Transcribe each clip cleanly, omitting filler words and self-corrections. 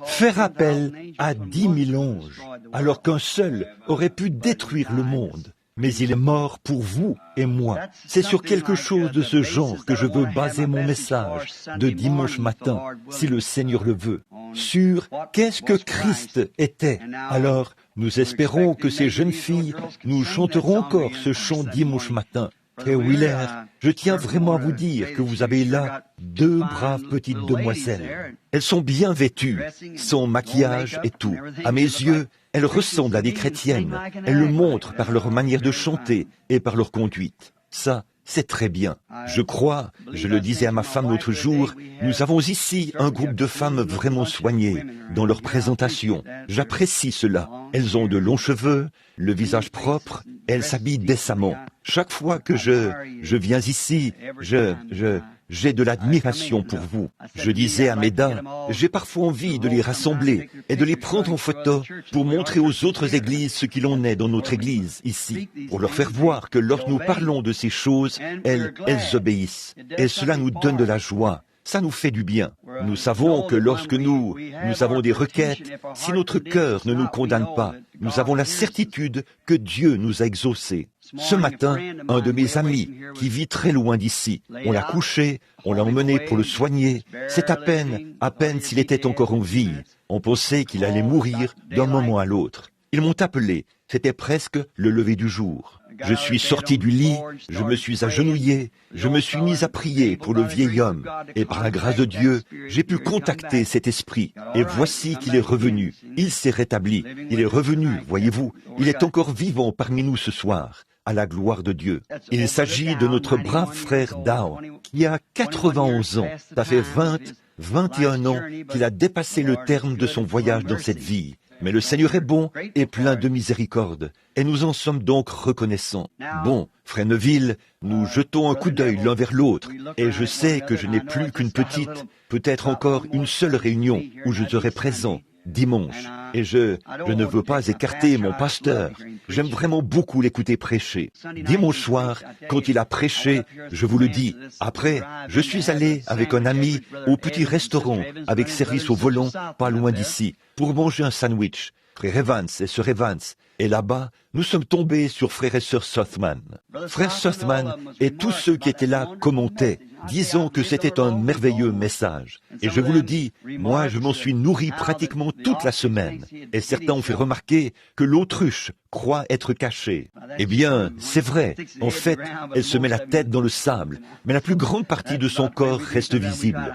Faire appel à 10 000 anges, alors qu'un seul aurait pu détruire le monde. Mais il est mort pour vous et moi. C'est sur quelque chose de ce genre que je veux baser mon message de dimanche matin, si le Seigneur le veut. Sur qu'est-ce que Christ était. Alors, nous espérons que ces jeunes filles nous chanteront encore ce chant dimanche matin. Frère Wheeler, je tiens vraiment à vous dire que vous avez là 2 braves petites demoiselles. Elles sont bien vêtues, son maquillage et tout. À mes yeux, elles ressemblent à des chrétiennes. Elles le montrent par leur manière de chanter et par leur conduite. Ça, c'est très bien. Je crois, je le disais à ma femme l'autre jour, nous avons ici un groupe de femmes vraiment soignées dans leur présentation. J'apprécie cela. Elles ont de longs cheveux, le visage propre, elles s'habillent décemment. Chaque fois que je viens ici, j'ai de l'admiration pour vous. Je disais à Méda, j'ai parfois envie de les rassembler et de les prendre en photo pour montrer aux autres églises ce qu'il en est dans notre église ici, pour leur faire voir que lorsque nous parlons de ces choses, elles obéissent. Et cela nous donne de la joie. Ça nous fait du bien. Nous savons que lorsque nous avons des requêtes, si notre cœur ne nous condamne pas, nous avons la certitude que Dieu nous a exaucés. Ce matin, un de mes amis, qui vit très loin d'ici, on l'a couché, on l'a emmené pour le soigner. C'est à peine s'il était encore en vie. On pensait qu'il allait mourir d'un moment à l'autre. Ils m'ont appelé, c'était presque le lever du jour. Je suis sorti du lit, je me suis agenouillé, je me suis mis à prier pour le vieil homme, et par la grâce de Dieu, j'ai pu contacter cet esprit, et voici qu'il est revenu, il s'est rétabli, il est revenu, voyez-vous, il est encore vivant parmi nous ce soir, à la gloire de Dieu. Il s'agit de notre brave frère Dow, qui a 91 ans, ça fait 21 ans qu'il a dépassé le terme de son voyage dans cette vie. Mais le Seigneur est bon et plein de miséricorde, et nous en sommes donc reconnaissants. Bon, frère Neville, nous jetons un coup d'œil l'un vers l'autre, et je sais que je n'ai plus qu'une petite, peut-être encore une seule réunion où je serai présent, dimanche, et je ne veux pas écarter mon pasteur. J'aime vraiment beaucoup l'écouter prêcher. Dimanche soir, quand il a prêché, je vous le dis, après, je suis allé avec un ami au petit restaurant avec service au volant, pas loin d'ici, pour manger un sandwich. Frère Evans et sœur Evans. Et là-bas, nous sommes tombés sur frère et sœur Sothman. Frère Sothman et tous ceux qui étaient là commentaient, disant que c'était un merveilleux message. Et je vous le dis, moi je m'en suis nourri pratiquement toute la semaine. Et certains ont fait remarquer que l'autruche croit être cachée. Eh bien, c'est vrai. En fait, elle se met la tête dans le sable, mais la plus grande partie de son corps reste visible.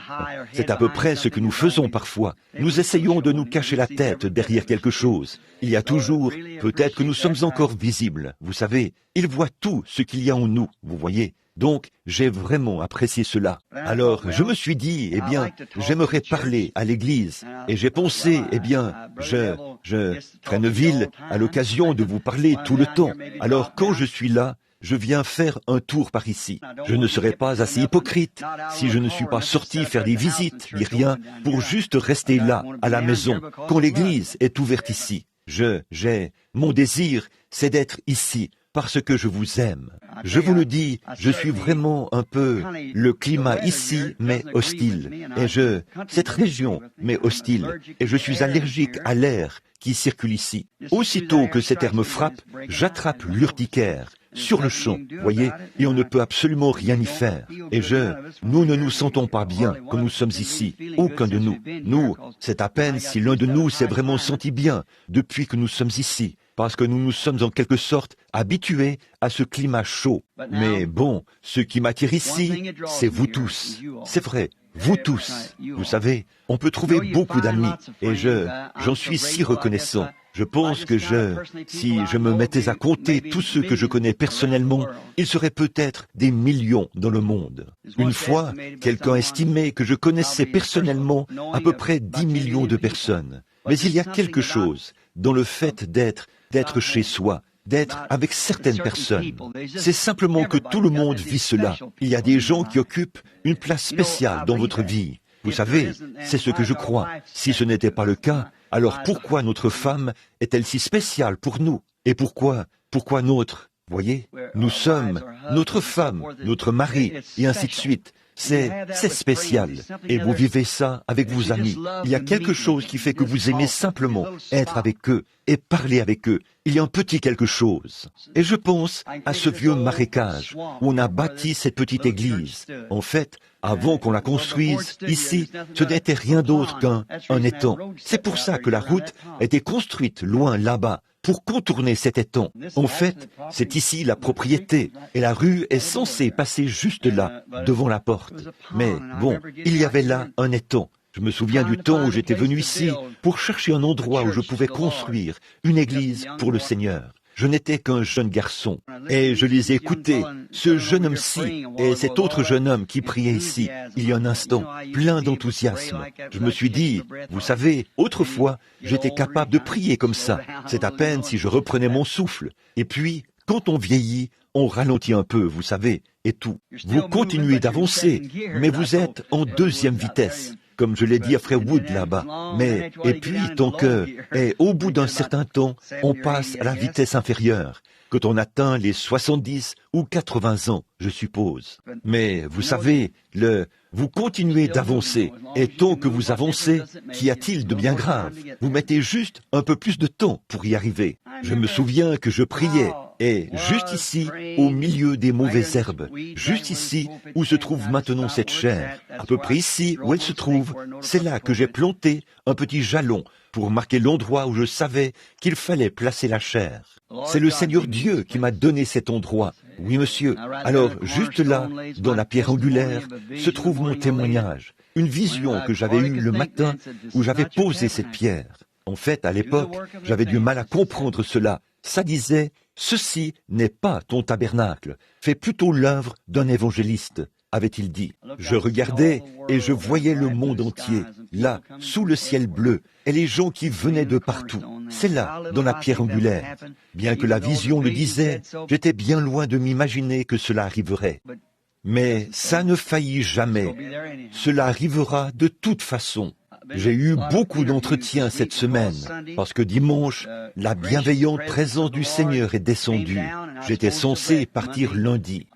C'est à peu près ce que nous faisons parfois. Nous essayons de nous cacher la tête derrière quelque chose. Il y a toujours, peut-être que nous sommes encore visibles. Vous savez, il voit tout ce qu'il y a en nous, vous voyez. Donc, j'ai vraiment apprécié cela. Alors, je me suis dit, eh bien, j'aimerais parler à l'église. Et j'ai pensé, eh bien, Frère Neville a l'occasion de vous parler tout le temps. Alors, quand je suis là, je viens faire un tour par ici. Je ne serai pas assez hypocrite si je ne suis pas sorti faire des visites, ni rien, pour juste rester là, à la maison, quand l'église est ouverte ici. Mon désir, c'est d'être ici, parce que je vous aime. Je vous le dis, je suis vraiment un peu le climat ici, mais hostile. Et cette région, mais hostile. Et je suis allergique à l'air qui circule ici. Aussitôt que cet air me frappe, j'attrape l'urticaire. Sur le champ, voyez, et on ne peut absolument rien y faire. Et nous ne nous sentons pas bien comme nous sommes ici, aucun de nous. Nous, c'est à peine si l'un de nous s'est vraiment senti bien depuis que nous sommes ici, parce que nous nous sommes en quelque sorte habitués à ce climat chaud. Mais bon, ce qui m'attire ici, c'est vous tous. C'est vrai, vous tous. Vous savez, on peut trouver beaucoup d'amis, et j'en suis si reconnaissant. Je pense que si je me mettais à compter tous ceux que je connais personnellement, il serait peut-être des millions dans le monde. Une fois, quelqu'un estimait que je connaissais personnellement à peu près 10 millions de personnes. Mais il y a quelque chose dans le fait d'être chez soi, d'être avec certaines personnes. C'est simplement que tout le monde vit cela. Il y a des gens qui occupent une place spéciale dans votre vie. Vous savez, c'est ce que je crois. Si ce n'était pas le cas, alors pourquoi notre femme est-elle si spéciale pour nous? Et pourquoi voyez, nous sommes notre femme, notre mari, et ainsi de suite. C'est spécial. Et vous vivez ça avec vos amis. Il y a quelque chose qui fait que vous aimez simplement être avec eux et parler avec eux. Il y a un petit quelque chose. Et je pense à ce vieux marécage où on a bâti cette petite église. En fait, avant qu'on la construise, ici, ce n'était rien d'autre qu'un étang. C'est pour ça que la route a été construite loin là-bas, pour contourner cet étang. En fait, c'est ici la propriété, et la rue est censée passer juste là, devant la porte. Mais bon, il y avait là un étang. Je me souviens du temps où j'étais venu ici pour chercher un endroit où je pouvais construire une église pour le Seigneur. Je n'étais qu'un jeune garçon, et je les ai écoutés, ce jeune homme-ci et cet autre jeune homme qui priait ici, il y a un instant, plein d'enthousiasme. Je me suis dit, vous savez, autrefois, j'étais capable de prier comme ça. C'est à peine si je reprenais mon souffle. Et puis, quand on vieillit, on ralentit un peu, vous savez, et tout. Vous continuez d'avancer, mais vous êtes en deuxième vitesse. Comme je l'ai dit à Frère Wood là-bas. Mais, et puis, ton cœur, et au bout d'un certain temps, on passe à la vitesse inférieure, quand on atteint les 70 ou 80 ans, je suppose. Mais, vous savez, vous continuez d'avancer, et tant que vous avancez, qu'y a-t-il de bien grave? Vous mettez juste un peu plus de temps pour y arriver. Je me souviens que je priais, et juste ici, au milieu des mauvaises herbes, juste ici où se trouve maintenant cette chair, à peu près ici où elle se trouve, c'est là que j'ai planté un petit jalon pour marquer l'endroit où je savais qu'il fallait placer la chair. C'est le Seigneur Dieu qui m'a donné cet endroit. Oui, monsieur. Alors, juste là, dans la pierre angulaire, se trouve mon témoignage, une vision que j'avais eue le matin où j'avais posé cette pierre. En fait, à l'époque, j'avais du mal à comprendre cela. Ça disait, ceci n'est pas ton tabernacle, fais plutôt l'œuvre d'un évangéliste, avait-il dit. Je regardais et je voyais le monde entier, là, sous le ciel bleu, et les gens qui venaient de partout. C'est là, dans la pierre angulaire. Bien que la vision le disait, j'étais bien loin de m'imaginer que cela arriverait. Mais ça ne faillit jamais. Cela arrivera de toute façon. J'ai eu beaucoup d'entretiens cette semaine, parce que dimanche, la bienveillante présence du Seigneur est descendue. J'étais censé partir lundi.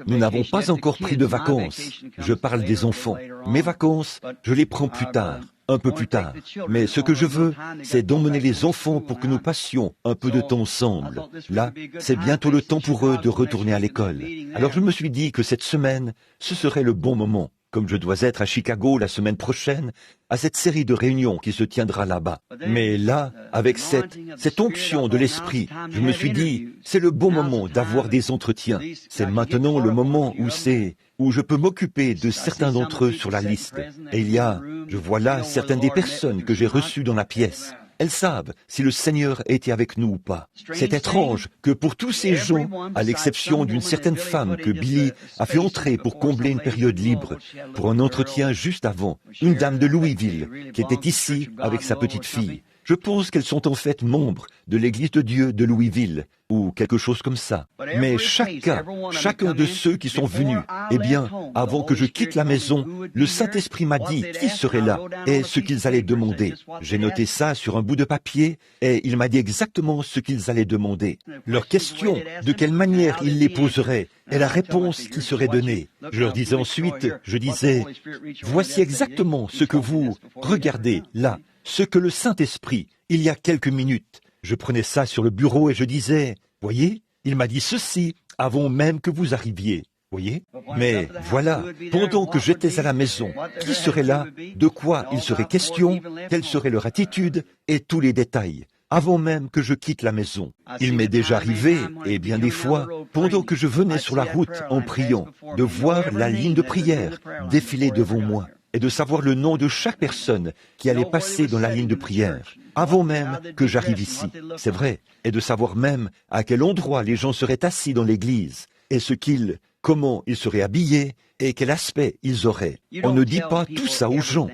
Nous n'avons pas encore pris de vacances. Je parle des enfants. Mes vacances, je les prends plus tard, un peu plus tard. Mais ce que je veux, c'est d'emmener les enfants pour que nous passions un peu de temps ensemble. Là, c'est bientôt le temps pour eux de retourner à l'école. Alors je me suis dit que cette semaine, ce serait le bon moment. Comme je dois être à Chicago la semaine prochaine, à cette série de réunions qui se tiendra là-bas. Mais là, avec cette onction de l'esprit, je me suis dit, c'est le bon moment d'avoir des entretiens. C'est maintenant le moment où je peux m'occuper de certains d'entre eux sur la liste. Et je vois là certaines des personnes que j'ai reçues dans la pièce. Elles savent si le Seigneur était avec nous ou pas. C'est étrange que pour tous ces gens, à l'exception d'une certaine femme que Billy a fait entrer pour combler une période libre, pour un entretien juste avant, une dame de Louisville qui était ici avec sa petite fille. Je pense qu'elles sont en fait membres de l'Église de Dieu de Louisville, ou quelque chose comme ça. Mais chacun de ceux qui sont venus, eh bien, avant que je quitte la maison, le Saint-Esprit m'a dit qui serait là et ce qu'ils allaient demander. J'ai noté ça sur un bout de papier et il m'a dit exactement ce qu'ils allaient demander. Leurs questions, de quelle manière ils les poseraient et la réponse qui serait donnée. Je leur disais ensuite, voici exactement ce que vous regardez là, ce que le Saint-Esprit, il y a quelques minutes, je prenais ça sur le bureau et je disais, voyez, il m'a dit ceci avant même que vous arriviez. Voyez? Mais voilà, pendant que j'étais à la maison, qui serait là, de quoi il serait question, quelle serait leur attitude et tous les détails, avant même que je quitte la maison. Il m'est déjà arrivé, et bien des fois, pendant que je venais sur la route en priant, de voir la ligne de prière défiler devant moi et de savoir le nom de chaque personne qui allait passer dans la ligne de prière, avant même que j'arrive ici. C'est vrai, et de savoir même à quel endroit les gens seraient assis dans l'église, et comment ils seraient habillés, et quel aspect ils auraient. On ne dit pas tout ça aux gens.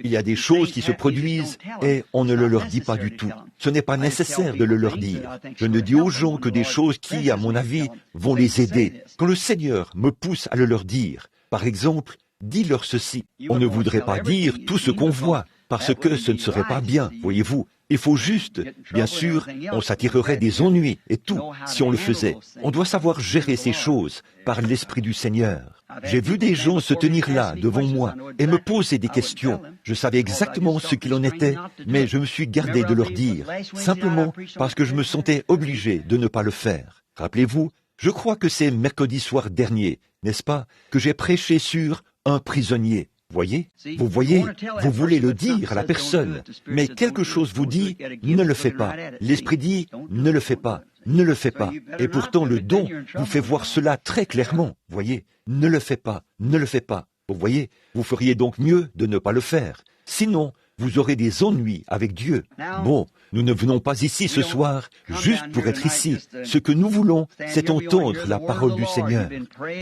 Il y a des choses qui se produisent, et on ne le leur dit pas du tout. Ce n'est pas nécessaire de le leur dire. Je ne dis aux gens que des choses qui, à mon avis, vont les aider. Quand le Seigneur me pousse à le leur dire, par exemple, dis-leur ceci. On ne voudrait pas dire tout ce qu'on voit, parce que ce ne serait pas bien, voyez-vous. Il faut juste, bien sûr, on s'attirerait des ennuis et tout, si on le faisait. On doit savoir gérer ces choses par l'Esprit du Seigneur. J'ai vu des gens se tenir là, devant moi, et me poser des questions. Je savais exactement ce qu'il en était, mais je me suis gardé de leur dire, simplement parce que je me sentais obligé de ne pas le faire. Rappelez-vous, je crois que c'est mercredi soir dernier, n'est-ce pas, que j'ai prêché sur un prisonnier. Voyez, vous voulez le dire à la personne, mais quelque chose vous dit, ne le fais pas. L'Esprit dit, ne le fais pas, ne le fais pas. Et pourtant le don vous fait voir cela très clairement, voyez, ne le fais pas, ne le fais pas. Vous voyez, vous feriez donc mieux de ne pas le faire. Sinon, vous aurez des ennuis avec Dieu. Bon, nous ne venons pas ici ce soir juste pour être ici. Ce que nous voulons, c'est entendre la parole du Seigneur.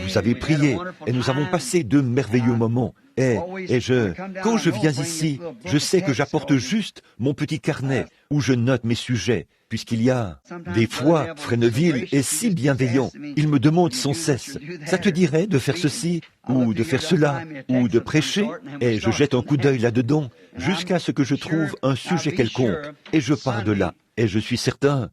Vous avez prié et nous avons passé de merveilleux moments. Quand je viens ici, je sais que j'apporte juste mon petit carnet où je note mes sujets, puisqu'il y a des fois, Frère Neville est si bienveillant, il me demande sans cesse, ça te dirait de faire ceci, ou de faire cela, ou de prêcher, et je jette un coup d'œil là-dedans, jusqu'à ce que je trouve un sujet quelconque, et je pars de là, et je suis certain,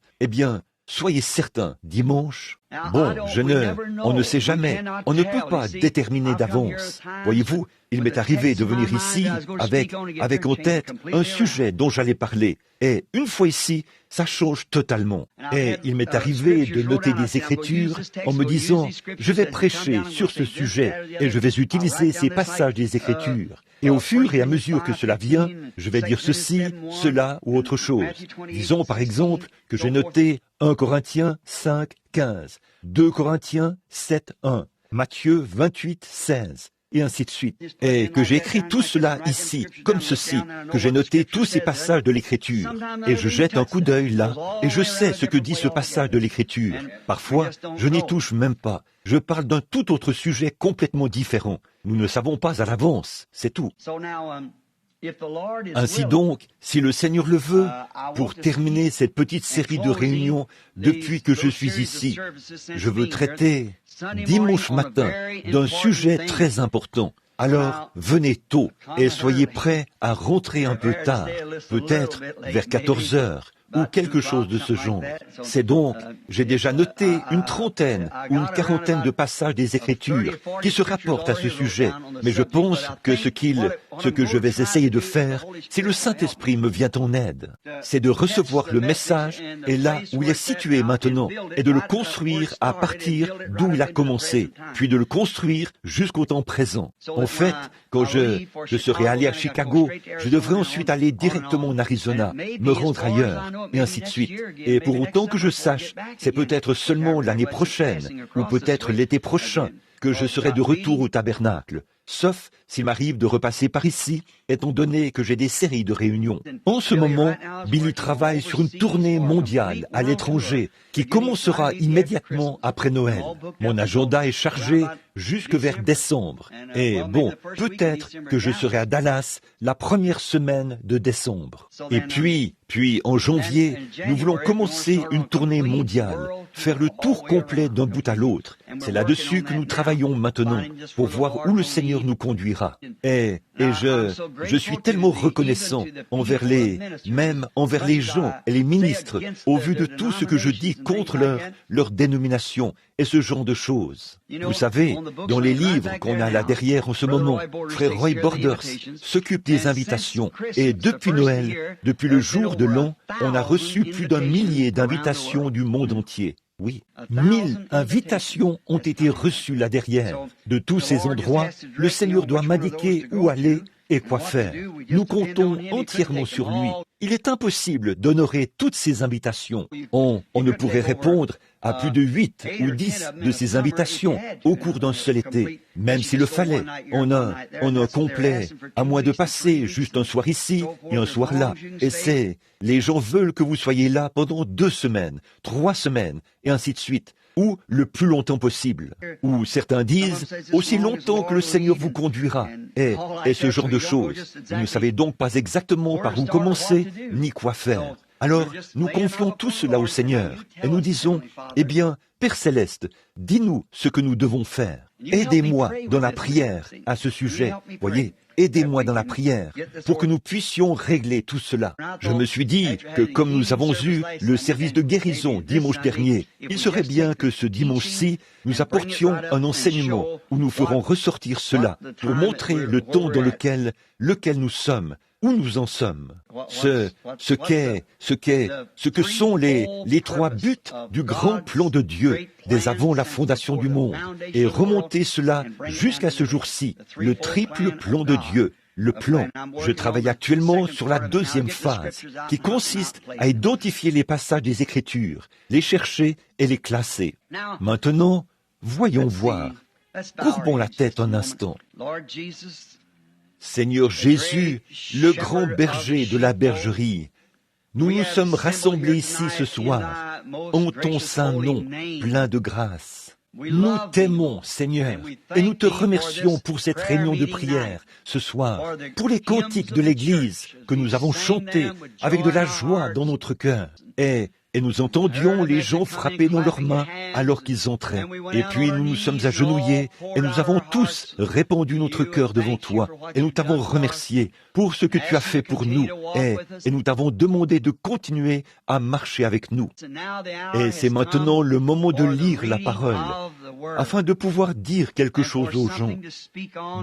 soyez certains, dimanche, on ne sait jamais, on ne peut pas déterminer d'avance. Voyez-vous, il m'est arrivé de venir ici avec en tête un sujet dont j'allais parler. Et une fois ici, ça change totalement. Et il m'est arrivé de noter des écritures en me disant, je vais prêcher sur ce sujet et je vais utiliser ces passages des écritures. Et au fur et à mesure que cela vient, je vais dire ceci, cela ou autre chose. Disons par exemple que j'ai noté 1 Corinthiens 5, 15, 2 Corinthiens 7, 1, Matthieu 28, 16. Et ainsi de suite. Et que j'ai écrit tout cela ici, comme ceci, que j'ai noté tous ces passages de l'Écriture. Et je jette un coup d'œil là, et je sais ce que dit ce passage de l'Écriture. Parfois, je n'y touche même pas. Je parle d'un tout autre sujet complètement différent. Nous ne savons pas à l'avance, c'est tout. Ainsi donc, si le Seigneur le veut, pour terminer cette petite série de réunions depuis que je suis ici, je veux traiter dimanche matin d'un sujet très important. Alors, venez tôt et soyez prêts à rentrer un peu tard, peut-être vers 14 heures, ou quelque chose de ce genre. C'est donc, j'ai déjà noté une trentaine ou une quarantaine de passages des Écritures qui se rapportent à ce sujet, mais je pense que ce que je vais essayer de faire, si le Saint-Esprit me vient en aide, c'est de recevoir le message et là où il est situé maintenant, et de le construire à partir d'où il a commencé, puis de le construire jusqu'au temps présent. En fait, quand je serai allé à Chicago, je devrais ensuite aller directement en Arizona, me rendre ailleurs, et ainsi de suite. Et pour autant que je sache, c'est peut-être seulement l'année prochaine, ou peut-être l'été prochain, que je serai de retour au tabernacle, sauf s'il m'arrive de repasser par ici, étant donné que j'ai des séries de réunions. En ce moment, Billy travaille sur une tournée mondiale à l'étranger qui commencera immédiatement après Noël. Mon agenda est chargé jusque vers décembre. Et bon, peut-être que je serai à Dallas la première semaine de décembre. Et puis en janvier, nous voulons commencer une tournée mondiale, faire le tour complet d'un bout à l'autre. C'est là-dessus que nous travaillons maintenant, pour voir où le Seigneur nous conduira. Et je suis tellement reconnaissant envers les gens et les ministres, au vu de tout ce que je dis contre leur dénomination et ce genre de choses. Vous savez, dans les livres qu'on a là derrière en ce moment, Frère Roy Borders s'occupe des invitations. Et depuis Noël, depuis le jour de l'an, on a reçu plus d'1 millier d'invitations du monde entier. Oui, 1000 invitations ont été reçues là derrière. De tous ces endroits, le Seigneur doit m'indiquer où aller et quoi faire. Nous comptons entièrement sur lui. Il est impossible d'honorer toutes ces invitations. On ne pourrait répondre à plus de 8 ou 10 de ces invitations au cours d'un seul été, même s'il le fallait. On a un complet, à moins de passer juste un soir ici et un soir là. Et les gens veulent que vous soyez là pendant 2 semaines, 3 semaines, et ainsi de suite. Ou le plus longtemps possible. Ou certains disent aussi longtemps que le Seigneur vous conduira. Et ce genre de choses. Vous ne savez donc pas exactement par où commencer, ni quoi faire. Alors, nous confions tout cela au Seigneur et nous disons, Père Céleste, dis-nous ce que nous devons faire. Aidez-moi dans la prière à ce sujet. Voyez, aidez-moi dans la prière pour que nous puissions régler tout cela. Je me suis dit que comme nous avons eu le service de guérison dimanche dernier, il serait bien que ce dimanche-ci, nous apportions un enseignement où nous ferons ressortir cela pour montrer le temps dans lequel nous sommes, où nous en sommes, ce que sont les trois buts du grand plan de Dieu dès avant la fondation du monde, et remonter cela jusqu'à ce jour-ci, le triple plan de Dieu. Le plan. Je travaille actuellement sur la deuxième phase, qui consiste à identifier les passages des Écritures, les chercher et les classer. Maintenant, voyons voir. Courbons la tête un instant. Seigneur Jésus, le grand berger de la bergerie, nous nous sommes rassemblés ici ce soir, en ton saint nom, plein de grâce. Nous t'aimons, Seigneur, et nous te remercions pour cette réunion de prière ce soir, pour les cantiques de l'Église que nous avons chantés avec de la joie dans notre cœur. Et nous entendions les gens frapper dans leurs mains alors qu'ils entraient. Et puis nous nous sommes agenouillés et nous avons tous répandu notre cœur devant toi. Et nous t'avons remercié pour ce que tu as fait pour nous. Et nous t'avons demandé de continuer à marcher avec nous. Et c'est maintenant le moment de lire la parole, afin de pouvoir dire quelque chose aux gens.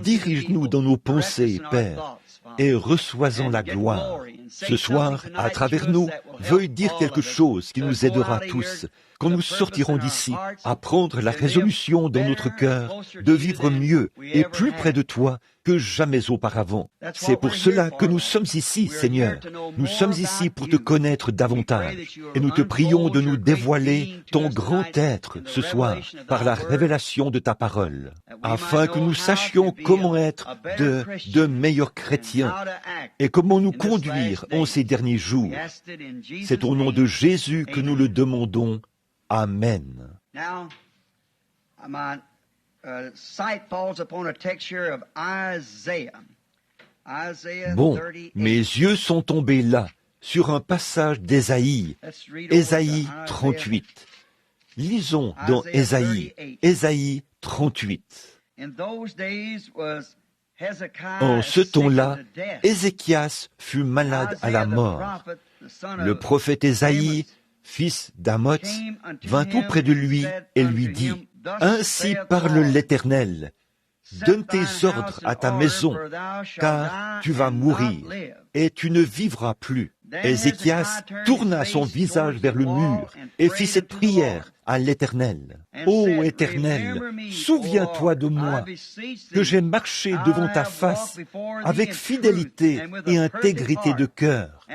Dirige-nous dans nos pensées, Père, et reçois-en la gloire. Ce soir, à travers nous, veuille dire quelque chose qui nous aidera tous, quand nous sortirons d'ici, à prendre la résolution dans notre cœur de vivre mieux et plus près de toi que jamais auparavant. C'est pour cela que nous sommes ici, Seigneur. Nous sommes ici pour te connaître davantage. Et nous te prions de nous dévoiler ton grand être ce soir par la révélation de ta parole, afin que nous sachions comment être de meilleurs chrétiens et comment nous conduire en ces derniers jours. C'est au nom de Jésus que nous le demandons. Amen. Bon, mes yeux sont tombés là, sur un passage d'Ésaïe, Ésaïe 38. Lisons dans Ésaïe 38. En ce temps-là, Ézéchias fut malade à la mort. Le prophète Ésaïe, fils d'Amoz, vint tout près de lui et lui dit, « Ainsi parle l'Éternel, donne tes ordres à ta maison, car tu vas mourir, et tu ne vivras plus. » Ézéchias tourna son visage vers le mur et fit cette prière à l'Éternel. « Ô Éternel, souviens-toi de moi, que j'ai marché devant ta face avec fidélité et intégrité de cœur,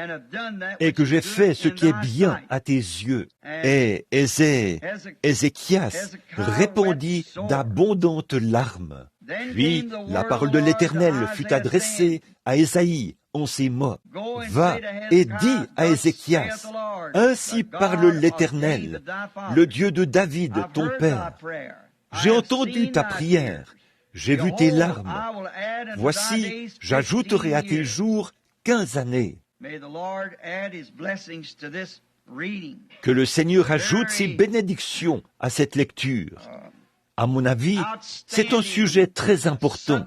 et que j'ai fait ce qui est bien à tes yeux. » Et Ézéchias répandit d'abondantes larmes. Puis la parole de l'Éternel fut adressée à Ésaïe en ces mots. « Va et dis à Ézéchias, ainsi parle l'Éternel, le Dieu de David, ton père. J'ai entendu ta prière, j'ai vu tes larmes. Voici, j'ajouterai à tes jours 15 années. » Que le Seigneur ajoute ses bénédictions à cette lecture. À mon avis, c'est un sujet très important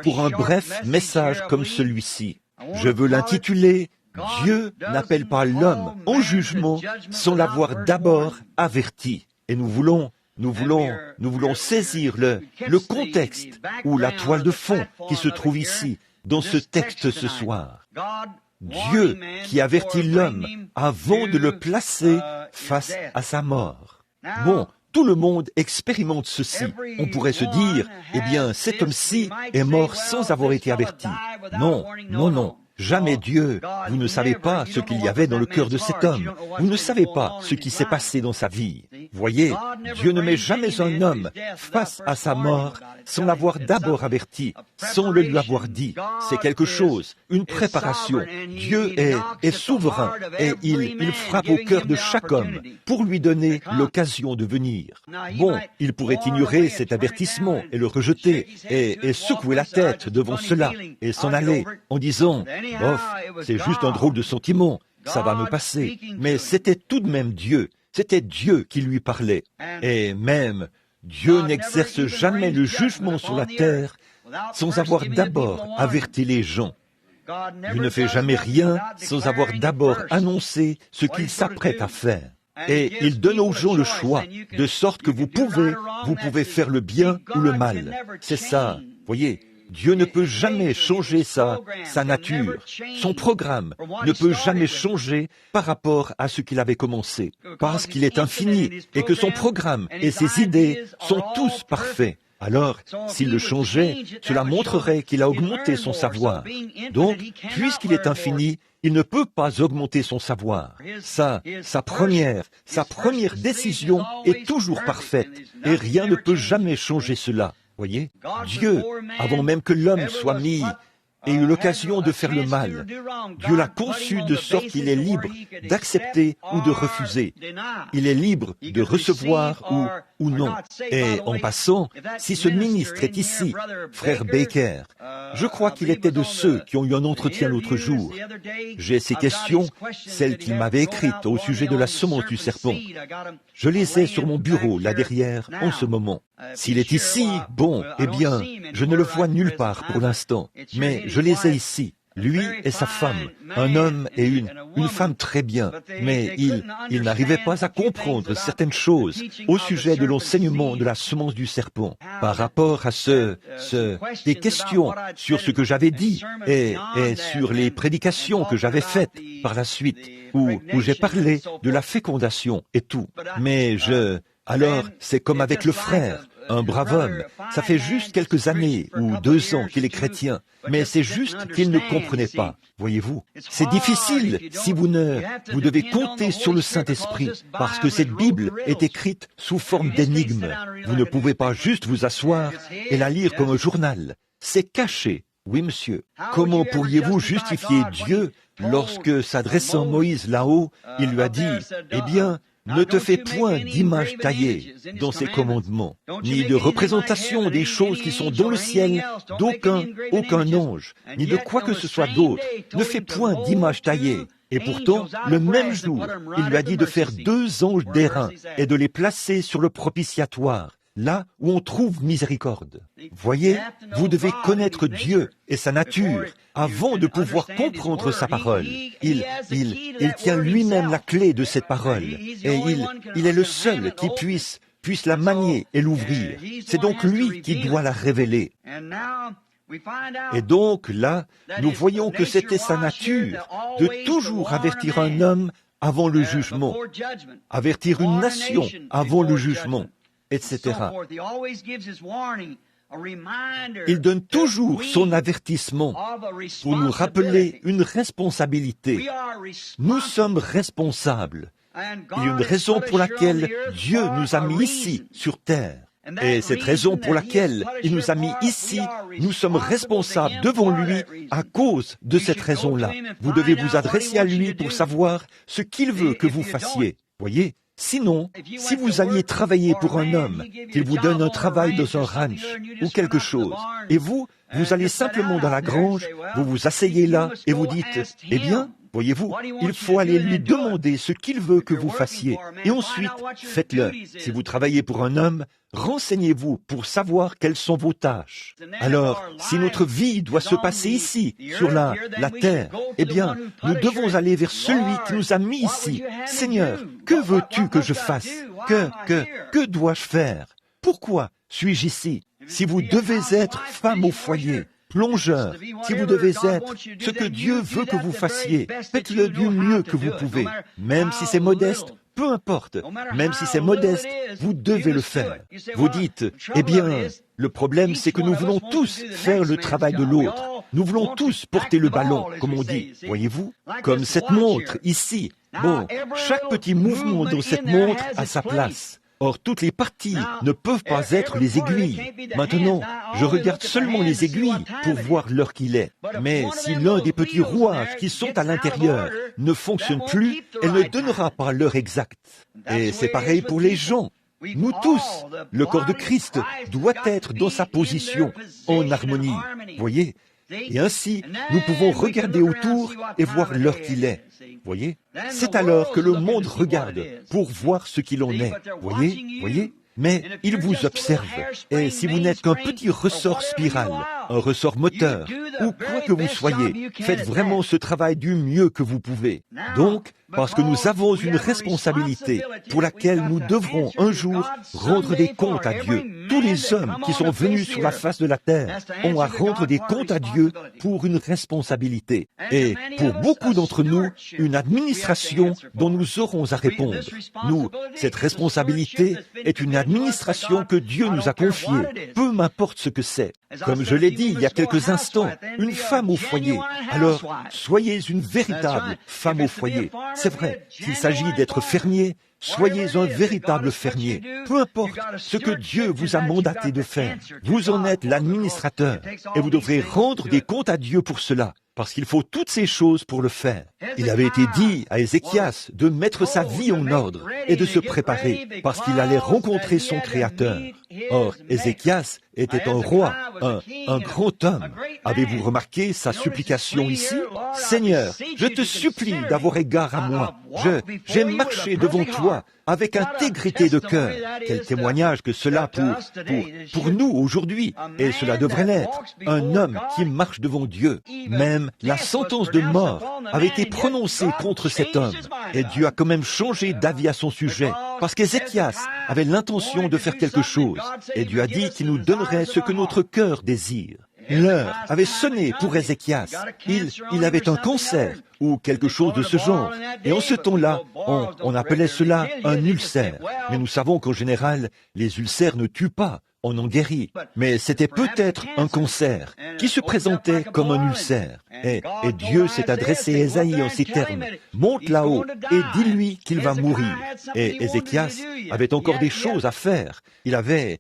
pour un bref message comme celui-ci. Je veux l'intituler « Dieu n'appelle pas l'homme en jugement sans l'avoir d'abord averti ». Et nous voulons saisir le contexte ou la toile de fond qui se trouve ici, dans ce texte ce soir. Dieu qui avertit l'homme avant de le placer face à sa mort. Bon, tout le monde expérimente ceci. On pourrait se dire, eh bien, cet homme-ci est mort sans avoir été averti. Non, non, non. Jamais Dieu, vous ne savez pas ce qu'il y avait dans le cœur de cet homme. Vous ne savez pas ce qui s'est passé dans sa vie. Voyez, Dieu ne met jamais un homme face à sa mort sans l'avoir d'abord averti, sans le lui avoir dit. C'est quelque chose, une préparation. Dieu est souverain et il frappe au cœur de chaque homme pour lui donner l'occasion de venir. Bon, il pourrait ignorer cet avertissement et le rejeter et secouer la tête devant cela et s'en aller en disant « Bof, c'est juste un drôle de sentiment, ça va me passer. » Mais c'était tout de même Dieu, c'était Dieu qui lui parlait. Et même, Dieu n'exerce jamais le jugement sur la terre sans avoir d'abord averti les gens. Dieu ne fait jamais rien sans avoir d'abord annoncé ce qu'il s'apprête à faire. Et il donne aux gens le choix, de sorte que vous pouvez faire le bien ou le mal. C'est ça, voyez. Dieu ne peut jamais changer sa nature. Son programme ne peut jamais changer par rapport à ce qu'il avait commencé, parce qu'il est infini et que son programme et ses idées sont tous parfaits. Alors, s'il le changeait, cela montrerait qu'il a augmenté son savoir. Donc, puisqu'il est infini, il ne peut pas augmenter son savoir. Sa première décision est toujours parfaite, et rien ne peut jamais changer cela. Voyez, Dieu, avant même que l'homme soit mis, ait eu l'occasion de faire le mal, Dieu l'a conçu de sorte qu'il est libre d'accepter ou de refuser. Il est libre de recevoir ou non. Et en passant, si ce ministre est ici, frère Baker, je crois qu'il était de ceux qui ont eu un entretien l'autre jour. J'ai ces questions, celles qu'il m'avait écrites au sujet de la semence du serpent. Je les ai sur mon bureau, là derrière, en ce moment. S'il est ici, bon, eh bien, je ne le vois nulle part pour l'instant, mais je les ai ici. Lui et sa femme, un homme et une femme très bien, mais il n'arrivait pas à comprendre certaines choses au sujet de l'enseignement de la semence du serpent par rapport à des questions sur ce que j'avais dit et sur les prédications que j'avais faites par la suite, où j'ai parlé de la fécondation et tout. Mais alors, c'est comme avec le frère, un brave homme. Ça fait juste quelques années ou 2 ans qu'il est chrétien, mais c'est juste qu'il ne comprenait pas. Voyez-vous, c'est difficile si vous devez compter sur le Saint-Esprit, parce que cette Bible est écrite sous forme d'énigme. Vous ne pouvez pas juste vous asseoir et la lire comme un journal. C'est caché. Oui, monsieur. Comment pourriez-vous justifier Dieu lorsque, s'adressant à Moïse là-haut, il lui a dit, « Eh bien, ne te fais point d'image taillée dans ses commandements, ni de représentation des choses qui sont dans le ciel, aucun ange, ni de quoi que ce soit d'autre. Ne fais point d'image taillée. » Et pourtant, le même jour, il lui a dit de faire 2 anges d'airain et de les placer sur le propitiatoire, là où on trouve miséricorde. Voyez, vous devez connaître Dieu et sa nature avant de pouvoir comprendre sa parole. Il tient lui-même la clé de cette parole et il est le seul qui puisse la manier et l'ouvrir. C'est donc lui qui doit la révéler. Et donc là, nous voyons que c'était sa nature de toujours avertir un homme avant le jugement, avertir une nation avant le jugement, etc. Il donne toujours son avertissement pour nous rappeler une responsabilité. Nous sommes responsables. Il y a une raison pour laquelle Dieu nous a mis ici, sur terre. Et cette raison pour laquelle il nous a mis ici, nous sommes responsables devant lui à cause de cette raison-là. Vous devez vous adresser à lui pour savoir ce qu'il veut que vous fassiez. Voyez ? Sinon, si vous alliez travailler pour un homme, qu'il vous donne un travail dans un ranch ou quelque chose, et vous allez simplement dans la grange, vous vous asseyez là et vous dites, eh bien, voyez-vous, il faut aller lui demander ce qu'il veut que vous fassiez. Et ensuite, faites-le. Si vous travaillez pour un homme, renseignez-vous pour savoir quelles sont vos tâches. Alors, si notre vie doit se passer ici, sur la terre, eh bien, nous devons aller vers celui qui nous a mis ici. Seigneur, que veux-tu que je fasse? Que dois-je faire? Pourquoi suis-je ici? Si vous devez être femme au foyer, plongeur, si vous devez être ce que Dieu veut que vous fassiez, faites-le du mieux que vous pouvez, même si c'est modeste, peu importe, même si c'est modeste, vous devez le faire. Vous dites, eh bien, le problème c'est que nous voulons tous faire le travail de l'autre. Nous voulons tous porter le ballon, comme on dit, voyez-vous, comme cette montre ici. Bon, chaque petit mouvement dans cette montre a sa place. Or, toutes les parties ne peuvent pas être les aiguilles. Maintenant, je regarde seulement les aiguilles pour voir l'heure qu'il est. Mais si l'un des petits rouages qui sont à l'intérieur ne fonctionne plus, elle ne donnera pas l'heure exacte. Et c'est pareil pour les gens. Nous tous, le corps de Christ doit être dans sa position, en harmonie. Voyez ? Et ainsi, nous pouvons regarder autour et voir l'heure qu'il est. Voyez ? C'est alors que le monde regarde pour voir ce qu'il en est. Voyez ? Mais il vous observe. Et si vous n'êtes qu'un petit ressort spiral, un ressort moteur, ou quoi que vous soyez, faites vraiment ce travail du mieux que vous pouvez. Donc, parce que nous avons une responsabilité pour laquelle nous devrons un jour rendre des comptes à Dieu. Tous les hommes qui sont venus sur la face de la terre ont à rendre des comptes à Dieu pour une responsabilité. Et pour beaucoup d'entre nous, une administration dont nous aurons à répondre. Nous, cette responsabilité est une administration que Dieu nous a confiée, peu m'importe ce que c'est. Comme je l'ai dit il y a quelques instants, une femme au foyer. Alors, soyez une véritable femme au foyer. C'est vrai, s'il s'agit d'être fermier, soyez un véritable fermier. Peu importe ce que Dieu vous a mandaté de faire, vous en êtes l'administrateur et vous devrez rendre des comptes à Dieu pour cela. Parce qu'il faut toutes ces choses pour le faire. Il avait été dit à Ézéchias de mettre sa vie en ordre et de se préparer, parce qu'il allait rencontrer son Créateur. Or, Ézéchias était un roi, un grand homme. Avez-vous remarqué sa supplication ici? Seigneur, je te supplie d'avoir égard à moi. J'ai marché devant toi avec intégrité de cœur. Quel témoignage que cela pour nous aujourd'hui. Et cela devrait l'être. Un homme qui marche devant Dieu. Même la sentence de mort avait été prononcée contre cet homme. Et Dieu a quand même changé d'avis à son sujet. Parce qu'Ézéchias avait l'intention de faire quelque chose. Et Dieu a dit qu'il nous donnerait ce que notre cœur désire. L'heure avait sonné pour Ézéchias. Il avait un cancer ou quelque chose de ce genre. Et en ce temps-là, on appelait cela un ulcère. Mais nous savons qu'en général, les ulcères ne tuent pas, on en guérit. Mais c'était peut-être un cancer qui se présentait comme un ulcère. Et Dieu s'est adressé à Ésaïe en ces termes. « Monte là-haut et dis-lui qu'il va mourir. » Et Ézéchias avait encore des choses à faire. Il avait...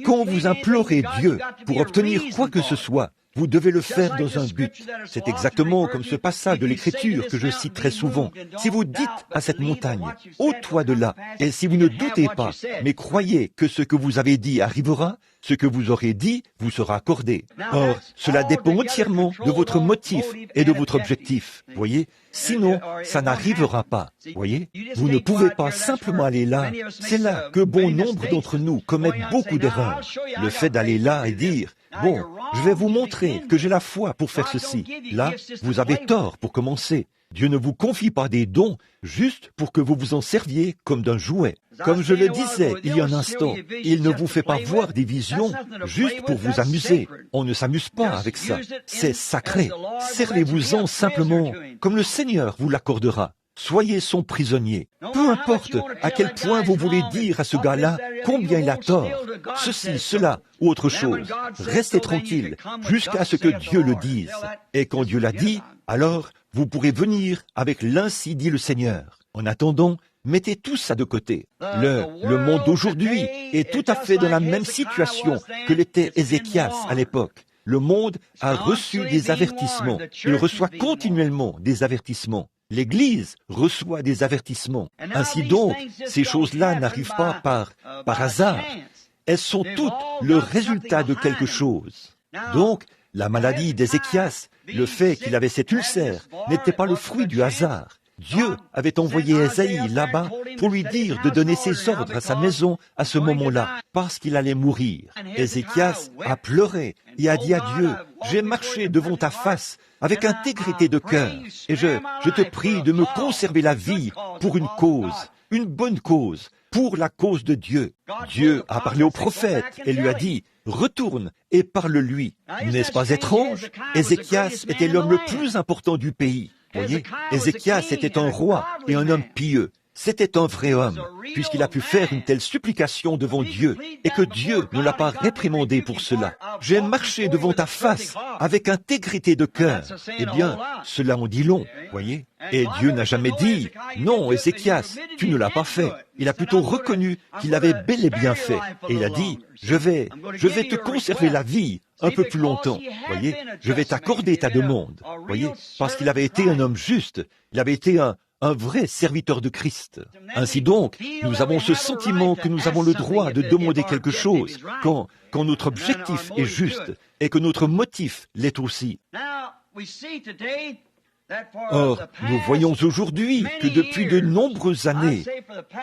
Quand vous implorez Dieu pour obtenir quoi que ce soit, vous devez le faire dans un but. C'est exactement comme ce passage de l'Écriture que je cite très souvent. Si vous dites à cette montagne, « ôte-toi de là », et si vous ne doutez pas, mais croyez que ce que vous avez dit arrivera, ce que vous aurez dit vous sera accordé. Or, cela dépend entièrement de votre motif et de votre objectif. Voyez? Sinon, ça n'arrivera pas. Voyez? Vous ne pouvez pas simplement aller là. C'est là que bon nombre d'entre nous commettent beaucoup d'erreurs. Le fait d'aller là et dire, « Bon, je vais vous montrer que j'ai la foi pour faire ceci. » Là, vous avez tort pour commencer. Dieu ne vous confie pas des dons juste pour que vous vous en serviez comme d'un jouet. Comme je le disais il y a un instant, il ne vous fait pas voir des visions juste pour vous amuser. On ne s'amuse pas avec ça. C'est sacré. Servez-vous-en simplement comme le Seigneur vous l'accordera. Soyez son prisonnier. Peu importe à quel point vous voulez dire à ce gars-là combien il a tort, ceci, cela ou autre chose. Restez tranquille jusqu'à ce que Dieu le dise. Et quand Dieu l'a dit, alors vous pourrez venir avec l'ainsi dit le Seigneur. En attendant, mettez tout ça de côté. Le monde d'aujourd'hui est tout à fait dans la même situation que l'était Ézéchias à l'époque. Le monde a reçu des avertissements. Il reçoit continuellement des avertissements. L'Église reçoit des avertissements. Ainsi donc, ces choses-là n'arrivent pas par hasard. Elles sont toutes le résultat de quelque chose. Donc, la maladie d'Ézéchias, le fait qu'il avait cet ulcère, n'était pas le fruit du hasard. Dieu avait envoyé Ésaïe là-bas pour lui dire de donner ses ordres à sa maison à ce moment-là, parce qu'il allait mourir. Ézéchias a pleuré et a dit à Dieu, « J'ai marché devant ta face avec intégrité de cœur, et je te prie de me conserver la vie pour une cause, une bonne cause, pour la cause de Dieu. » Dieu a parlé au prophète et lui a dit, « Retourne et parle-lui. » N'est-ce pas étrange? Ézéchias était l'homme le plus important du pays. Voyez, Ézéchias était un roi et un homme pieux. C'était un vrai homme, puisqu'il a pu faire une telle supplication devant Dieu, et que Dieu ne l'a pas réprimandé pour cela. J'ai marché devant ta face avec intégrité de cœur. Eh bien, cela en dit long, voyez. Et Dieu n'a jamais dit, non, Ézéchias, tu ne l'as pas fait. Il a plutôt reconnu qu'il l'avait bel et bien fait. Et il a dit, je vais te conserver la vie un peu plus longtemps. Voyez, je vais t'accorder ta demande. Voyez, parce qu'il avait été un homme juste. Il avait été un vrai serviteur de Christ. Ainsi donc, nous avons ce sentiment que nous avons le droit de demander quelque chose quand notre objectif est juste et que notre motif l'est aussi. Or, nous voyons aujourd'hui que depuis de nombreuses années,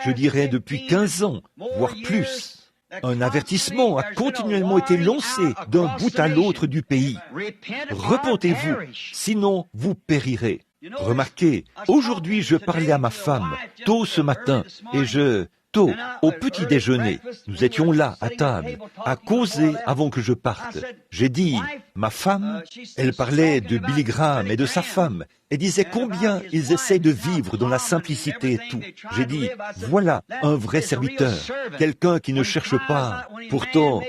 je dirais depuis 15 ans, voire plus, Un avertissement a continuellement été lancé d'un bout à l'autre du pays. Repentez-vous, sinon vous périrez. Remarquez, aujourd'hui je parlais à ma femme, tôt ce matin, tôt, au petit déjeuner, nous étions là, à table, à causer avant que je parte. J'ai dit, ma femme, elle parlait de Billy Graham et de sa femme, et disait combien ils essayent de vivre dans la simplicité et tout. J'ai dit, voilà un vrai serviteur, quelqu'un qui ne cherche pas. Pourtant,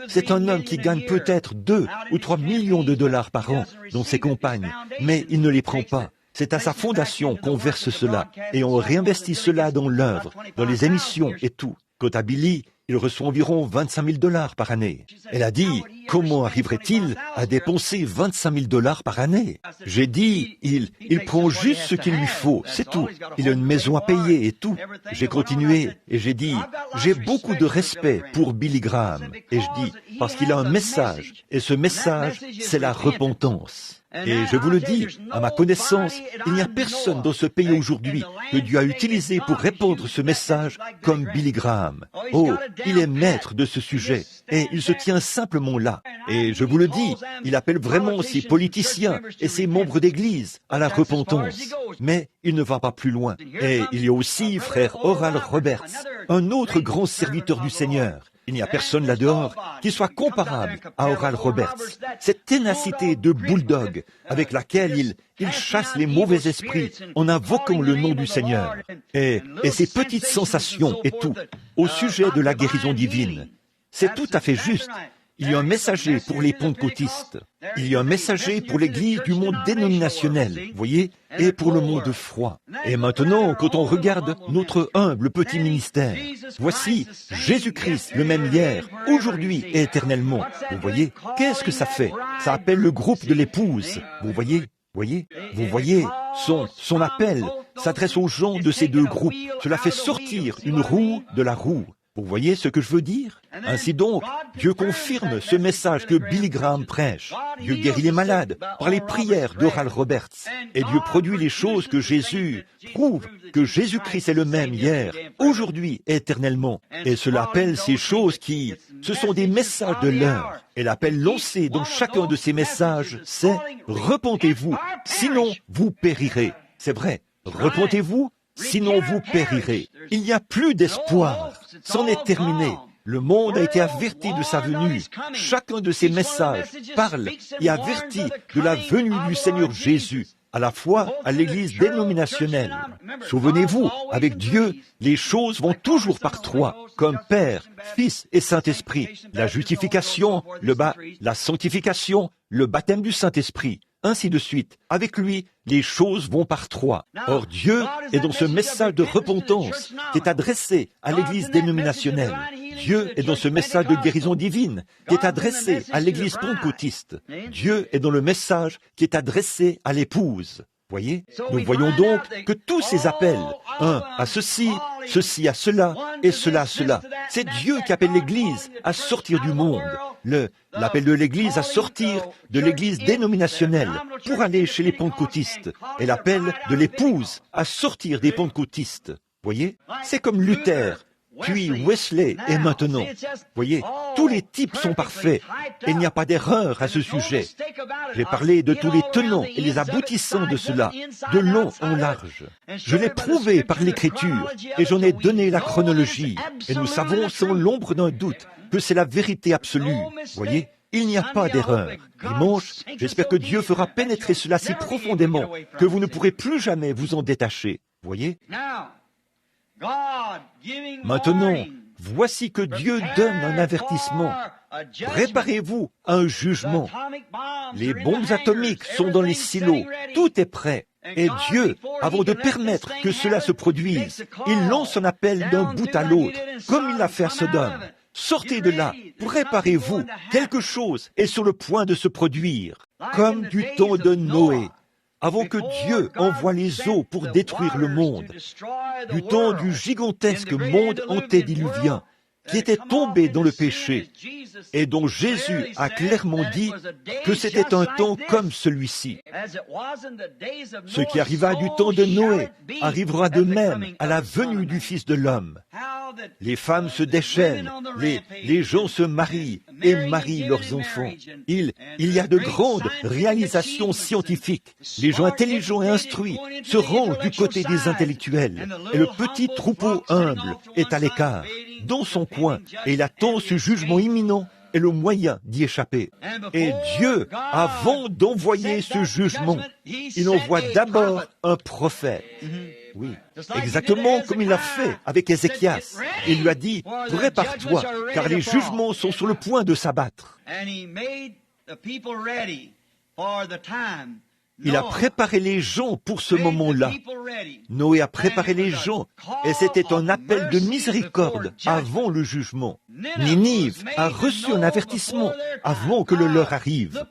c'est un homme qui gagne peut-être 2 ou 3 millions de dollars par an, dont ses compagnes, mais il ne les prend pas. C'est à sa fondation qu'on verse cela, et on réinvestit cela dans l'œuvre, dans les émissions et tout. Quant à Billy, il reçoit environ 25 000 dollars par année. Elle a dit, comment arriverait-il à dépenser 25 000 dollars par année? J'ai dit, il prend juste ce qu'il lui faut, c'est tout. Il a une maison à payer et tout. J'ai continué et j'ai dit, j'ai beaucoup de respect pour Billy Graham. Et je dis, parce qu'il a un message, et ce message, c'est la repentance. Et je vous le dis, à ma connaissance, il n'y a personne dans ce pays aujourd'hui que Dieu a utilisé pour répandre ce message comme Billy Graham. Oh, il est maître de ce sujet et il se tient simplement là. Et je vous le dis, il appelle vraiment ses politiciens et ses membres d'église à la repentance. Mais il ne va pas plus loin. Et il y a aussi frère Oral Roberts, un autre grand serviteur du Seigneur. Il n'y a personne là-dehors qui soit comparable à Oral Roberts. Cette ténacité de bulldog avec laquelle il chasse les mauvais esprits en invoquant le nom du Seigneur. Et ces petites sensations et tout, au sujet de la guérison divine. C'est tout à fait juste. Il y a un messager pour les pentecôtistes. Il y a un messager pour l'Église du monde dénominationnel, voyez, et pour le monde froid. Et maintenant, quand on regarde notre humble petit ministère, voici Jésus-Christ, le même hier, aujourd'hui et éternellement. Vous voyez, qu'est-ce que ça fait? Ça appelle le groupe de l'épouse. Vous voyez, son appel s'adresse aux gens de ces deux groupes. Cela fait sortir une roue de la roue. Vous voyez ce que je veux dire? Ainsi donc, Dieu confirme ce message que Billy Graham prêche. Dieu guérit les malades par les prières d'Oral Roberts. Et Dieu produit les choses que Jésus prouve que Jésus-Christ est le même hier, aujourd'hui et éternellement. Et cela appelle ces choses ce sont des messages de l'heure. Et l'appel lancé dans chacun de ces messages, c'est « Repentez-vous, sinon vous périrez ». C'est vrai, repentez-vous, sinon vous périrez. Il n'y a plus d'espoir. C'en est terminé. Le monde a été averti de sa venue. Chacun de ces messages parle et avertit de la venue du Seigneur Jésus, à la fois à l'Église dénominationnelle. Souvenez-vous, avec Dieu, les choses vont toujours par trois, comme Père, Fils et Saint-Esprit. La justification, la sanctification, le baptême du Saint-Esprit. Ainsi de suite. Avec lui, les choses vont par trois. Or, Dieu est dans ce message de repentance qui est adressé à l'Église dénominationnelle. Dieu est dans ce message de guérison divine qui est adressé à l'Église pentecôtiste. Dieu est dans le message qui est adressé à l'épouse. Voyez, nous voyons donc que tous ces appels, un à ceci, ceci à cela, et cela à cela, c'est Dieu qui appelle l'Église à sortir du monde. L'appel de l'Église à sortir de l'Église dénominationnelle pour aller chez les pentecôtistes, et l'appel de l'épouse à sortir des pentecôtistes. Voyez, c'est comme Luther, puis Wesley et maintenant. Voyez, tous les types sont parfaits. Et il n'y a pas d'erreur à ce sujet. J'ai parlé de tous les tenants et les aboutissants de cela, de long en large. Je l'ai prouvé par l'Écriture et j'en ai donné la chronologie. Et nous savons sans l'ombre d'un doute que c'est la vérité absolue. Voyez, il n'y a pas d'erreur. Dimanche, j'espère que Dieu fera pénétrer cela si profondément que vous ne pourrez plus jamais vous en détacher. Voyez? Maintenant, voici que Dieu donne un avertissement. Préparez-vous à un jugement. Les bombes atomiques sont dans les silos. Tout est prêt. Et Dieu, avant de permettre que cela se produise, il lance un appel d'un bout à l'autre, comme il l'a fait à Sodome. Sortez de là, préparez-vous, quelque chose est sur le point de se produire, comme du temps de Noé. Avant que Dieu envoie les eaux pour détruire le monde, du temps du gigantesque monde antédiluvien, qui était tombé dans le péché, et dont Jésus a clairement dit que c'était un temps comme celui-ci. Ce qui arriva du temps de Noé arrivera de même à la venue du Fils de l'homme. Les femmes se déchaînent, les gens se marient et marient leurs enfants. Il y a de grandes réalisations scientifiques. Les gens intelligents et instruits se rangent du côté des intellectuels. Et le petit troupeau humble est à l'écart, dans son coin, et il attend ce jugement imminent et le moyen d'y échapper. Et Dieu, avant d'envoyer ce jugement, il envoie d'abord un prophète. Oui, exactement comme il l'a fait avec Ézéchias. Il lui a dit, « Prépare-toi, car les jugements sont sur le point de s'abattre. » Il a préparé les gens pour ce moment-là. Noé a préparé les gens, et c'était un appel de miséricorde avant le jugement. Ninive a reçu un avertissement avant que le leur arrive.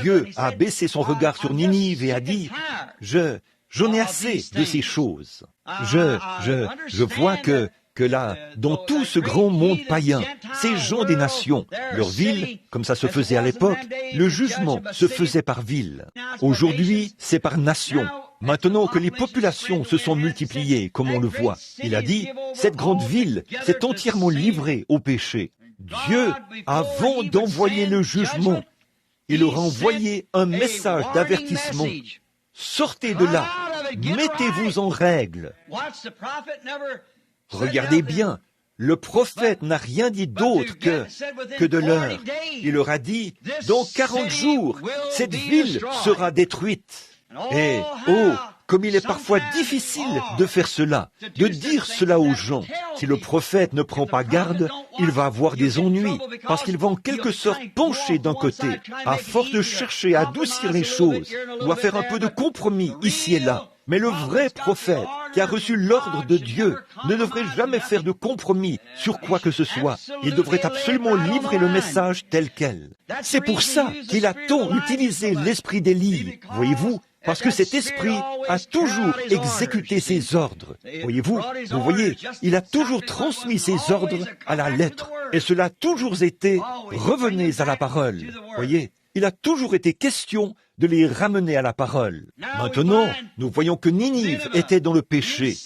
Dieu a baissé son regard sur Ninive et a dit, « J'en ai assez de ces choses. Je vois que là, dans tout ce grand monde païen, ces gens des nations, leur ville, comme ça se faisait à l'époque, le jugement se faisait par ville. Aujourd'hui, c'est par nation. Maintenant que les populations se sont multipliées, comme on le voit, il a dit, cette grande ville s'est entièrement livrée au péché. Dieu, avant d'envoyer le jugement, il aura envoyé un message d'avertissement. Sortez de là, mettez-vous en règle. Regardez bien, le prophète n'a rien dit d'autre que de l'heure. Il leur a dit, dans 40 jours, cette ville sera détruite. Et, comme il est parfois difficile de faire cela, de dire cela aux gens. Si le prophète ne prend pas garde, il va avoir des ennuis, parce qu'il va en quelque sorte pencher d'un côté, à force de chercher à adoucir les choses, ou à faire un peu de compromis ici et là. Mais le vrai prophète, qui a reçu l'ordre de Dieu, ne devrait jamais faire de compromis sur quoi que ce soit. Il devrait absolument livrer le message tel quel. C'est pour ça qu'il a tant utilisé l'esprit d'Élie, voyez-vous, parce que cet esprit a toujours exécuté ses ordres. Voyez-vous, vous voyez, il a toujours transmis ses ordres à la lettre. Et cela a toujours été « revenez à la parole ». Voyez, il a toujours été question de les ramener à la parole. Maintenant, nous voyons que Ninive était dans le péché.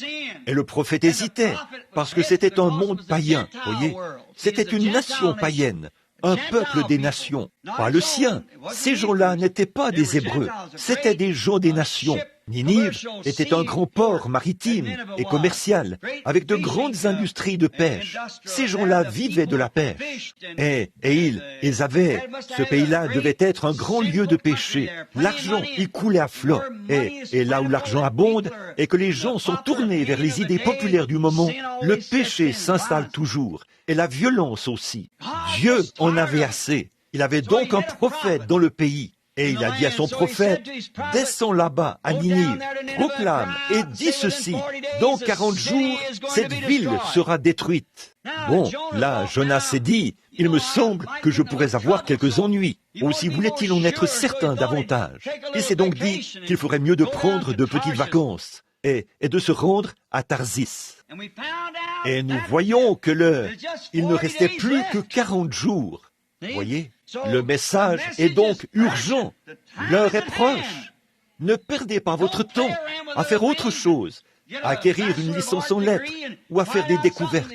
Et le prophète hésitait, parce que c'était un monde païen, voyez. C'était une nation païenne, un peuple des nations, pas le sien. Ces gens-là n'étaient pas des Hébreux, c'étaient des gens des nations. Ninive était un grand port maritime et commercial, avec de grandes industries de pêche. Ces gens-là vivaient de la pêche. Et ils avaient, ce pays-là devait être un grand lieu de péché. L'argent y coulait à flot. Et là où l'argent abonde et que les gens sont tournés vers les idées populaires du moment, le péché s'installe toujours. Et la violence aussi. Dieu en avait assez. Il avait donc un prophète dans le pays. Et il a dit à son prophète, « Descends là-bas à Ninive, proclame et dis ceci, dans 40 jours, cette ville sera détruite. » Bon, là, Jonas s'est dit, « Il me semble que je pourrais avoir quelques ennuis. » Aussi voulait-il en être certain davantage. Il s'est donc dit qu'il ferait mieux de prendre de petites vacances et de se rendre à Tarsis. Et nous voyons que il ne restait plus que 40 jours. Voyez, le message est donc urgent. L'heure est proche. Ne perdez pas votre temps à faire autre chose, à acquérir une licence en lettres ou à faire des découvertes.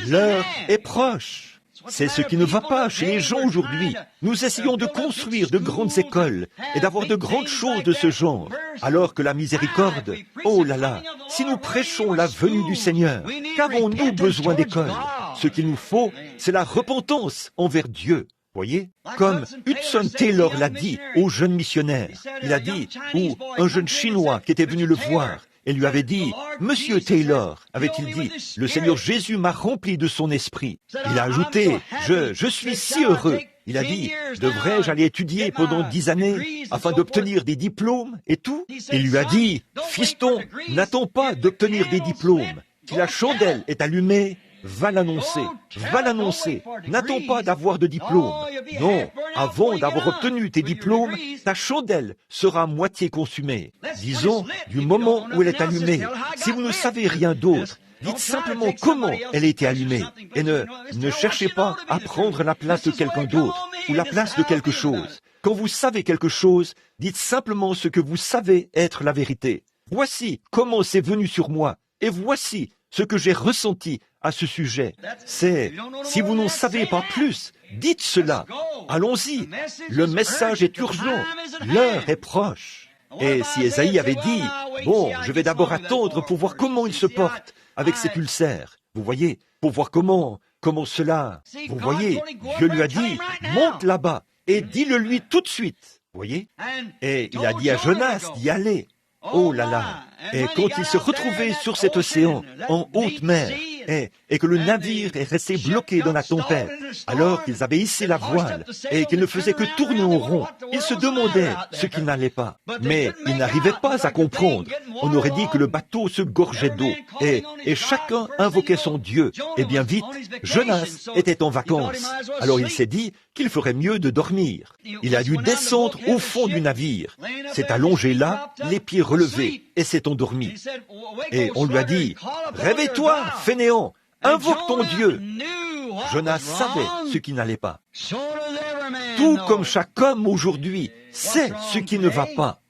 L'heure est proche. C'est ce qui ne va pas chez les gens aujourd'hui. Nous essayons de construire de grandes écoles et d'avoir de grandes choses de ce genre, alors que la miséricorde, oh là là, si nous prêchons la venue du Seigneur, qu'avons-nous besoin d'écoles? Ce qu'il nous faut, c'est la repentance envers Dieu. Voyez, comme Hudson Taylor l'a dit aux jeunes missionnaires, il a dit, ou un jeune Chinois qui était venu le voir, et lui avait dit, « Monsieur Taylor, avait-il dit, le Seigneur Jésus m'a rempli de son esprit. » Il a ajouté, « Je suis si heureux. » Il a dit, « Devrais-je aller étudier pendant 10 années afin d'obtenir des diplômes et tout ?» Il lui a dit, « Fiston, n'attends pas d'obtenir des diplômes. Si la chandelle est allumée, va l'annoncer, n'attends pas d'avoir de diplôme. Non, avant d'avoir obtenu tes diplômes, ta chandelle sera à moitié consumée. Disons, du moment où elle est allumée, si vous ne savez rien d'autre, dites simplement comment elle a été allumée et ne cherchez pas à prendre la place de quelqu'un d'autre ou la place de quelque chose. Quand vous savez quelque chose, dites simplement ce que vous savez être la vérité. Voici comment c'est venu sur moi et voici ce que j'ai ressenti à ce sujet. C'est, si vous n'en savez pas plus, dites cela. Allons-y, le message est urgent, l'heure est proche. Et si Ésaïe avait dit, bon, je vais d'abord attendre pour voir comment il se porte avec cet ulcère, vous voyez, pour voir comment cela, vous voyez, Dieu lui a dit, monte là-bas et dis-le lui tout de suite, vous voyez. Et il a dit à Jonas d'y aller. Oh là là! Et quand il se retrouvait sur cet océan, en haute mer, et que le navire est resté bloqué dans la tempête, alors qu'ils avaient hissé la voile, et qu'ils ne faisaient que tourner en rond, ils se demandaient ce qui n'allait pas. Mais ils n'arrivaient pas à comprendre. On aurait dit que le bateau se gorgeait d'eau, et chacun invoquait son Dieu. Et bien vite, Jonas était en vacances. Alors il s'est dit qu'il ferait mieux de dormir. Il a dû descendre au fond du navire, s'est allongé là, les pieds relevés, et s'est endormi. Et on lui a dit, « Réveille-toi, fainéant, invoque ton Dieu !» Jonas savait ce qui n'allait pas. Tout comme chaque homme aujourd'hui sait ce qui ne va pas.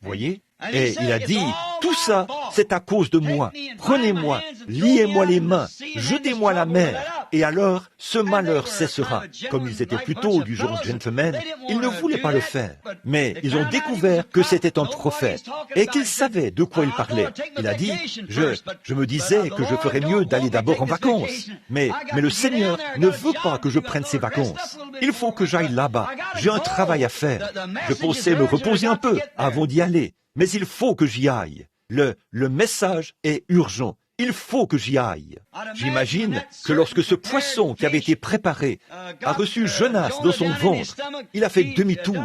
Voyez? Et il a dit, tout ça, c'est à cause de moi. Prenez-moi, liez-moi les mains, jetez-moi à la mer, et alors ce malheur cessera. Comme ils étaient plutôt du genre gentleman, ils ne voulaient pas le faire. Mais ils ont découvert que c'était un prophète, et qu'il savait de quoi il parlait. Il a dit, je me disais que je ferais mieux d'aller d'abord en vacances. Mais le Seigneur ne veut pas que je prenne ces vacances. Il faut que j'aille là-bas. J'ai un travail à faire. Je pensais me reposer un peu avant d'y aller. Mais il faut que j'y aille. Le message est urgent. Il faut que j'y aille. J'imagine que lorsque ce poisson qui avait été préparé a reçu Jonas dans son ventre, il a fait demi-tour,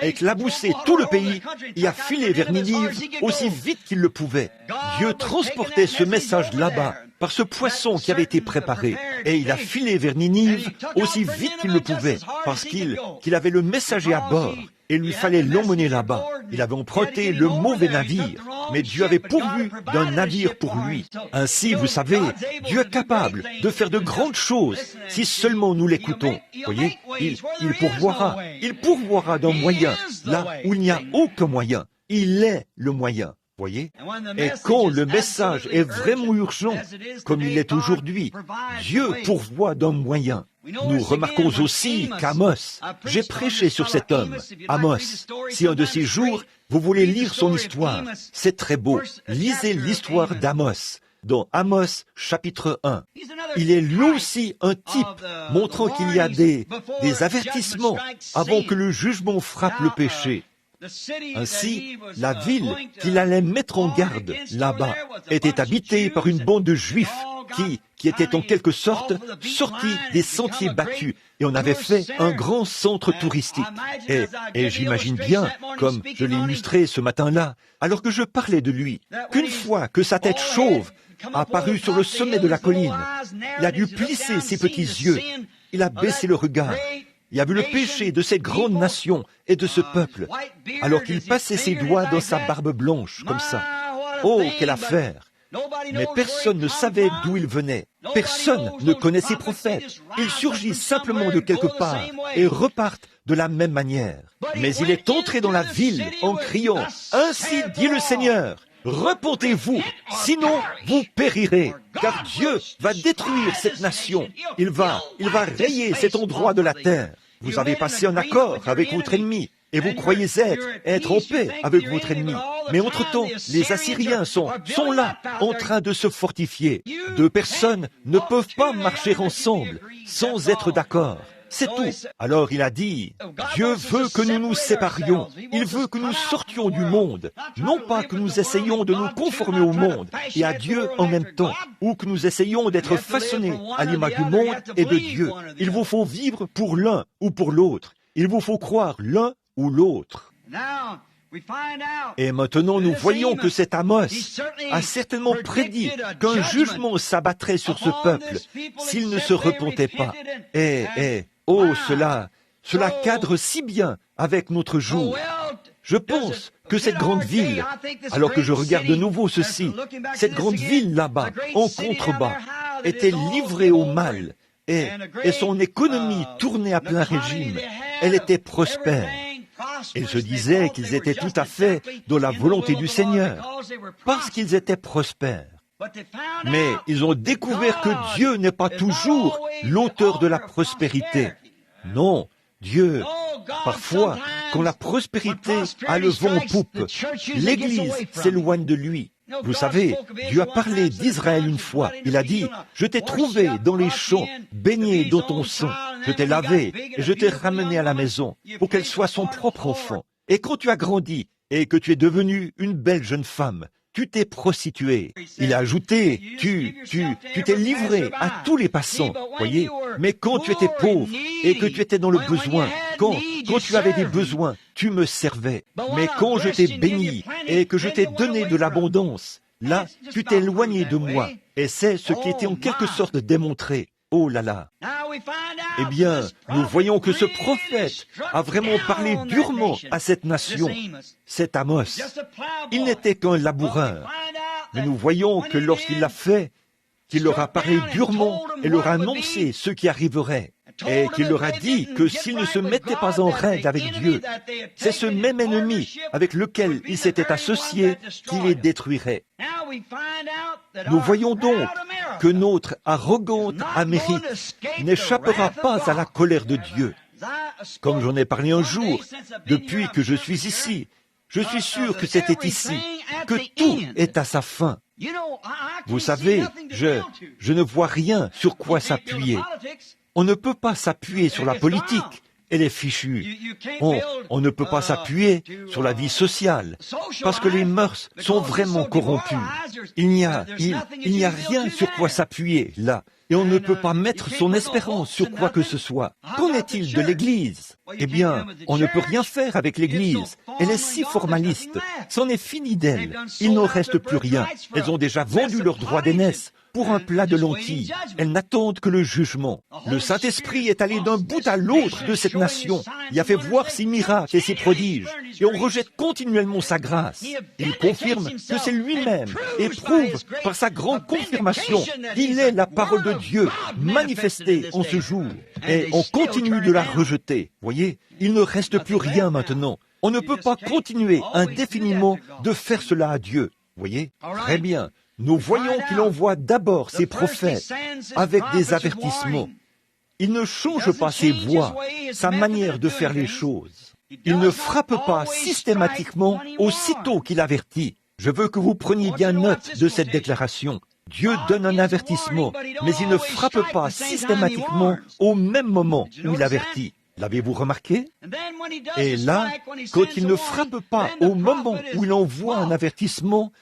a éclaboussé tout le pays et a filé vers Ninive aussi vite qu'il le pouvait. Dieu transportait ce message là-bas par ce poisson qui avait été préparé, et il a filé vers Ninive aussi vite qu'il le pouvait, parce qu'il avait le messager à bord. Et il lui fallait l'emmener là-bas. Il avait emprunté le mauvais navire, mais Dieu avait pourvu d'un navire pour lui. Ainsi, vous savez, Dieu est capable de faire de grandes choses si seulement nous l'écoutons. Voyez, il pourvoira d'un moyen là où il n'y a aucun moyen. Il est le moyen. Voyez? Et quand le message est vraiment urgent, comme il est aujourd'hui, Dieu pourvoit d'un moyen. Nous remarquons aussi qu'Amos, j'ai prêché sur cet homme, Amos. Si un de ces jours, vous voulez lire son histoire, c'est très beau. Lisez l'histoire d'Amos, dans Amos chapitre 1. Il est lui aussi un type montrant qu'il y a des avertissements avant que le jugement frappe le péché. Ainsi, la ville qu'il allait mettre en garde là-bas était habitée par une bande de Juifs qui étaient en quelque sorte sortis des sentiers battus, et on avait fait un grand centre touristique. Et j'imagine bien, comme je l'ai illustré ce matin-là, alors que je parlais de lui, qu'une fois que sa tête chauve apparut sur le sommet de la colline, il a dû plisser ses petits yeux, il a baissé le regard. Il a vu le péché de cette grande nation et de ce peuple, alors qu'il passait ses doigts dans sa barbe blanche, comme ça. Oh, quelle affaire! Mais personne ne savait d'où il venait. Personne ne connaissait ces prophètes. Ils surgissent simplement de quelque part et repartent de la même manière. Mais il est entré dans la ville en criant, « Ainsi dit le Seigneur, repentez-vous, sinon vous périrez, car Dieu va détruire cette nation. Il va rayer cet endroit de la terre. Vous avez passé un accord avec votre ennemi, et vous croyez être en paix avec votre ennemi. Mais entre-temps, les Assyriens sont là, en train de se fortifier. Deux personnes ne peuvent pas marcher ensemble sans être d'accord. C'est tout. Alors il a dit, Dieu veut que nous nous séparions. Il veut que nous sortions du monde. Non pas que nous essayions de nous conformer au monde et à Dieu en même temps, ou que nous essayions d'être façonnés à l'image du monde et de Dieu. Il vous faut vivre pour l'un ou pour l'autre. Il vous faut croire l'un ou l'autre. Et maintenant, nous voyons que cet Amos a certainement prédit qu'un jugement s'abattrait sur ce peuple s'il ne se repentait pas. Oh, cela cadre si bien avec notre jour. Je pense que cette grande ville, alors que je regarde de nouveau ceci, cette grande ville là-bas, en contrebas, était livrée au mal et son économie tournait à plein régime. Elle était prospère. Ils se disaient qu'ils étaient tout à fait dans la volonté du Seigneur, parce qu'ils étaient prospères. Mais ils ont découvert que Dieu n'est pas toujours l'auteur de la prospérité. Non, Dieu, parfois, quand la prospérité a le vent en poupe, l'Église s'éloigne de lui. Vous savez, Dieu a parlé d'Israël une fois. Il a dit, « Je t'ai trouvé dans les champs, baigné dans ton sang. Je t'ai lavé et je t'ai ramené à la maison pour qu'elle soit son propre enfant. Et quand tu as grandi et que tu es devenue une belle jeune femme, tu t'es prostituée. » Il a ajouté, tu t'es livré à tous les passants, voyez. Mais quand tu étais pauvre et que tu étais dans le besoin, quand tu avais des besoins, tu me servais. Mais quand je t'ai béni et que je t'ai donné de l'abondance, là, tu t'es éloigné de moi. Et c'est ce qui était en quelque sorte démontré. Oh là là! Eh bien, nous voyons que ce prophète a vraiment parlé durement à cette nation, cet Amos. Il n'était qu'un laboureur. Mais nous voyons que lorsqu'il l'a fait, qu'il leur a parlé durement et leur a annoncé ce qui arriverait. Et qu'il leur a dit que s'ils ne se mettaient pas en règle avec Dieu, c'est ce même ennemi avec lequel ils s'étaient associés qui les détruirait. Nous voyons donc que notre arrogante Amérique n'échappera pas à la colère de Dieu. Comme j'en ai parlé un jour, depuis que je suis ici, je suis sûr que c'était ici, que tout est à sa fin. Vous savez, je ne vois rien sur quoi s'appuyer. On ne peut pas s'appuyer sur la politique, elle est fichue. On ne peut pas s'appuyer sur la vie sociale, parce que les mœurs sont vraiment corrompues. Il n'y a rien sur quoi s'appuyer, là. Et on ne peut pas mettre son espérance sur quoi que ce soit. Qu'en est-il de l'Église? Eh bien, on ne peut rien faire avec l'Église. Elle est si formaliste. C'en est fini d'elle. Il n'en reste plus rien. Elles ont déjà vendu leurs droits d'aînesse pour un plat de lentilles. Elles n'attendent que le jugement. Le Saint-Esprit est allé d'un bout à l'autre de cette nation. Il a fait voir ses miracles et ses prodiges. Et on rejette continuellement sa grâce. Il confirme que c'est lui-même et prouve par sa grande confirmation qu'il est la parole de Dieu manifestée en ce jour. Et on continue de la rejeter. Voyez, il ne reste plus rien maintenant. On ne peut pas continuer indéfiniment de faire cela à Dieu. Voyez, très bien. Nous voyons qu'il envoie d'abord ses prophètes avec des avertissements. Il ne change pas ses voies, sa manière de faire les choses. Il ne frappe pas systématiquement aussitôt qu'il avertit. Je veux que vous preniez bien note de cette déclaration. Dieu donne un avertissement, mais il ne frappe pas systématiquement au même moment où il avertit. L'avez-vous remarqué? Et là, quand il ne frappe pas au moment où il envoie un avertissement,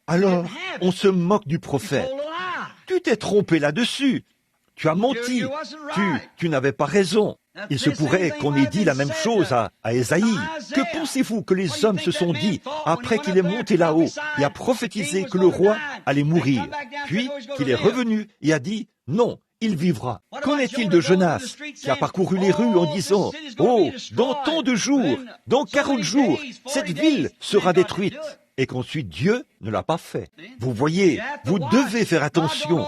alors on se moque du prophète. Tu t'es trompé là-dessus. Tu as menti. Tu n'avais pas raison. Il se pourrait qu'on ait dit la même chose à Ésaïe. Que pensez-vous que les hommes se sont dit après qu'il est monté là-haut et a prophétisé que le roi allait mourir, puis qu'il est revenu et a dit « Non, il vivra ». Qu'en est-il de Jonas qui a parcouru les rues en disant « Oh, dans tant de jours, dans 40 jours, cette ville sera détruite ». Et qu'ensuite Dieu ne l'a pas fait. Vous voyez, vous devez faire attention.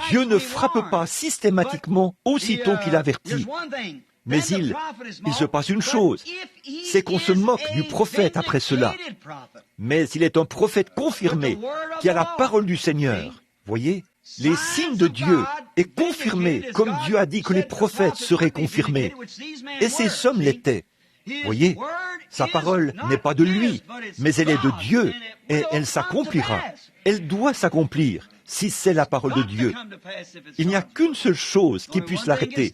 Dieu ne frappe pas systématiquement aussitôt qu'il avertit. Mais il se passe une chose, c'est qu'on se moque du prophète après cela. Mais il est un prophète confirmé, qui a la parole du Seigneur. Voyez, les signes de Dieu est confirmé, comme Dieu a dit que les prophètes seraient confirmés. Et ces hommes l'étaient. Voyez, sa parole n'est pas de lui, mais elle est de Dieu, et elle s'accomplira. Elle doit s'accomplir, si c'est la parole de Dieu. Il n'y a qu'une seule chose qui puisse l'arrêter,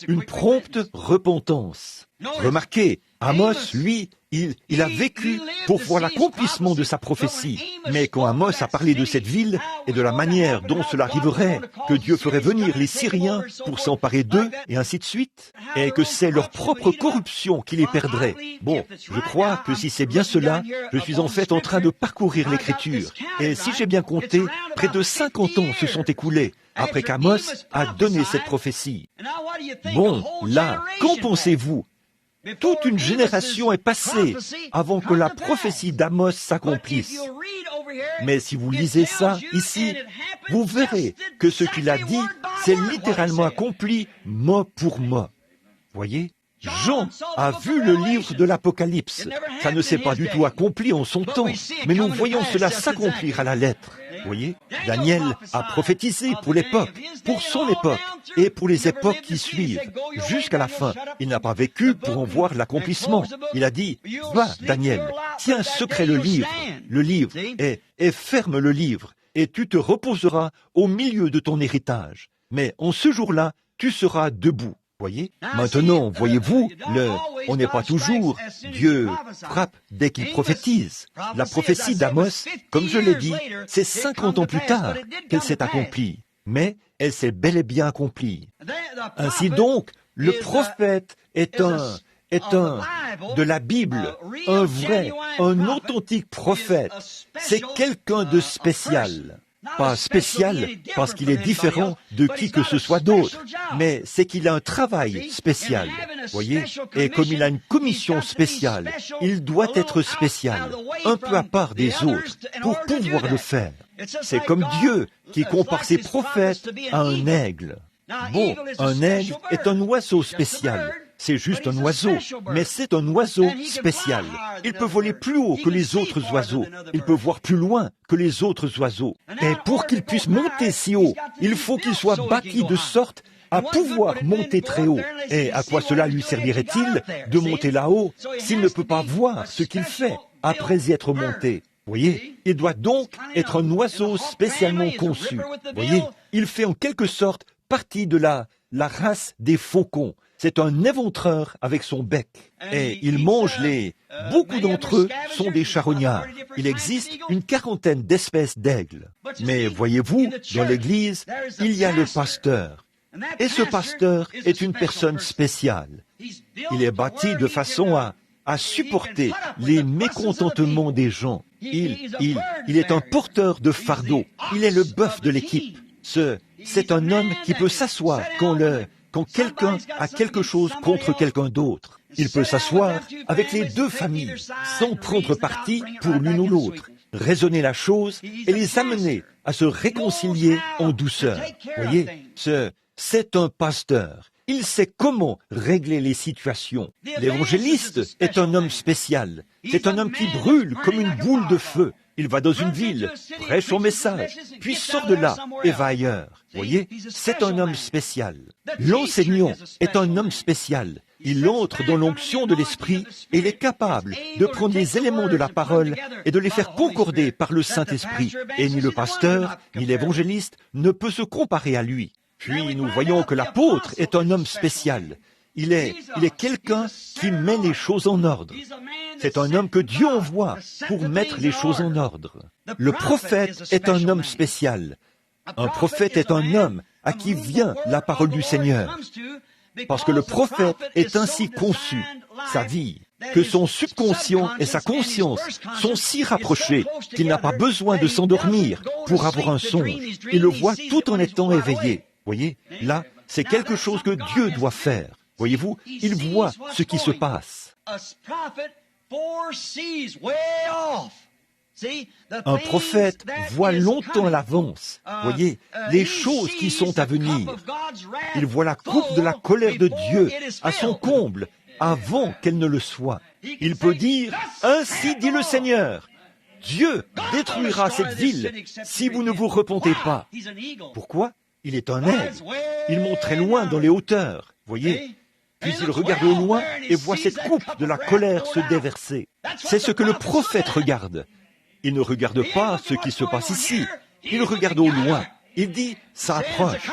une prompte repentance. Remarquez, Amos, lui, il a vécu pour voir l'accomplissement de sa prophétie. Mais quand Amos a parlé de cette ville et de la manière dont cela arriverait, que Dieu ferait venir les Syriens pour s'emparer d'eux, et ainsi de suite, et que c'est leur propre corruption qui les perdrait. Bon, je crois que si c'est bien cela, je suis en fait en train de parcourir l'Écriture. Et si j'ai bien compté, près de 50 ans se sont écoulés après qu'Amos a donné cette prophétie. Bon, là, qu'en pensez-vous ? Toute une génération est passée avant que la prophétie d'Amos s'accomplisse. Mais si vous lisez ça ici, vous verrez que ce qu'il a dit, c'est littéralement accompli mot pour mot. Voyez, Jean a vu le livre de l'Apocalypse. Ça ne s'est pas du tout accompli en son temps, mais nous voyons cela s'accomplir à la lettre. Voyez, Daniel a prophétisé pour l'époque, pour son époque, et pour les époques qui suivent, jusqu'à la fin. Il n'a pas vécu pour en voir l'accomplissement. Il a dit, va, Daniel, tiens secret le livre, et ferme le livre, et tu te reposeras au milieu de ton héritage. Mais en ce jour-là, tu seras debout. Voyez? Maintenant, voyez-vous, on n'est pas toujours, Dieu frappe dès qu'il prophétise. La prophétie d'Amos, comme je l'ai dit, c'est 50 ans plus tard qu'elle s'est accomplie. Mais elle s'est bel et bien accomplie. Ainsi donc, le prophète est de la Bible, un vrai, un authentique prophète. C'est quelqu'un de spécial. Pas spécial parce qu'il est différent de qui que ce soit d'autre, mais c'est qu'il a un travail spécial, voyez, et comme il a une commission spéciale, il doit être spécial, un peu à part des autres, pour pouvoir le faire. C'est comme Dieu qui compare ses prophètes à un aigle. Bon, un aigle est un oiseau spécial. C'est juste un oiseau, mais c'est un oiseau spécial. Il peut voler plus haut que les autres oiseaux. Il peut voir plus loin que les autres oiseaux. Et pour qu'il puisse monter si haut, il faut qu'il soit bâti de sorte à pouvoir monter très haut. Et à quoi cela lui servirait-il de monter là-haut s'il ne peut pas voir ce qu'il fait après y être monté? Voyez, il doit donc être un oiseau spécialement conçu. Voyez, il fait en quelque sorte partie de la race des faucons. C'est un éventreur avec son bec. Et il mange beaucoup d'entre eux sont des charognards. Il existe une 40aine d'espèces d'aigles. Mais voyez-vous, dans l'Église, il y a le pasteur. Et ce pasteur est une personne spéciale. Il est bâti de façon à supporter les mécontentements des gens. Il est un porteur de fardeau. Il est le bœuf de l'équipe. C'est un homme qui peut s'asseoir quand quelqu'un a quelque chose contre quelqu'un d'autre. Il peut s'asseoir avec les deux familles, sans prendre parti pour l'une ou l'autre, raisonner la chose et les amener à se réconcilier en douceur. Voyez, c'est un pasteur. Il sait comment régler les situations. L'évangéliste est un homme spécial. C'est un homme qui brûle comme une boule de feu. Il va dans une ville, prêche son message, puis sort de là et va ailleurs. Voyez, c'est un homme spécial. L'enseignant est un homme spécial. Il entre dans l'onction de l'Esprit et il est capable de prendre les éléments de la parole et de les faire concorder par le Saint-Esprit. Et ni le pasteur, ni l'évangéliste ne peut se comparer à lui. Puis nous voyons que l'apôtre est un homme spécial. Il est quelqu'un qui met les choses en ordre. C'est un homme que Dieu envoie pour mettre les choses en ordre. Le prophète est un homme spécial. Un prophète est un homme à qui vient la parole du Seigneur. Parce que le prophète est ainsi conçu, sa vie, que son subconscient et sa conscience sont si rapprochés qu'il n'a pas besoin de s'endormir pour avoir un songe. Il le voit tout en étant éveillé. Voyez, là, c'est quelque chose que Dieu doit faire. Voyez-vous, il voit ce qui se passe. Un prophète voit longtemps à l'avance, voyez, les choses qui sont à venir. Il voit la coupe de la colère de Dieu à son comble avant qu'elle ne le soit. Il peut dire, « Ainsi dit le Seigneur, Dieu détruira cette ville si vous ne vous repentez pas. » Pourquoi? Il est un aigle. Il monte très loin dans les hauteurs, voyez. Puis il regarde au loin et voit cette coupe de la colère se déverser. C'est ce que le prophète regarde. Il ne regarde pas ce qui se passe ici. Il regarde au loin. Il dit, ça approche.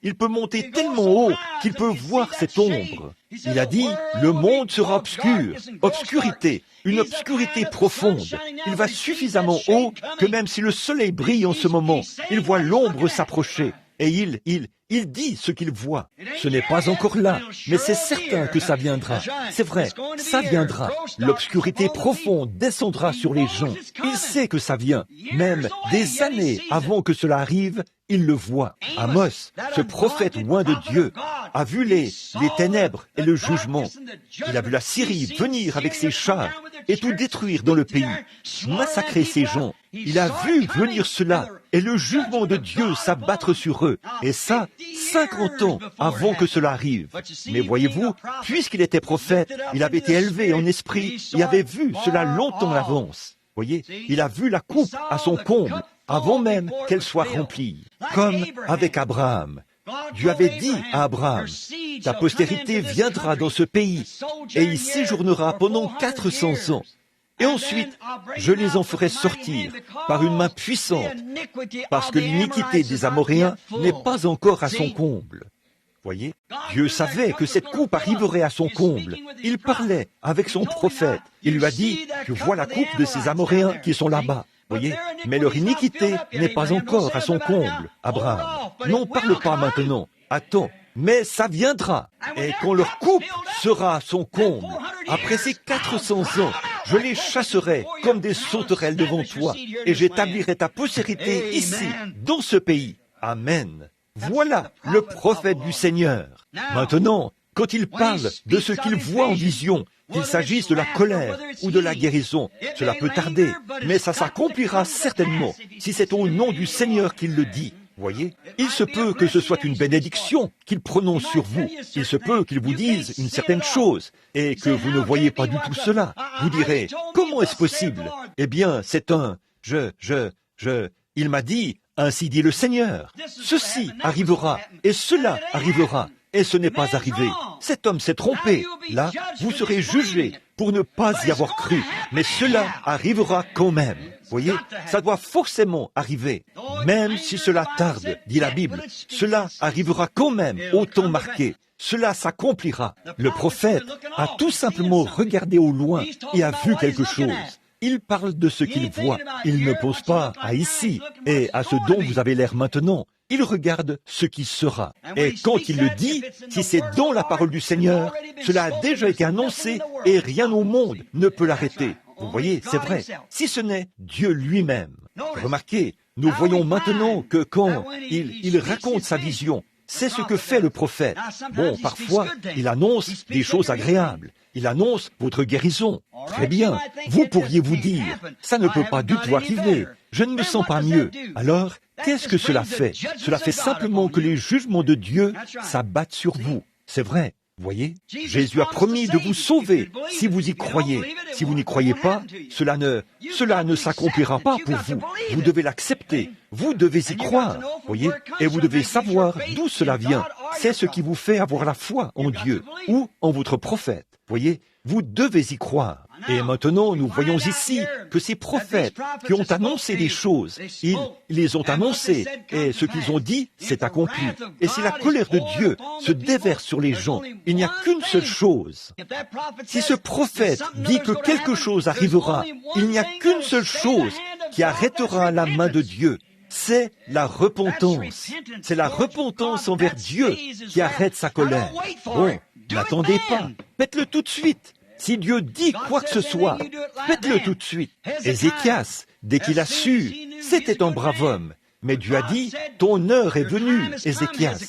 Il peut monter tellement haut qu'il peut voir cette ombre. Il a dit, le monde sera obscur, obscurité, une obscurité profonde. Il va suffisamment haut que même si le soleil brille en ce moment, il voit l'ombre s'approcher. Et il dit ce qu'il voit. Ce n'est pas encore là, mais c'est certain que ça viendra. C'est vrai, ça viendra. L'obscurité profonde descendra sur les gens. Il sait que ça vient. Même des années avant que cela arrive, il le voit. Amos, ce prophète loin de Dieu, a vu les ténèbres et le jugement. Il a vu la Syrie venir avec ses chars et tout détruire dans le pays, massacrer ses gens. Il a vu venir cela et le jugement de Dieu s'abattre sur eux. Et ça, 50 ans avant que cela arrive. Mais voyez-vous, puisqu'il était prophète, il avait été élevé en esprit et avait vu cela longtemps à l'avance. Voyez, il a vu la coupe à son comble avant même qu'elle soit remplie. Comme avec Abraham. Dieu avait dit à Abraham, « Ta postérité viendra dans ce pays, et y séjournera pendant 400 ans. Et ensuite, je les en ferai sortir par une main puissante, parce que l'iniquité des Amoréens n'est pas encore à son comble. » Voyez, Dieu savait que cette coupe arriverait à son comble. Il parlait avec son prophète. Il lui a dit, « Tu vois la coupe de ces Amoréens qui sont là-bas. » Voyez, mais leur iniquité n'est pas encore à son comble, Abraham. N'en parle pas maintenant. Attends, mais ça viendra. Et quand leur coupe sera à son comble, après ces 400 ans, je les chasserai comme des sauterelles devant toi, et j'établirai ta postérité ici, dans ce pays. Amen. Voilà le prophète du Seigneur. Maintenant, quand il parle de ce qu'il voit en vision, qu'il s'agisse de la colère ou de la guérison, cela peut tarder, mais ça s'accomplira certainement si c'est au nom du Seigneur qu'il le dit. Voyez, il se peut que ce soit une bénédiction qu'il prononce sur vous. Il se peut qu'il vous dise une certaine chose et que vous ne voyez pas du tout cela. Vous direz, comment est-ce possible? Eh bien, c'est il m'a dit, ainsi dit le Seigneur. Ceci arrivera et cela arrivera. Et ce n'est pas arrivé. Cet homme s'est trompé. Là, vous serez jugés pour ne pas y avoir cru. Mais cela arrivera quand même. Voyez, ça doit forcément arriver. Même si cela tarde, dit la Bible, cela arrivera quand même au temps marqué. Cela s'accomplira. Le prophète a tout simplement regardé au loin et a vu quelque chose. Il parle de ce qu'il voit. Il ne pense pas à ici et à ce dont vous avez l'air maintenant. Il regarde ce qui sera. Et quand il le dit, si c'est dans la parole du Seigneur, cela a déjà été annoncé et rien au monde ne peut l'arrêter. Vous voyez, c'est vrai, si ce n'est Dieu lui-même. Remarquez, nous voyons maintenant que quand il raconte sa vision, c'est ce que fait le prophète. Bon, parfois, il annonce des choses agréables. Il annonce votre guérison. Très bien. Vous pourriez vous dire, ça ne peut pas du tout arriver. Je ne me sens pas mieux. Alors, qu'est-ce que cela fait? Cela fait simplement que les jugements de Dieu s'abattent sur vous. C'est vrai. Voyez, Jésus a promis de vous sauver si vous y croyez. Si vous n'y croyez pas, cela ne s'accomplira pas pour vous. Vous devez l'accepter. Vous devez y croire. Voyez, et vous devez savoir d'où cela vient. C'est ce qui vous fait avoir la foi en Dieu ou en votre prophète. Voyez, vous devez y croire. Et maintenant, nous voyons ici que ces prophètes qui ont annoncé des choses, ils les ont annoncées, et ce qu'ils ont dit s'est accompli. Et si la colère de Dieu se déverse sur les gens, il n'y a qu'une seule chose. Si ce prophète dit que quelque chose arrivera, il n'y a qu'une seule chose qui arrêtera la main de Dieu. C'est la repentance. C'est la repentance envers Dieu qui arrête sa colère. Bon, n'attendez pas. Faites-le tout de suite. Si Dieu dit quoi que ce soit, faites-le tout de suite. Ézéchias, dès qu'il a su, c'était un brave homme. Mais Dieu a dit, ton heure est venue, Ézéchias.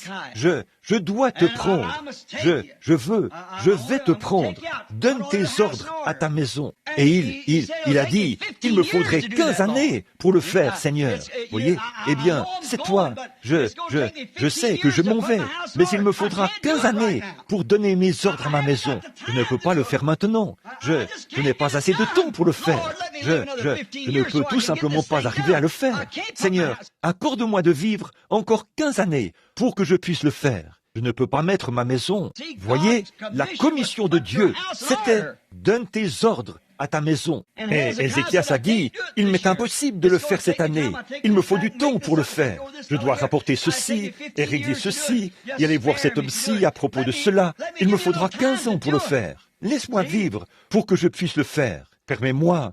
Je dois te prendre. Je vais te prendre. Donne tes ordres à ta maison. Et il a dit, il me faudrait 15 années pour le faire, Seigneur. Voyez? Eh bien, c'est toi. Je sais que je m'en vais, mais il me faudra 15 années pour donner mes ordres à ma maison. Je ne peux pas le faire maintenant. Je n'ai pas assez de temps pour le faire. Je ne peux tout simplement pas arriver à le faire. Seigneur, accorde-moi de vivre encore 15 années pour que je puisse le faire. Je ne peux pas mettre ma maison. Voyez, la commission de Dieu, c'était « donne tes ordres à ta maison ». Et Ézéchias a dit « il m'est impossible de le faire cette année. Il me faut du temps pour le faire. Je dois rapporter ceci et régler ceci et aller voir cet homme-ci à propos de cela. Il me faudra 15 ans pour le faire. Laisse-moi vivre pour que je puisse le faire. Permets-moi,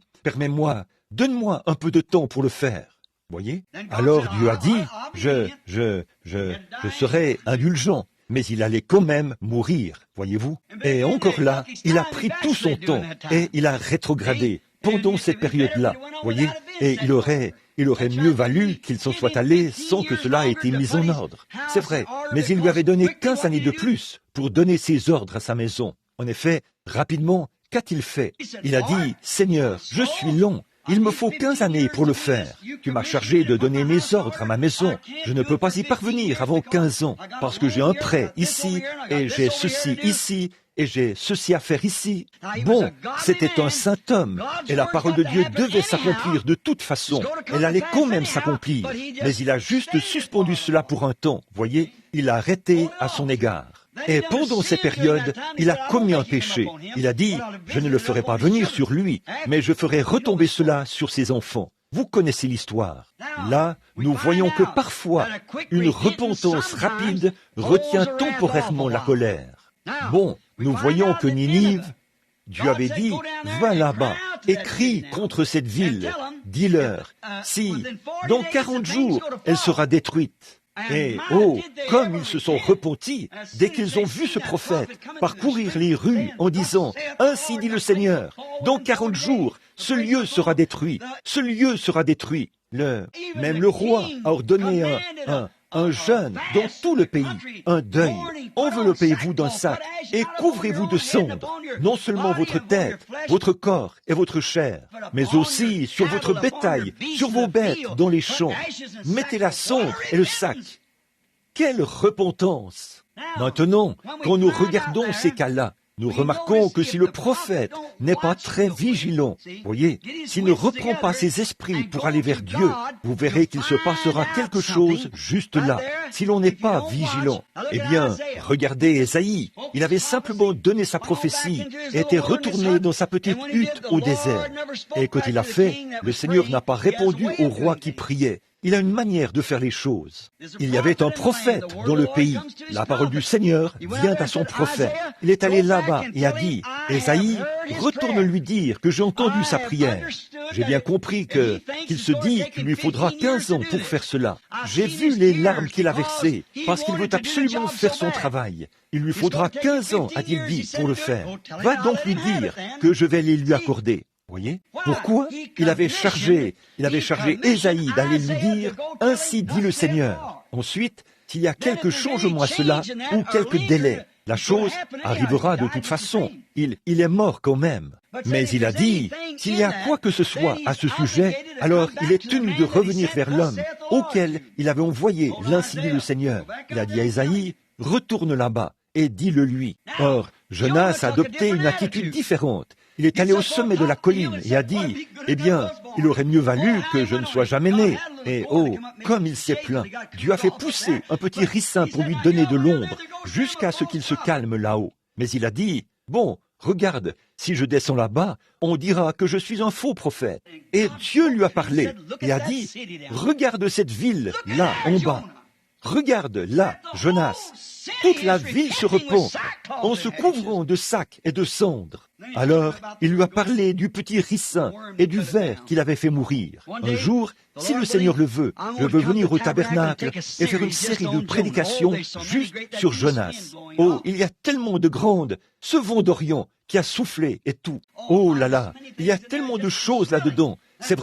donne-moi un peu de temps pour le faire. » Voyez? Alors Dieu a dit, je serai indulgent, mais il allait quand même mourir, voyez-vous? Et encore là, il a pris tout son temps et il a rétrogradé pendant cette période-là, voyez? Et il aurait mieux valu qu'il s'en soit allé sans que cela ait été mis en ordre. C'est vrai, mais il lui avait donné 15 années de plus pour donner ses ordres à sa maison. En effet, rapidement, qu'a-t-il fait? Il a dit, Seigneur, je suis long. Il me faut 15 années pour le faire. Tu m'as chargé de donner mes ordres à ma maison. Je ne peux pas y parvenir avant 15 ans, parce que j'ai un prêt ici, et j'ai ceci ici, et j'ai ceci à faire ici. Bon, c'était un saint homme, et la parole de Dieu devait s'accomplir de toute façon. Elle allait quand même s'accomplir, mais il a juste suspendu cela pour un temps, voyez. Il a arrêté à son égard. Et pendant ces périodes, il a commis un péché. Il a dit, je ne le ferai pas venir sur lui, mais je ferai retomber cela sur ses enfants. Vous connaissez l'histoire. Là, nous voyons que parfois, une repentance rapide retient temporairement la colère. Bon, nous voyons que Ninive, Dieu avait dit, va là-bas et crie contre cette ville. Dis-leur, si, dans 40 jours, elle sera détruite. Et, oh, comme ils se sont repentis dès qu'ils ont vu ce prophète parcourir les rues en disant, ainsi dit le Seigneur, dans 40 jours, ce lieu sera détruit, ce lieu sera détruit. Même le roi a ordonné un jeûne dans tout le pays, un deuil. Enveloppez-vous d'un sac et couvrez-vous de cendres, non seulement votre tête, votre corps et votre chair, mais aussi sur votre bétail, sur vos bêtes dans les champs. Mettez la cendre et le sac. Quelle repentance! Maintenant, quand nous regardons ces cas-là, nous remarquons que si le prophète n'est pas très vigilant, voyez, s'il ne reprend pas ses esprits pour aller vers Dieu, vous verrez qu'il se passera quelque chose juste là. Si l'on n'est pas vigilant, eh bien, regardez Ésaïe, il avait simplement donné sa prophétie et était retourné dans sa petite hutte au désert. Et quand il a fait, le Seigneur n'a pas répondu au roi qui priait. Il a une manière de faire les choses. Il y avait un prophète dans le pays. La parole du Seigneur vient à son prophète. Il est allé là-bas et a dit, Ésaïe, retourne lui dire que j'ai entendu sa prière. J'ai bien compris qu'il se dit qu'il lui faudra 15 ans pour faire cela. J'ai vu les larmes qu'il a versées parce qu'il veut absolument faire son travail. Il lui faudra 15 ans, a-t-il dit, pour le faire. Va donc lui dire que je vais les lui accorder. Voyez? Pourquoi? Il avait chargé Ésaïe d'aller lui dire, ainsi dit le Seigneur. Ensuite, s'il y a quelque changement à cela, ou quelque délai, la chose arrivera de toute façon. Il est mort quand même. Mais il a dit, s'il y a quoi que ce soit à ce sujet, alors il est tenu de revenir vers l'homme auquel il avait envoyé, l'ainsi dit le Seigneur. Il a dit à Ésaïe, retourne là-bas et dis-le lui. Or, Jonas a adopté une attitude différente. Il est allé au sommet de la colline et a dit, eh bien, il aurait mieux valu que je ne sois jamais né. Et oh, comme il s'est plaint, Dieu a fait pousser un petit ricin pour lui donner de l'ombre, jusqu'à ce qu'il se calme là-haut. Mais il a dit, bon, regarde, si je descends là-bas, on dira que je suis un faux prophète. Et Dieu lui a parlé et a dit, regarde cette ville, là, en bas. Regarde, là, Jonas, toute la ville se repent en se couvrant de sacs et de cendres. Alors, il lui a parlé du petit ricin et du ver qu'il avait fait mourir. Un jour, si le Seigneur le veut, je veux venir au tabernacle et faire une série de prédications juste sur Jonas. Oh, il y a tellement de grandes, ce vent d'Orient qui a soufflé et tout. Oh là là, il y a tellement de choses là-dedans. C'est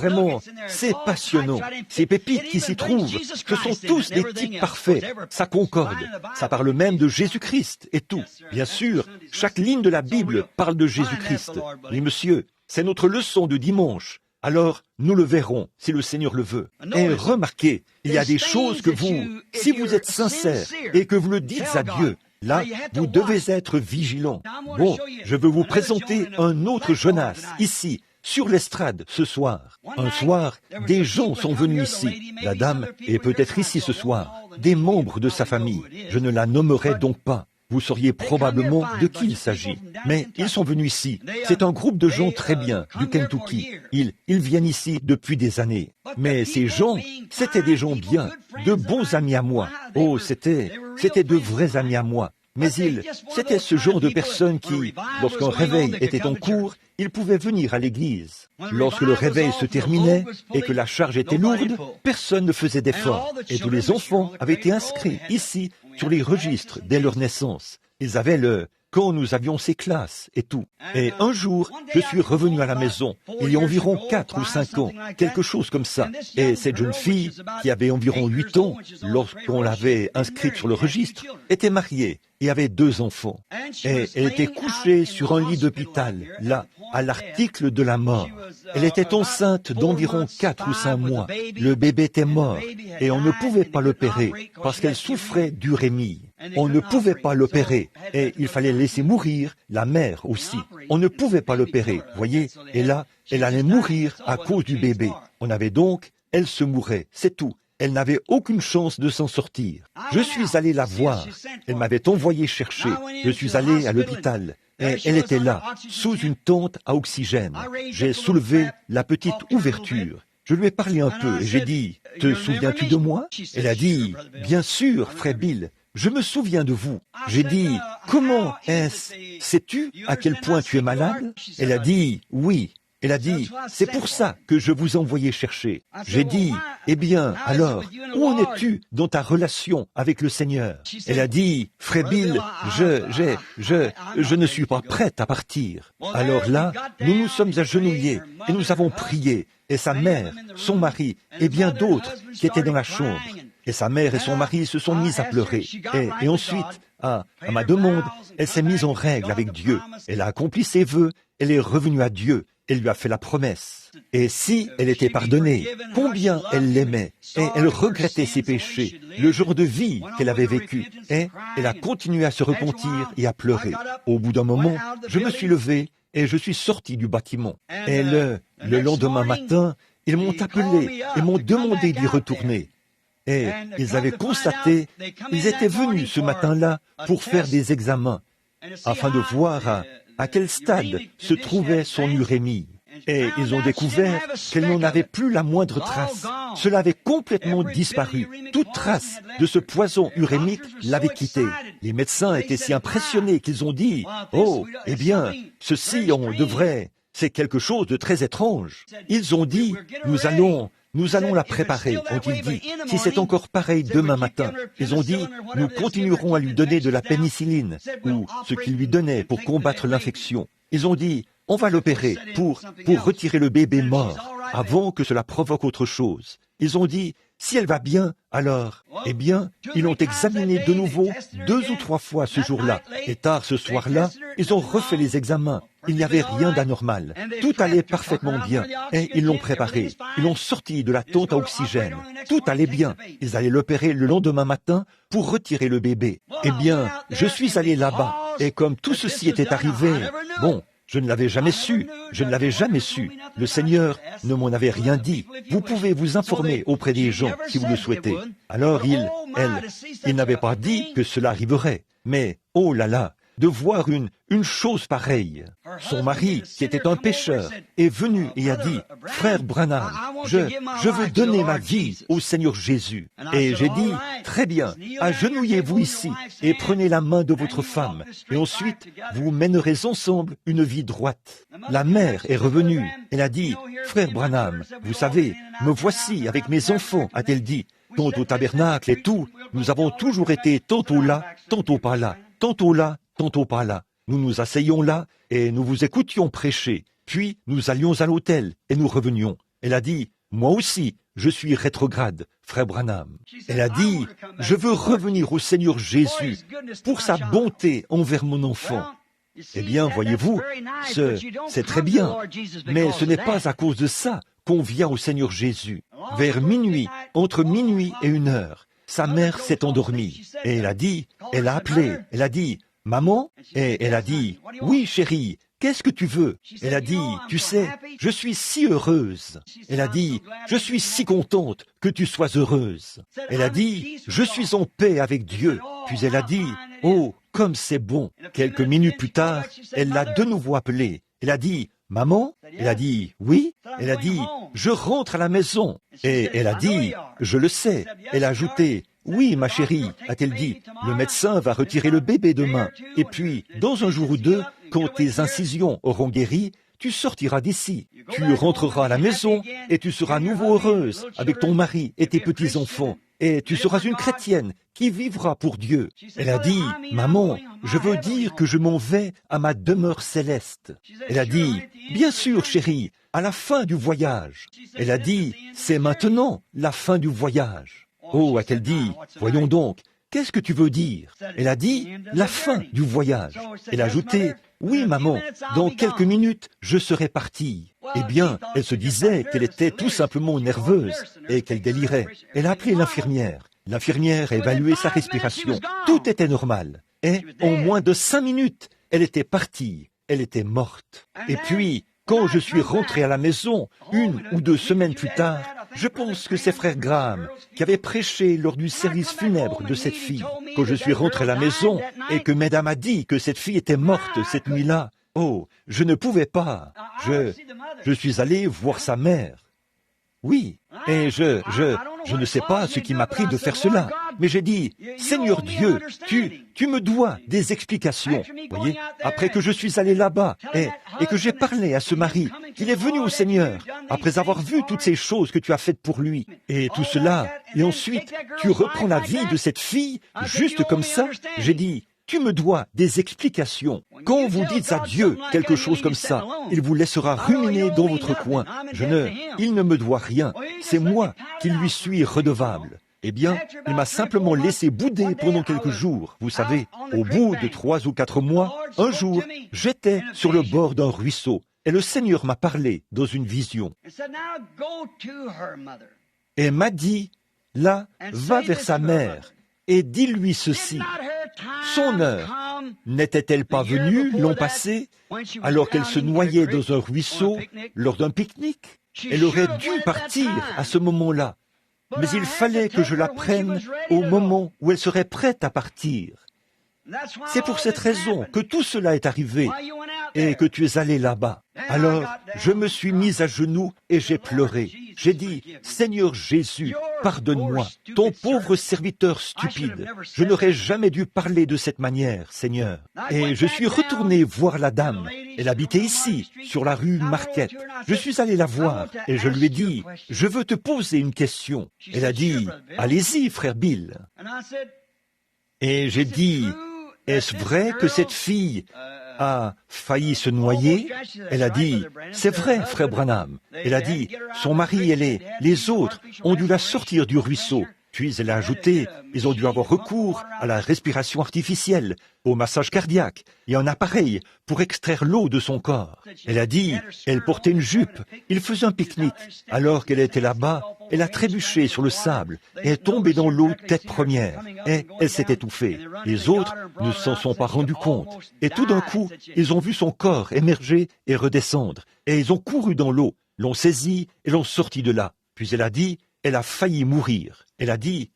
passionnant. Ces pépites qui s'y trouvent, ce sont tous des types parfaits. Ça concorde. Ça parle même de Jésus-Christ et tout. Bien sûr, chaque ligne de la Bible parle de Jésus-Christ. Oui, monsieur, c'est notre leçon de dimanche. Alors, nous le verrons, si le Seigneur le veut. Et remarquez, il y a des choses que vous, si vous êtes sincère et que vous le dites à Dieu, là, vous devez être vigilant. Bon, je veux vous présenter un autre Jonas, ici, sur l'estrade ce soir. Un soir, des gens sont venus ici. La dame est peut-être ici ce soir. Des membres de sa famille. Je ne la nommerai donc pas. Vous sauriez probablement de qui il s'agit. Mais ils sont venus ici. C'est un groupe de gens très bien, du Kentucky. Ils viennent ici depuis des années. Mais ces gens, c'étaient des gens bien, de bons amis à moi. Oh, c'était de vrais amis à moi. Mais c'était ce genre de personnes qui, lorsqu'un réveil était en cours, ils pouvaient venir à l'église. Lorsque le réveil se terminait et que la charge était lourde, personne ne faisait d'effort. Et tous les enfants avaient été inscrits ici sur les registres dès leur naissance. Ils avaient quand nous avions ces classes et tout. Et un jour, je suis revenu à la maison, il y a environ 4 ou 5 ans, quelque chose comme ça. Et cette jeune fille, qui avait environ 8 ans, lorsqu'on l'avait inscrite sur le registre, était mariée. et avait 2 enfants. Et elle était couchée sur un lit d'hôpital, là, à l'article de la mort. Elle était enceinte d'environ 4 ou 5 mois. Le bébé était mort et on ne pouvait pas l'opérer parce qu'elle souffrait d'urémie. On ne pouvait pas l'opérer et il fallait laisser mourir la mère aussi. On ne pouvait pas l'opérer, voyez. Et là, elle allait mourir à cause du bébé. On avait donc, elle se mourait, c'est tout. Elle n'avait aucune chance de s'en sortir. Je suis allé la voir. Elle m'avait envoyé chercher. Je suis allé à l'hôpital. Et elle était là, sous une tente à oxygène. J'ai soulevé la petite ouverture. Je lui ai parlé un peu et j'ai dit, « Te souviens-tu de moi ?» Elle a dit, « Bien sûr, frère Bill, je me souviens de vous. » J'ai dit, « Comment est-ce? Sais-tu à quel point tu es malade ?» Elle a dit, « Oui. » Elle a dit, « C'est pour ça que je vous envoyais chercher. » J'ai dit, « Eh bien, alors, où en es-tu dans ta relation avec le Seigneur ?» Elle a dit, « Frère Bill, je ne suis pas prête à partir. » Alors là, nous nous sommes agenouillés et nous avons prié. Et sa mère, son mari et bien d'autres qui étaient dans la chambre. Et sa mère et son mari se sont mis à pleurer. Et ensuite, à ma demande, elle s'est mise en règle avec Dieu. Elle a accompli ses vœux, elle est revenue à Dieu. Elle lui a fait la promesse. Et si elle était pardonnée, combien elle l'aimait, et elle regrettait ses péchés, le genre de vie qu'elle avait vécu, et elle a continué à se repentir et à pleurer. Au bout d'un moment, je me suis levé et je suis sorti du bâtiment. Et le lendemain matin, ils m'ont appelé et m'ont demandé d'y retourner. Et ils avaient constaté, ils étaient venus ce matin-là pour faire des examens, afin de voir à quel stade se trouvait son urémie. Et ils ont découvert qu'elle n'en avait plus la moindre trace. Cela avait complètement disparu. Toute trace de ce poison urémique l'avait quitté. Les médecins étaient si impressionnés qu'ils ont dit « Oh, eh bien, ceci, on devrait... C'est quelque chose de très étrange. » Ils ont dit « Nous allons la préparer, ont-ils dit. Si c'est encore pareil demain matin, ils ont dit, nous continuerons à lui donner de la pénicilline, ou ce qu'ils lui donnaient pour combattre l'infection. Ils ont dit, on va l'opérer pour retirer le bébé mort, avant que cela provoque autre chose. Ils ont dit, si elle va bien, alors, eh bien, ils l'ont examiné de nouveau 2 ou 3 fois ce jour-là. Et tard ce soir-là, ils ont refait les examens. Il n'y avait rien d'anormal. Tout allait parfaitement bien. Et ils l'ont préparé. Ils l'ont sorti de la tente à oxygène. Tout allait bien. Ils allaient l'opérer le lendemain matin pour retirer le bébé. Eh bien, je suis allé là-bas. Et comme tout ceci était arrivé, bon, je ne l'avais jamais su. Je ne l'avais jamais su. Le Seigneur ne m'en avait rien dit. Vous pouvez vous informer auprès des gens si vous le souhaitez. Alors elle n'avait pas dit que cela arriverait. Mais, oh là là, de voir une chose pareille. Son mari, qui était un pécheur, est venu et a dit, « Frère Branham, je veux donner ma vie au Seigneur Jésus. » Et j'ai dit, « Très bien, agenouillez-vous ici et prenez la main de votre femme, et ensuite vous mènerez ensemble une vie droite. » La mère est revenue. Elle a dit, « Frère Branham, vous savez, me voici avec mes enfants, a-t-elle dit. Tantôt au tabernacle et tout, nous avons toujours été tantôt là, tantôt pas là, tantôt là, tantôt pas là. Nous nous asseyons là et nous vous écoutions prêcher. Puis nous allions à l'hôtel et nous revenions. Elle a dit, moi aussi, je suis rétrograde, frère Branham. Elle a dit, je veux revenir au Seigneur Jésus pour sa bonté envers mon enfant. Eh bien, voyez-vous, c'est très bien, mais ce n'est pas à cause de ça qu'on vient au Seigneur Jésus. Vers minuit, entre minuit et 1h, sa mère s'est endormie et elle a appelé, elle a dit, maman, et elle a dit, oui chérie, qu'est-ce que tu veux? Elle a dit, tu sais, je suis si heureuse. Elle a dit, je suis si contente que tu sois heureuse. Elle a dit, je suis en paix avec Dieu. Puis elle a dit, oh, comme c'est bon. Quelques minutes plus tard, elle l'a de nouveau appelée. Elle a dit, maman? Elle a dit, oui. Elle a dit, je rentre à la maison. Et elle a dit, je le sais. Elle a ajouté, oui, ma chérie, a-t-elle dit, le médecin va retirer le bébé demain. Et puis, dans un jour ou deux, quand tes incisions auront guéri, tu sortiras d'ici. Tu rentreras à la maison et tu seras à nouveau heureuse avec ton mari et tes petits-enfants. Et tu seras une chrétienne qui vivra pour Dieu. Elle a dit, maman, je veux dire que je m'en vais à ma demeure céleste. Elle a dit, bien sûr, chérie, à la fin du voyage. Elle a dit, c'est maintenant la fin du voyage. Oh, a-t-elle dit, voyons donc, qu'est-ce que tu veux dire? Elle a dit, la fin du voyage. Elle a ajouté, oui, maman, dans quelques minutes, je serai partie. Eh bien, elle se disait qu'elle était tout simplement nerveuse et qu'elle délirait. Elle a appelé l'infirmière. L'infirmière a évalué sa respiration. Tout était normal. Et en moins de 5 minutes, elle était partie. Elle était morte. Et puis, quand je suis rentré à la maison, 1 ou 2 semaines plus tard, je pense que c'est frère Graham qui avait prêché lors du service funèbre de cette fille. Quand je suis rentré à la maison et que Mesdames a dit que cette fille était morte cette nuit-là, oh, je ne pouvais pas. Je suis allé voir sa mère. Oui, et je ne sais pas ce qui m'a pris de faire cela, mais j'ai dit, Seigneur Dieu, tu me dois des explications. Voyez, après que je suis allé là-bas et que j'ai parlé à ce mari, qu'il est venu au Seigneur, après avoir vu toutes ces choses que tu as faites pour lui, et tout cela, et ensuite, tu reprends la vie de cette fille, juste comme ça, j'ai dit, tu me dois des explications. Quand vous dites à Dieu quelque chose comme ça, il vous laissera ruminer dans votre coin. Il ne me doit rien. C'est moi qui lui suis redevable. Eh bien, il m'a simplement laissé bouder pendant quelques jours. Vous savez, au bout de 3 ou 4 mois, un jour, j'étais sur le bord d'un ruisseau et le Seigneur m'a parlé dans une vision. Et m'a dit, là, va vers sa mère et dis-lui ceci. Son heure n'était-elle pas venue l'an passé, alors qu'elle se noyait dans un ruisseau lors d'un pique-nique? Elle aurait dû partir à ce moment-là, mais il fallait que je la prenne au moment où elle serait prête à partir. C'est pour cette raison que tout cela est arrivé et que tu es allé là-bas. Alors, je me suis mis à genoux et j'ai pleuré. J'ai dit, Seigneur Jésus, pardonne-moi, ton pauvre serviteur stupide. Je n'aurais jamais dû parler de cette manière, Seigneur. Et je suis retourné voir la dame. Elle habitait ici, sur la rue Marquette. Je suis allé la voir et je lui ai dit, je veux te poser une question. Elle a dit, allez-y, frère Bill. Et j'ai dit, est-ce vrai que cette fille a failli se noyer? Elle a dit, c'est vrai, frère Branham. Elle a dit, son mari et les autres ont dû la sortir du ruisseau. Puis elle a ajouté, ils ont dû avoir recours à la respiration artificielle, au massage cardiaque et un appareil pour extraire l'eau de son corps. Elle a dit, elle portait une jupe, il faisait un pique-nique. Alors qu'elle était là-bas, elle a trébuché sur le sable et est tombée dans l'eau tête première. Et elle s'est étouffée. Les autres ne s'en sont pas rendus compte. Et tout d'un coup, ils ont vu son corps émerger et redescendre. Et ils ont couru dans l'eau, l'ont saisie et l'ont sortie de là. Puis elle a dit, elle a failli mourir. Elle a dit,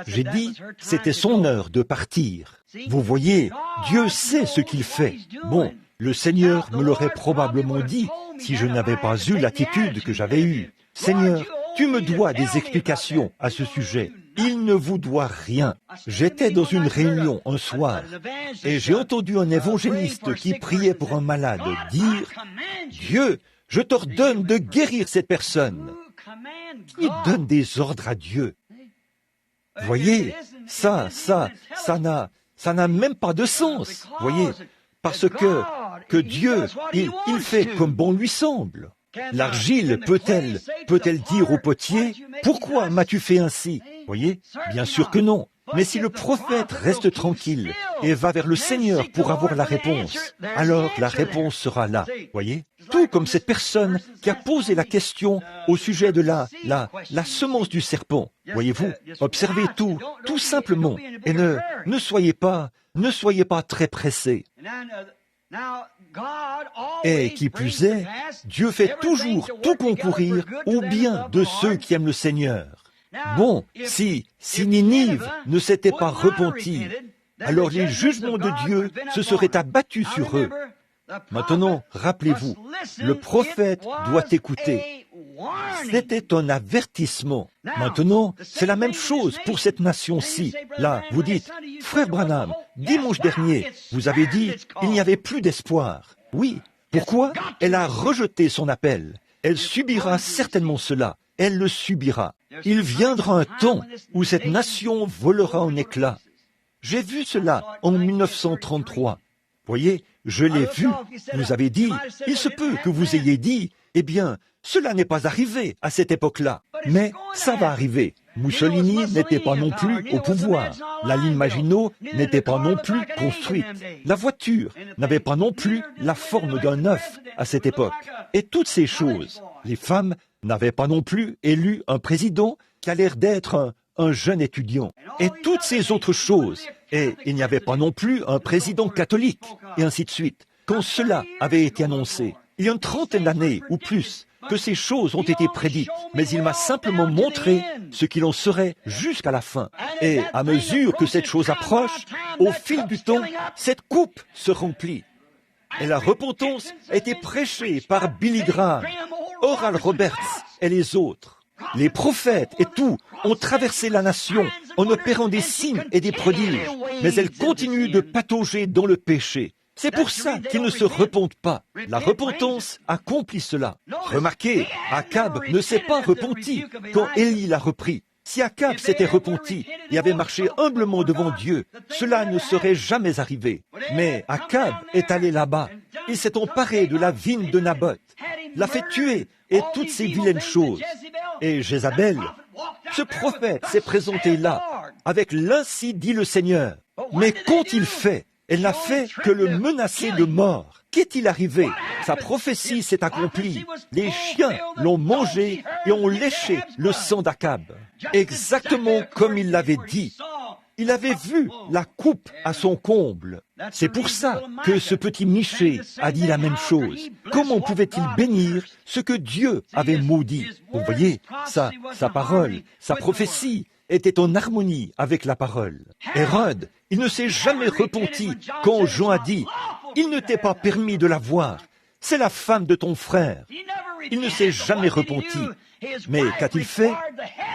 j'ai dit, c'était son heure de partir. Vous voyez, Dieu sait ce qu'il fait. Bon, le Seigneur me l'aurait probablement dit si je n'avais pas eu l'attitude que j'avais eue. Seigneur, tu me dois des explications à ce sujet. Il ne vous doit rien. J'étais dans une réunion un soir et j'ai entendu un évangéliste qui priait pour un malade dire, Dieu, je t'ordonne de guérir cette personne. Qui donne des ordres à Dieu? Voyez, ça n'a même pas de sens. Voyez, parce que Dieu, il fait comme bon lui semble. L'argile peut-elle dire au potier, pourquoi m'as-tu fait ainsi? Voyez, bien sûr que non. Mais si le prophète reste tranquille et va vers le Seigneur pour avoir la réponse, alors la réponse sera là. Voyez, tout comme cette personne qui a posé la question au sujet de la semence du serpent. Voyez-vous, observez tout simplement, et ne soyez pas très pressés. Et qui plus est, Dieu fait toujours tout concourir au bien de ceux qui aiment le Seigneur. Bon, si Ninive ne s'était pas repentie, alors les jugements de Dieu se seraient abattus sur eux. Maintenant, rappelez-vous, le prophète doit écouter. C'était un avertissement. Maintenant, c'est la même chose pour cette nation-ci. Là, vous dites, frère Branham, dimanche dernier, vous avez dit, il n'y avait plus d'espoir. Oui. Pourquoi? Elle a rejeté son appel. Elle subira certainement cela. Elle le subira. Il viendra un temps où cette nation volera en éclats. J'ai vu cela en 1933. Voyez, je l'ai vu. Vous avez dit, il se peut que vous ayez dit, Eh bien, cela n'est pas arrivé à cette époque-là. Mais ça va arriver. Mussolini n'était pas non plus au pouvoir. La ligne Maginot n'était pas non plus construite. La voiture n'avait pas non plus la forme d'un œuf à cette époque. Et toutes ces choses, les femmes n'avaient pas non plus élu un président qui a l'air d'être un jeune étudiant. Et toutes ces autres choses. Et il n'y avait pas non plus un président catholique, et ainsi de suite. Quand cela avait été annoncé, il y a une trentaine d'années ou plus, que ces choses ont été prédites, mais il m'a simplement montré ce qu'il en serait jusqu'à la fin. Et à mesure que cette chose approche, au fil du temps, cette coupe se remplit. Et la repentance a été prêchée par Billy Graham, Oral Roberts et les autres. Les prophètes et tout ont traversé la nation en opérant des signes et des prodiges, mais elles continuent de patauger dans le péché. C'est pour ça qu'ils ne se repentent pas. La repentance accomplit cela. Remarquez, Akab ne s'est pas repenti quand Élie l'a repris. Si Akab s'était repenti et avait marché humblement devant Dieu, cela ne serait jamais arrivé. Mais Akab est allé là-bas. Il s'est emparé de la vigne de Naboth, l'a fait tuer et toutes ces vilaines choses. Et Jézabel, ce prophète s'est présenté là, avec l'ainsi dit le Seigneur. Mais qu'ont-ils fait? Elle n'a fait que le menacer de mort. Qu'est-il arrivé? Sa prophétie s'est accomplie. Les chiens l'ont mangé et ont léché le sang d'Akab. Exactement comme il l'avait dit. Il avait vu la coupe à son comble. C'est pour ça que ce petit Michée a dit la même chose. Comment pouvait-il bénir ce que Dieu avait maudit? Vous voyez, sa parole, sa prophétie était en harmonie avec la parole. Hérode, il ne s'est jamais repenti quand Jean a dit « Il ne t'est pas permis de la voir, c'est la femme de ton frère ». Il ne s'est jamais repenti. Mais qu'a-t-il fait?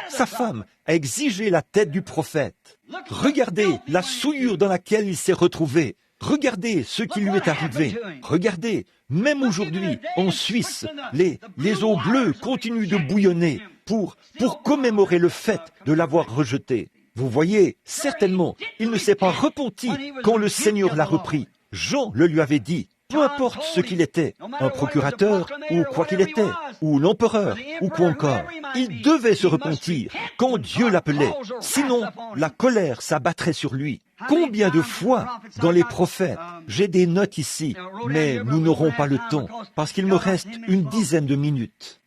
Sa femme a exigé la tête du prophète. Regardez la souillure dans laquelle il s'est retrouvé. Regardez ce qui lui est arrivé. Regardez, même aujourd'hui, en Suisse, les eaux bleues continuent de bouillonner pour commémorer le fait de l'avoir rejeté. Vous voyez, certainement, il ne s'est pas repenti quand le Seigneur l'a repris. Jean le lui avait dit. Peu importe ce qu'il était, un procurateur ou quoi qu'il était, ou l'empereur ou quoi encore, il devait se repentir quand Dieu l'appelait, sinon la colère s'abattrait sur lui. Combien de fois dans les prophètes, j'ai des notes ici, mais nous n'aurons pas le temps, parce qu'il me reste une dizaine de minutes.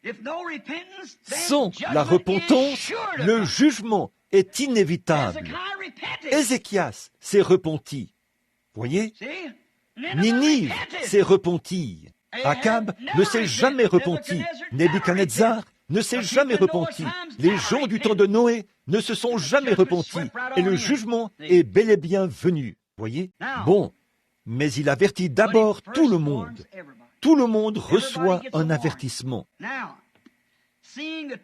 Sans la repentance, le jugement est inévitable. Ézéchias s'est repenti. Voyez? Ninive s'est repenti. Akab ne s'est jamais repenti. Nebuchadnezzar ne s'est jamais repenti. Les gens du temps de Noé ne se sont jamais repentis. Et le jugement est bel et bien venu. Voyez? Bon, mais il avertit d'abord tout le monde. Tout le monde reçoit un avertissement.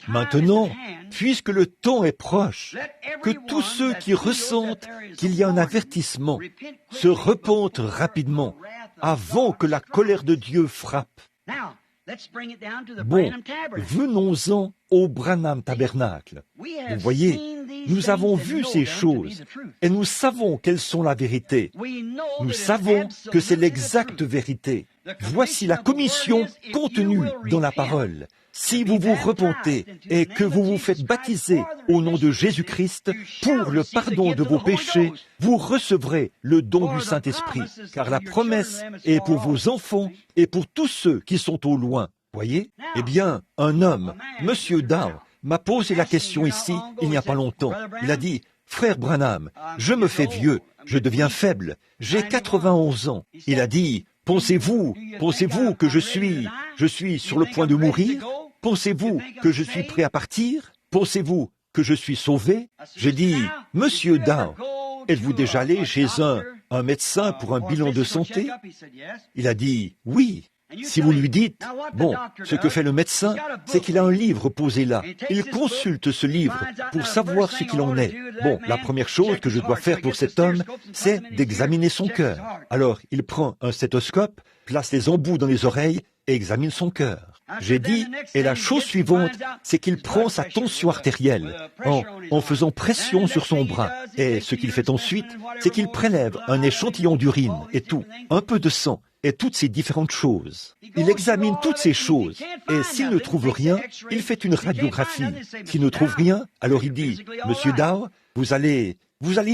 Maintenant, puisque le temps est proche, que tous ceux qui ressentent qu'il y a un avertissement se repentent rapidement, avant que la colère de Dieu frappe. Bon, venons-en au Branham Tabernacle. Vous voyez, nous avons vu ces choses et nous savons quelles sont la vérité. Nous savons que c'est l'exacte vérité. Voici la commission contenue dans la parole. Si vous vous repentez et que vous vous faites baptiser au nom de Jésus-Christ pour le pardon de vos péchés, vous recevrez le don du Saint-Esprit, car la promesse est pour vos enfants et pour tous ceux qui sont au loin. Voyez? Eh bien, un homme, M. Dow, m'a posé la question ici il n'y a pas longtemps. Il a dit, « Frère Branham, je me fais vieux, je deviens faible, j'ai 91 ans. » Il a dit, « Pensez-vous que je suis sur le point de mourir? Pensez-vous que je suis prêt à partir? Pensez-vous que je suis sauvé? » J'ai dit, « Monsieur Dow, êtes-vous déjà allé chez un médecin pour un bilan de santé? » Il a dit, « Oui. » Si vous lui dites, bon, ce que fait le médecin, c'est qu'il a un livre posé là. Il consulte ce livre pour savoir ce qu'il en est. Bon, la première chose que je dois faire pour cet homme, c'est d'examiner son cœur. Alors, il prend un stéthoscope, place les embouts dans les oreilles et examine son cœur. J'ai dit, et la chose suivante, c'est qu'il prend sa tension artérielle en faisant pression sur son bras. Et ce qu'il fait ensuite, c'est qu'il prélève un échantillon d'urine et tout, un peu de sang. et toutes ces différentes choses. Il examine toutes ces choses, et s'il ne trouve rien, il fait une radiographie. S'il ne trouve rien, alors il dit, « Monsieur Dow, vous allez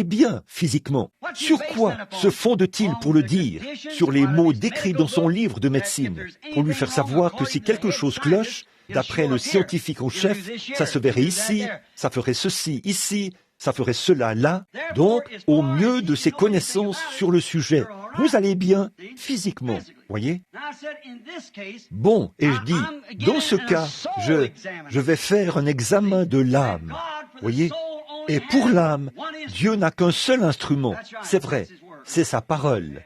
bien physiquement. » Sur quoi se fonde-t-il pour le dire? Sur les mots décrits dans son livre de médecine, pour lui faire savoir que si quelque chose cloche, d'après le scientifique en chef, ça se verrait ici, ça ferait ceci ici, ça ferait cela là. Donc, au mieux de ses connaissances sur le sujet, vous allez bien physiquement, voyez? Bon, et je dis, dans ce cas, je vais faire un examen de l'âme, voyez? Et pour l'âme, Dieu n'a qu'un seul instrument, c'est vrai, c'est sa parole.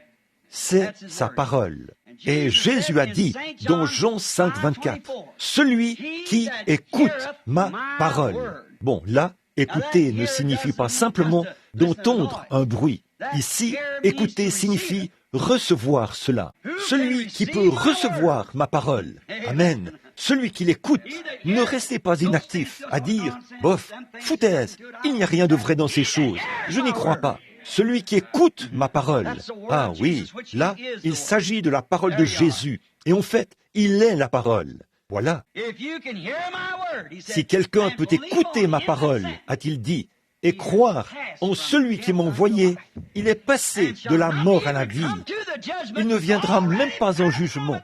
C'est sa parole. Et Jésus a dit dans Jean 5, 24, « Celui qui écoute ma parole. » Bon, là, écouter ne signifie pas simplement d'entendre un bruit. Ici, écouter signifie recevoir cela. Celui qui peut recevoir ma parole. Amen. Celui qui l'écoute, ne restez pas inactif à dire, bof, foutaise, il n'y a rien de vrai dans ces choses, je n'y crois pas. Celui qui écoute ma parole. Ah oui, là, il s'agit de la parole de Jésus. Et en fait, il est la parole. Voilà. Si quelqu'un peut écouter ma parole, a-t-il dit, et croire en celui qui m'a envoyé, il est passé de la mort à la vie. Il ne viendra même pas en jugement,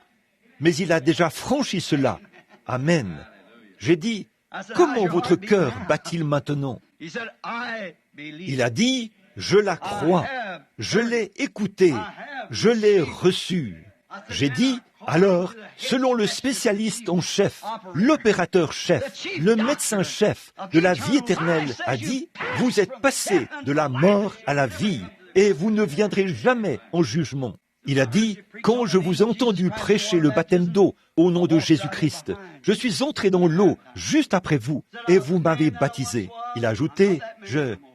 mais il a déjà franchi cela. Amen. J'ai dit, comment votre cœur bat-il maintenant? Il a dit, je la crois, je l'ai écoutée, je l'ai reçue. J'ai dit, alors, selon le spécialiste en chef, l'opérateur-chef, le médecin-chef de la vie éternelle a dit, vous êtes passé de la mort à la vie et vous ne viendrez jamais en jugement. Il a dit, quand je vous ai entendu prêcher le baptême d'eau au nom de Jésus-Christ, je suis entré dans l'eau juste après vous et vous m'avez baptisé. Il a ajouté,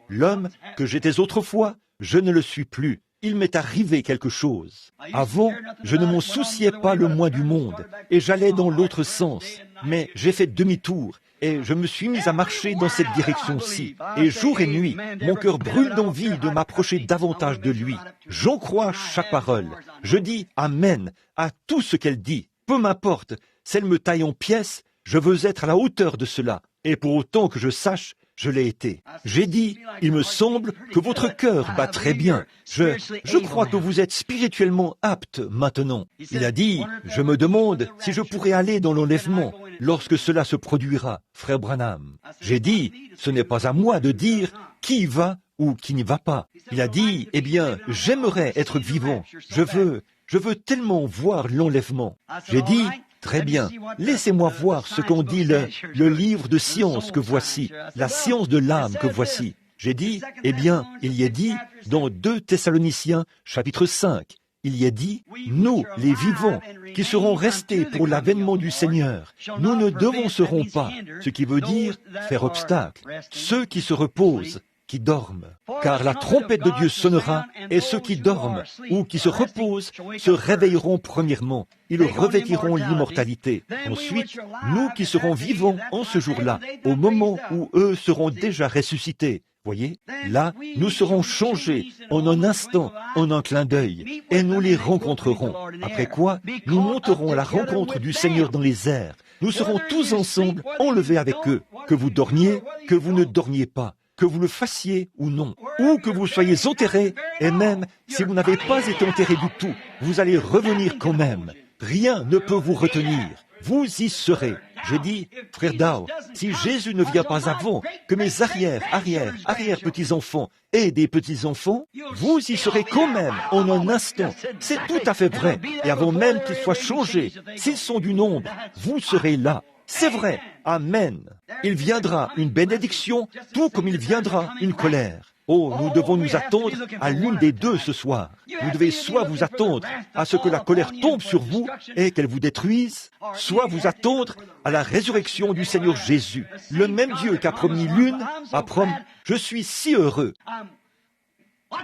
l'homme que j'étais autrefois, je ne le suis plus. Il m'est arrivé quelque chose. Avant, je ne m'en souciais pas le moins du monde et j'allais dans l'autre sens. Mais j'ai fait demi-tour et je me suis mis à marcher dans cette direction-ci. Et jour et nuit, mon cœur brûle d'envie de m'approcher davantage de lui. J'en crois chaque parole. Je dis Amen à tout ce qu'elle dit. Peu m'importe, si elle me taille en pièces, je veux être à la hauteur de cela. Et pour autant que je sache, je l'ai été. J'ai dit, il me semble que votre cœur bat très bien. Je crois que vous êtes spirituellement apte maintenant. Il a dit, je me demande si je pourrais aller dans l'enlèvement lorsque cela se produira, frère Branham. J'ai dit, ce n'est pas à moi de dire qui y va ou qui n'y va pas. Il a dit, eh bien, j'aimerais être vivant. Je veux tellement voir l'enlèvement. J'ai dit, très bien, laissez-moi voir ce qu'en dit le livre de science que voici, la science de l'âme que voici. J'ai dit, eh bien, il y est dit, dans 2 Thessaloniciens, chapitre 5, il y est dit, nous, les vivants, qui serons restés pour l'avènement du Seigneur, nous ne devancerons pas, ce qui veut dire faire obstacle, ceux qui se reposent, qui dorment. Car la trompette de Dieu sonnera, et ceux qui dorment ou qui se reposent se réveilleront premièrement. Ils revêtiront l'immortalité. Ensuite, nous qui serons vivants en ce jour-là, au moment où eux seront déjà ressuscités. Voyez, là, nous serons changés en un instant, en un clin d'œil, et nous les rencontrerons. Après quoi, nous monterons à la rencontre du Seigneur dans les airs. Nous serons tous ensemble enlevés avec eux. Que vous dormiez, que vous ne dormiez pas. Que vous le fassiez ou non, ou que vous soyez enterré, et même si vous n'avez pas été enterré du tout, vous allez revenir quand même. Rien ne peut vous retenir. Vous y serez. J'ai dit, frère Dow, si Jésus ne vient pas avant que mes arrière-petits-enfants aient des petits-enfants, vous y serez quand même en un instant. C'est tout à fait vrai. Et avant même qu'ils soient changés, s'ils sont du nombre, vous serez là. C'est vrai. Amen. Il viendra une bénédiction, tout comme il viendra une colère. Oh, nous devons nous attendre à l'une des deux ce soir. Vous devez soit vous attendre à ce que la colère tombe sur vous et qu'elle vous détruise, soit vous attendre à la résurrection du Seigneur Jésus. Le même Dieu qui a promis l'une a promis. Je suis si heureux.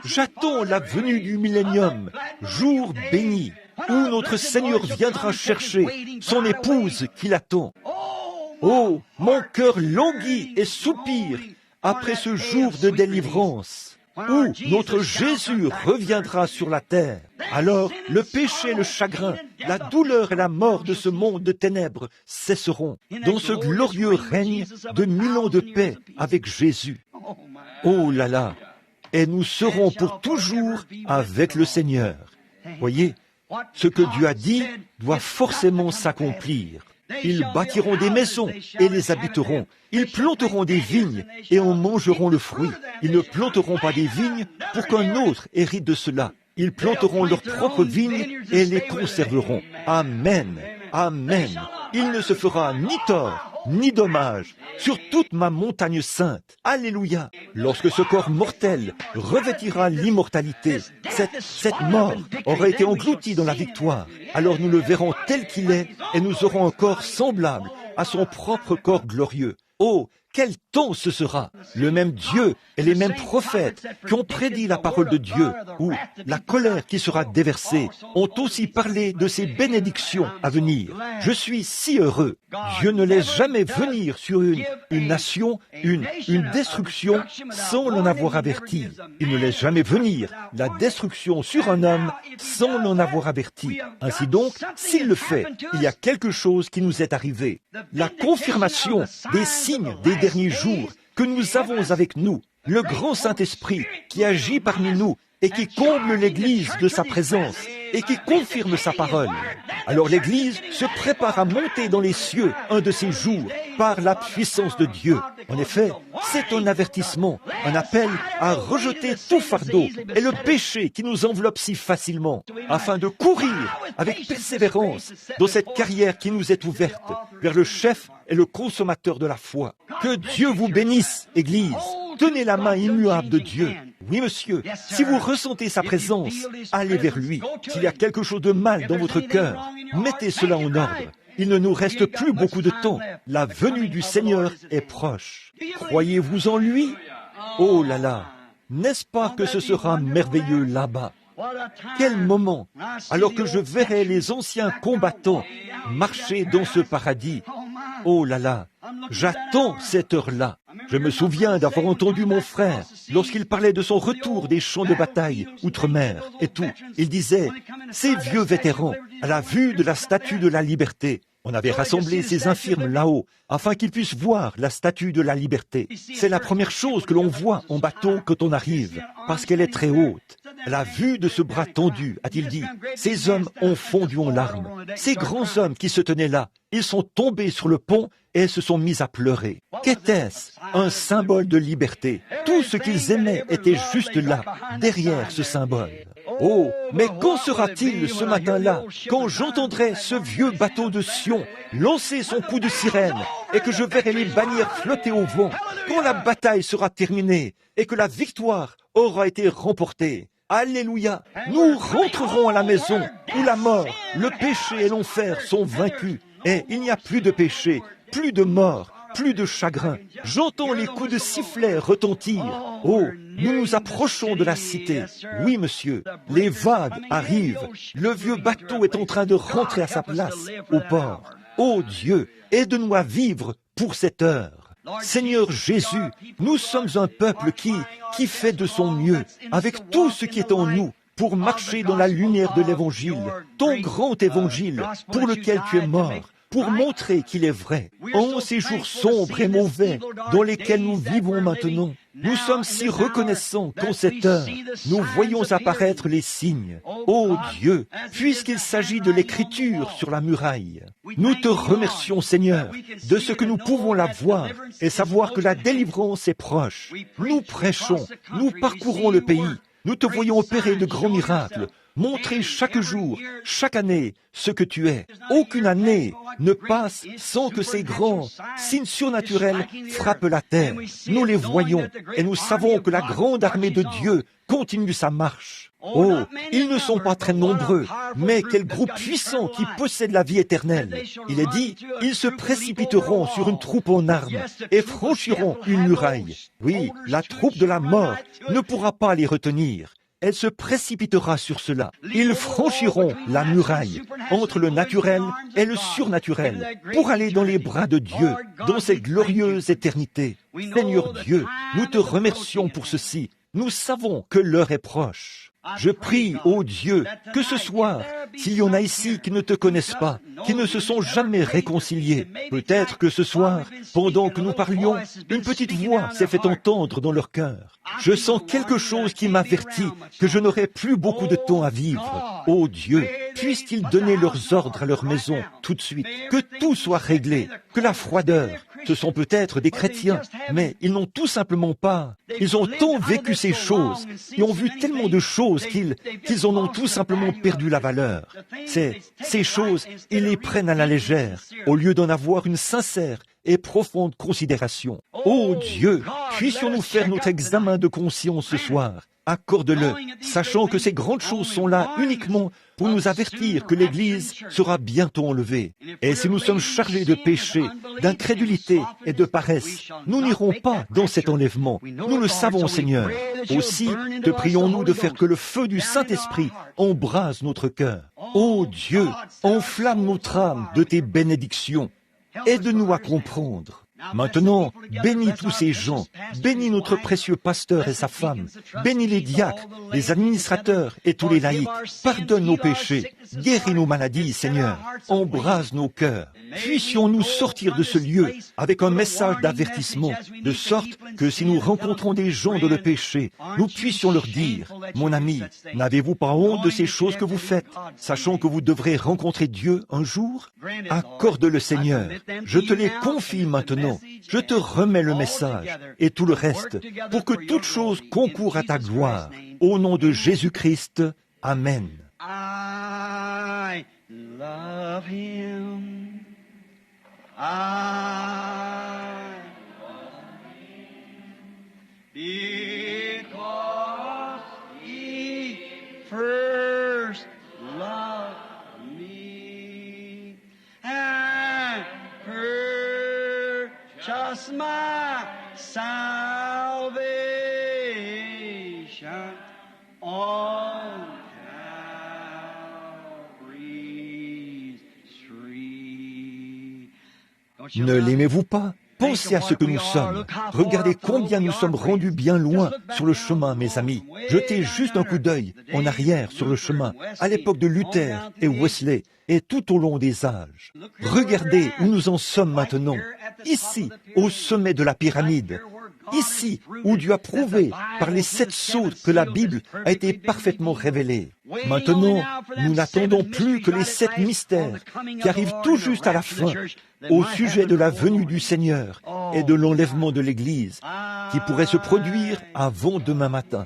J'attends la venue du millénium, jour béni, où notre Seigneur viendra chercher son épouse qui l'attend. Oh, mon cœur languit et soupire après ce jour de délivrance. où notre Jésus reviendra sur la terre. Alors le péché, le chagrin, la douleur et la mort de ce monde de ténèbres cesseront dans ce glorieux règne de 1000 ans de paix avec Jésus. Oh là là! Et nous serons pour toujours avec le Seigneur. Voyez, ce que Dieu a dit doit forcément s'accomplir. Ils bâtiront des maisons et les habiteront. Ils planteront des vignes et en mangeront le fruit. Ils ne planteront pas des vignes pour qu'un autre hérite de cela. Ils planteront leurs propres vignes et les conserveront. Amen. Amen. Il ne se fera ni tort ni dommage sur toute ma montagne sainte. Alléluia. Lorsque ce corps mortel revêtira l'immortalité, cette mort aura été engloutie dans la victoire. Alors nous le verrons tel qu'il est et nous aurons un corps semblable à son propre corps glorieux. Oh, quel temps ce sera! Le même Dieu et les mêmes prophètes qui ont prédit la parole de Dieu ou la colère qui sera déversée ont aussi parlé de ces bénédictions à venir. Je suis si heureux. Dieu ne laisse jamais venir sur une nation une destruction sans l'en avoir averti. Il ne laisse jamais venir la destruction sur un homme sans l'en avoir averti. Ainsi donc, s'il le fait, il y a quelque chose qui nous est arrivé. La confirmation des signes des derniers jours que nous avons avec nous, le grand Saint-Esprit qui agit parmi nous et qui comble l'Église de sa présence et qui confirme sa parole. Alors l'Église se prépare à monter dans les cieux un de ces jours par la puissance de Dieu. En effet, c'est un avertissement, un appel à rejeter tout fardeau et le péché qui nous enveloppe si facilement, afin de courir avec persévérance dans cette carrière qui nous est ouverte vers le chef et le consommateur de la foi. Que Dieu vous bénisse, Église. Tenez la main immuable de Dieu. Oui, monsieur, si vous ressentez sa présence, allez vers lui. S'il y a quelque chose de mal dans votre cœur, mettez cela en ordre. Il ne nous reste plus beaucoup de temps. La venue du Seigneur est proche. Croyez-vous en lui? Oh là là! N'est-ce pas que ce sera merveilleux là-bas? Quel moment, alors que je verrai les anciens combattants marcher dans ce paradis. Oh là là, j'attends cette heure-là. Je me souviens d'avoir entendu mon frère lorsqu'il parlait de son retour des champs de bataille outre-mer et tout. Il disait, ces vieux vétérans, à la vue de la statue de la liberté, on avait rassemblé ces infirmes là-haut afin qu'ils puissent voir la statue de la liberté. C'est la première chose que l'on voit en bateau quand on arrive, parce qu'elle est très haute. À la vue de ce bras tendu, a-t-il dit, ces hommes ont fondu en larmes. Ces grands hommes qui se tenaient là, ils sont tombés sur le pont et se sont mis à pleurer. Qu'était-ce? Un symbole de liberté. Tout ce qu'ils aimaient était juste là, derrière ce symbole. Oh, mais quand sera-t-il ce matin-là, quand j'entendrai ce vieux bateau de Sion lancer son coup de sirène et que je verrai les bannières flotter au vent, quand la bataille sera terminée et que la victoire aura été remportée? Alléluia! Nous rentrerons à la maison où la mort, le péché et l'enfer sont vaincus et il n'y a plus de péché, plus de mort, plus de chagrin. J'entends les coups de sifflet retentir. Oh, nous nous approchons de la cité. Oui, monsieur, les vagues arrivent. Le vieux bateau est en train de rentrer à sa place au port. Oh Dieu, aide-nous à vivre pour cette heure. Seigneur Jésus, nous sommes un peuple qui fait de son mieux avec tout ce qui est en nous pour marcher dans la lumière de l'Évangile, ton grand Évangile pour lequel tu es mort, pour montrer qu'il est vrai. En ces jours sombres et mauvais dans lesquels nous vivons maintenant, nous sommes si reconnaissants qu'en cette heure, nous voyons apparaître les signes. Ô Dieu, puisqu'il s'agit de l'écriture sur la muraille, nous te remercions, Seigneur, de ce que nous pouvons la voir et savoir que la délivrance est proche. Nous prêchons, nous parcourons le pays, nous te voyons opérer de grands miracles, montrer chaque jour, chaque année, ce que tu es. Aucune année ne passe sans que ces grands signes surnaturels frappent la terre. Nous les voyons et nous savons que la grande armée de Dieu continue sa marche. Oh, ils ne sont pas très nombreux, mais quel groupe puissant qui possède la vie éternelle. Il est dit, ils se précipiteront sur une troupe en armes et franchiront une muraille. Oui, la troupe de la mort ne pourra pas les retenir. Elle se précipitera sur cela. Ils franchiront la muraille entre le naturel et le surnaturel pour aller dans les bras de Dieu, dans cette glorieuse éternité. Seigneur Dieu, nous te remercions pour ceci. Nous savons que l'heure est proche. Je prie, ô Dieu, que ce soir, s'il y en a ici qui ne te connaissent pas, qui ne se sont jamais réconciliés, peut-être que ce soir, pendant que nous parlions, une petite voix s'est fait entendre dans leur cœur. Je sens quelque chose qui m'avertit que je n'aurai plus beaucoup de temps à vivre. Ô Dieu, puissent-ils donner leurs ordres à leur maison tout de suite, que tout soit réglé, que la froideur, ce sont peut-être des chrétiens, mais ils n'ont tout simplement pas. Ils ont tant vécu ces choses, ils ont vu tellement de choses qu'ils en ont tout simplement perdu la valeur. Ces choses, ils les prennent à la légère, au lieu d'en avoir une sincère et profonde considération. Ô Dieu, puissions-nous faire notre examen de conscience ce soir. Accorde-le, sachant que ces grandes choses sont là uniquement pour nous avertir que l'Église sera bientôt enlevée. Et si nous sommes chargés de péché, d'incrédulité et de paresse, nous n'irons pas dans cet enlèvement. Nous le savons, Seigneur. Aussi, te prions-nous de faire que le feu du Saint-Esprit embrase notre cœur. Ô Dieu, enflamme notre âme de tes bénédictions. Aide-nous à comprendre. Maintenant, bénis tous ces gens, bénis notre précieux pasteur et sa femme, bénis les diacres, les administrateurs et tous les laïcs, pardonne nos péchés, guéris nos maladies, Seigneur, embrase nos cœurs. Puissions-nous sortir de ce lieu avec un message d'avertissement, de sorte que si nous rencontrons des gens dans le péché, nous puissions leur dire, mon ami, n'avez-vous pas honte de ces choses que vous faites, sachant que vous devrez rencontrer Dieu un jour? Accorde-le, Seigneur, je te les confie maintenant. Je te remets le message et tout le reste pour que toute chose concourt à ta gloire. Au nom de Jésus-Christ, Amen. I love him. I love him. Because he first loved me and just my salvation on Calvary's tree. Ne l'aimez-vous pas? Pensez à ce que nous sommes. Regardez combien nous sommes rendus bien loin sur le chemin, mes amis. Jetez juste un coup d'œil en arrière sur le chemin, à l'époque de Luther et Wesley, et tout au long des âges. Regardez où nous en sommes maintenant, ici, au sommet de la pyramide, ici où Dieu a prouvé par les 7 sceaux que la Bible a été parfaitement révélée. Maintenant, nous n'attendons plus que les 7 mystères qui arrivent tout juste à la fin, au sujet de la venue du Seigneur et de l'enlèvement de l'Église, qui pourrait se produire avant demain matin.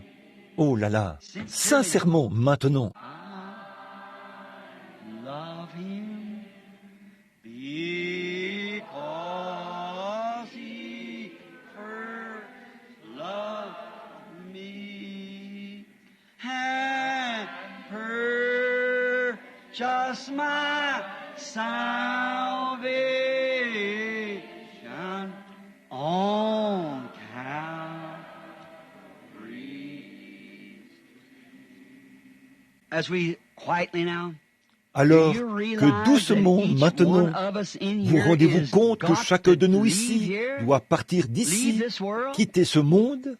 Oh là là, sincèrement maintenant. Just my salvation on Calvary. As we quietly now. Alors que doucement, maintenant, vous rendez-vous compte que chacun de nous ici doit partir d'ici, quitter ce monde?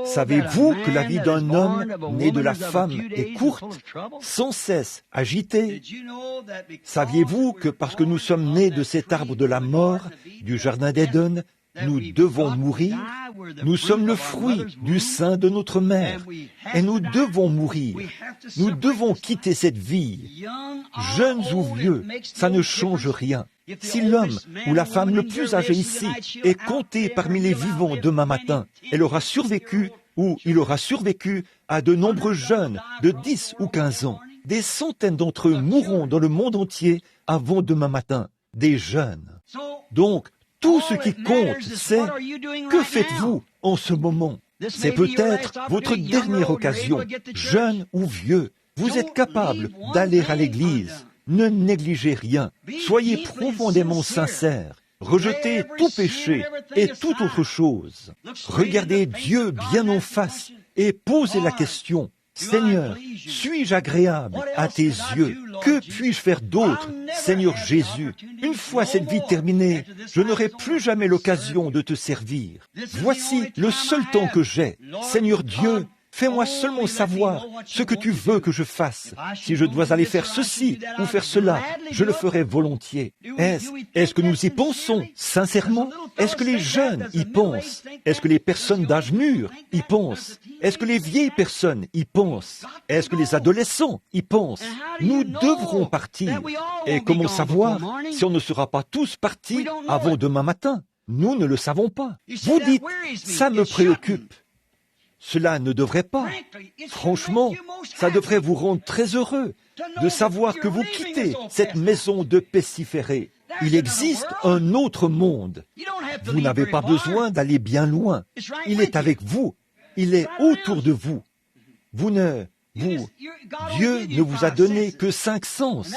Savez-vous que la vie d'un homme né de la femme est courte, sans cesse agitée? Saviez-vous que parce que nous sommes nés de cet arbre de la mort, du jardin d'Éden, nous devons mourir? Nous sommes le fruit du sein de notre mère et nous devons mourir. Nous devons quitter cette vie. Jeunes ou vieux, ça ne change rien. Si l'homme ou la femme le plus âgé ici est compté parmi les vivants demain matin, elle aura survécu ou il aura survécu à de nombreux jeunes de 10 ou 15 ans. Des centaines d'entre eux mourront dans le monde entier avant demain matin, des jeunes. Donc, tout ce qui compte, c'est que faites-vous en ce moment? C'est peut-être votre dernière occasion, jeune ou vieux. Vous êtes capable d'aller à l'église. Ne négligez rien. Soyez profondément sincères. Rejetez tout péché et toute autre chose. Regardez Dieu bien en face et posez la question. Seigneur, suis-je agréable à tes yeux? Que puis-je faire d'autre, Seigneur Jésus? Une fois cette vie terminée, je n'aurai plus jamais l'occasion de te servir. Voici le seul temps que j'ai. Seigneur Dieu, fais-moi seulement savoir ce que tu veux que je fasse. Si je dois aller faire ceci ou faire cela, je le ferai volontiers. Est-ce que nous y pensons sincèrement? Est-ce que les jeunes y pensent? Est-ce que les personnes d'âge mûr y pensent? Est-ce que les vieilles personnes y pensent? Est-ce que les adolescents y pensent? Nous devrons partir. Et comment savoir si on ne sera pas tous partis avant demain matin? Nous ne le savons pas. Vous dites, ça me préoccupe. Cela ne devrait pas. Franchement, ça devrait vous rendre très heureux de savoir que vous quittez cette maison de pestiférés. Il existe un autre monde. Vous n'avez pas besoin d'aller bien loin. Il est avec vous. Il est autour de vous. Dieu ne vous a donné que 5 sens.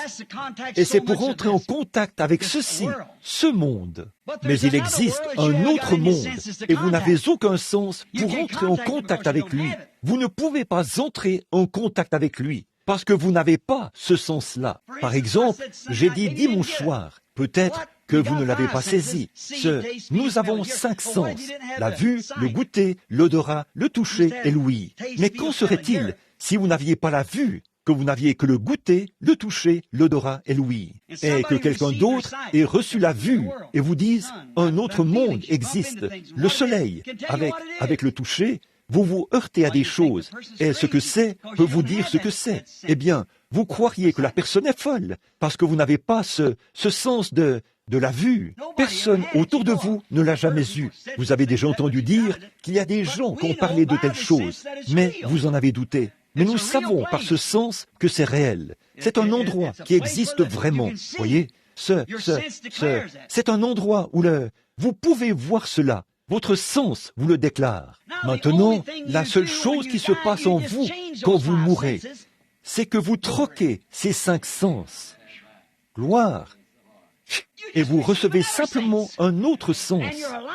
Et c'est pour entrer en contact avec ceci, ce monde. Mais il existe un autre monde, et vous n'avez aucun sens pour entrer en contact avec lui. Vous ne pouvez pas entrer en contact avec lui, parce que vous n'avez pas ce sens-là. Par exemple, j'ai dit dimanche soir, peut-être que vous ne l'avez pas saisi. Nous avons 5 sens, la vue, le goûter, l'odorat, le toucher et l'ouïe. Mais qu'en serait-il si vous n'aviez pas la vue, que vous n'aviez que le goûter, le toucher, l'odorat et l'ouïe, et que quelqu'un d'autre ait reçu la vue et vous dise un autre monde existe, le soleil, avec le toucher, vous vous heurtez à des choses, et ce que c'est peut vous dire ce que c'est. Eh bien, vous croiriez que la personne est folle, parce que vous n'avez pas ce sens de la vue. Personne autour de vous ne l'a jamais eu. Vous avez déjà entendu dire qu'il y a des gens qui ont parlé de telles choses, mais vous en avez douté. Mais nous savons par ce sens que c'est réel. C'est un endroit qui existe vraiment. Voyez, c'est un endroit où vous pouvez voir cela. Votre sens vous le déclare. Maintenant, la seule chose qui se passe en vous quand vous mourrez, c'est que vous troquez ces 5 sens. Gloire. Et vous recevez simplement un autre sens.